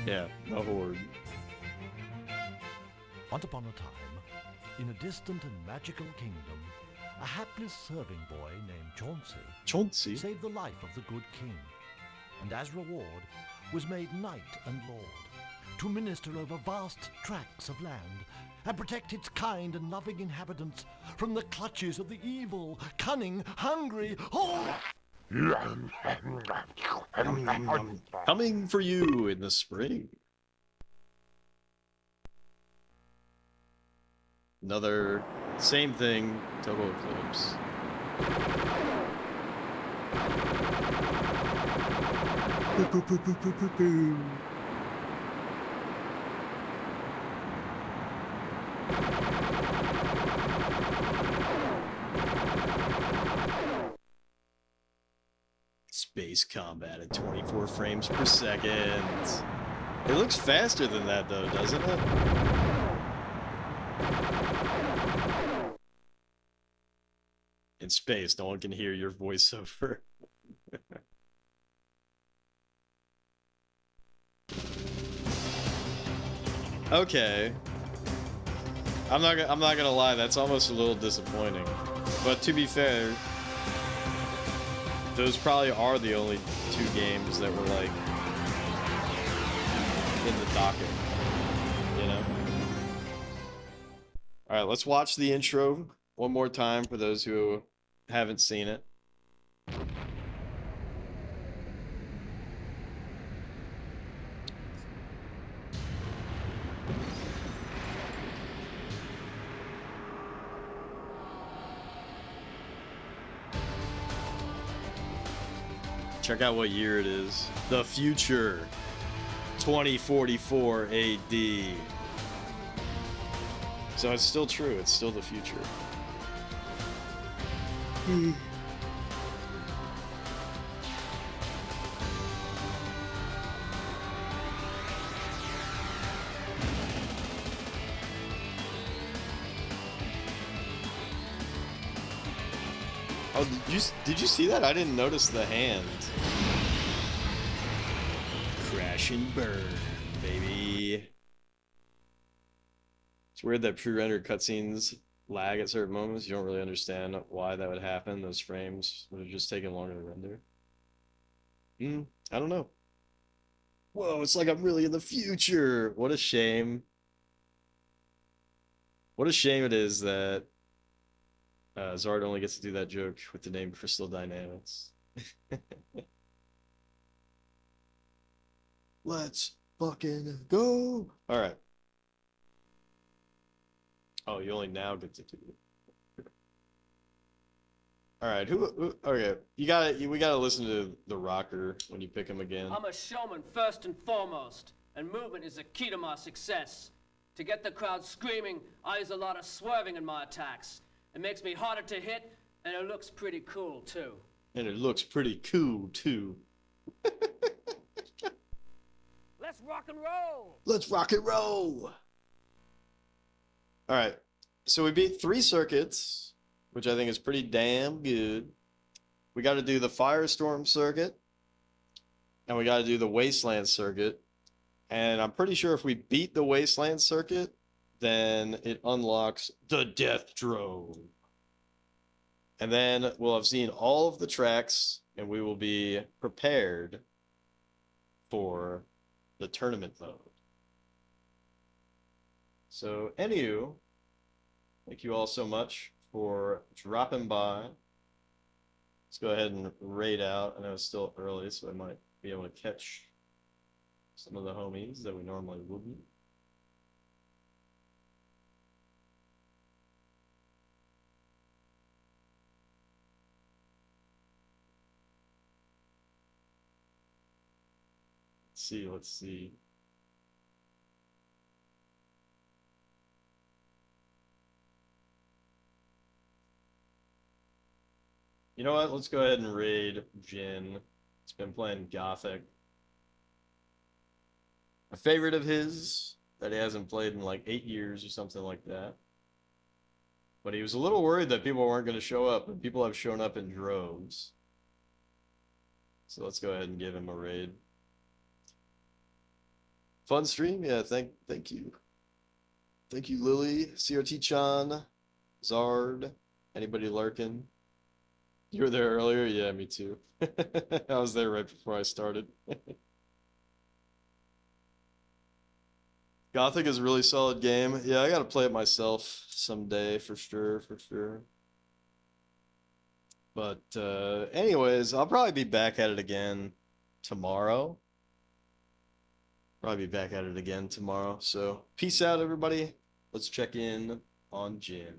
Yeah, the Horde. Once upon a time, in a distant and magical kingdom, a hapless serving boy named Chauncey saved the life of the good king, and as reward was made knight and lord, to minister over vast tracts of land and protect its kind and loving inhabitants from the clutches of the evil, cunning, hungry Coming for you in the spring. Another same thing, Total Eclipse. Space combat at 24 frames per second. It looks faster than that though, doesn't it? In space, no one can hear your voiceover. Okay. I'm not gonna lie, that's almost a little disappointing. But to be fair, those probably are the only two games that were like in the docket, you know? All right, let's watch the intro one more time for those who haven't seen it. Check out what year it is. The future. 2044 AD. So it's still true. It's still the future. Oh, did you see that? I didn't notice the hand. Crash and burn, baby. It's weird that pre-rendered cutscenes lag at certain moments. You don't really understand why that would happen. Those frames would have just taken longer to render. I don't know. Whoa, it's like I'm really in the future. What a shame. What a shame it is that Zard only gets to do that joke with the name Crystal Dynamics. Let's fucking go. All right. Oh, you only now get to do it. All right. Who okay. We gotta listen to the rocker when you pick him again. I'm a showman first and foremost, and movement is the key to my success. To get the crowd screaming, I use a lot of swerving in my attacks. It makes me harder to hit, and it looks pretty cool, too. And it looks pretty cool, too. Let's rock and roll! Let's rock and roll! Alright, so we beat 3 circuits, which I think is pretty damn good. We got to do the Firestorm circuit, and we got to do the Wasteland circuit. And I'm pretty sure if we beat the Wasteland circuit, then it unlocks the Death Drone. And then we'll have seen all of the tracks, and we will be prepared for the tournament mode. So, anywho, thank you all so much for dropping by. Let's go ahead and raid out. I know it's still early, so I might be able to catch some of the homies that we normally wouldn't. Let's see. You know what? Let's go ahead and raid Jin. It's been playing Gothic. A favorite of his that he hasn't played in like 8 years or something like that. But he was a little worried that people weren't going to show up, but people have shown up in droves. So let's go ahead and give him a raid. Fun stream? Yeah, thank you. Thank you, Lily, CRT-chan, Zard, anybody lurking. You were there earlier? Yeah, me too. I was there right before I started. Gothic is a really solid game. Yeah, I gotta play it myself someday for sure, But anyways, I'll probably be back at it again tomorrow. So peace out, everybody. Let's check in on Jin.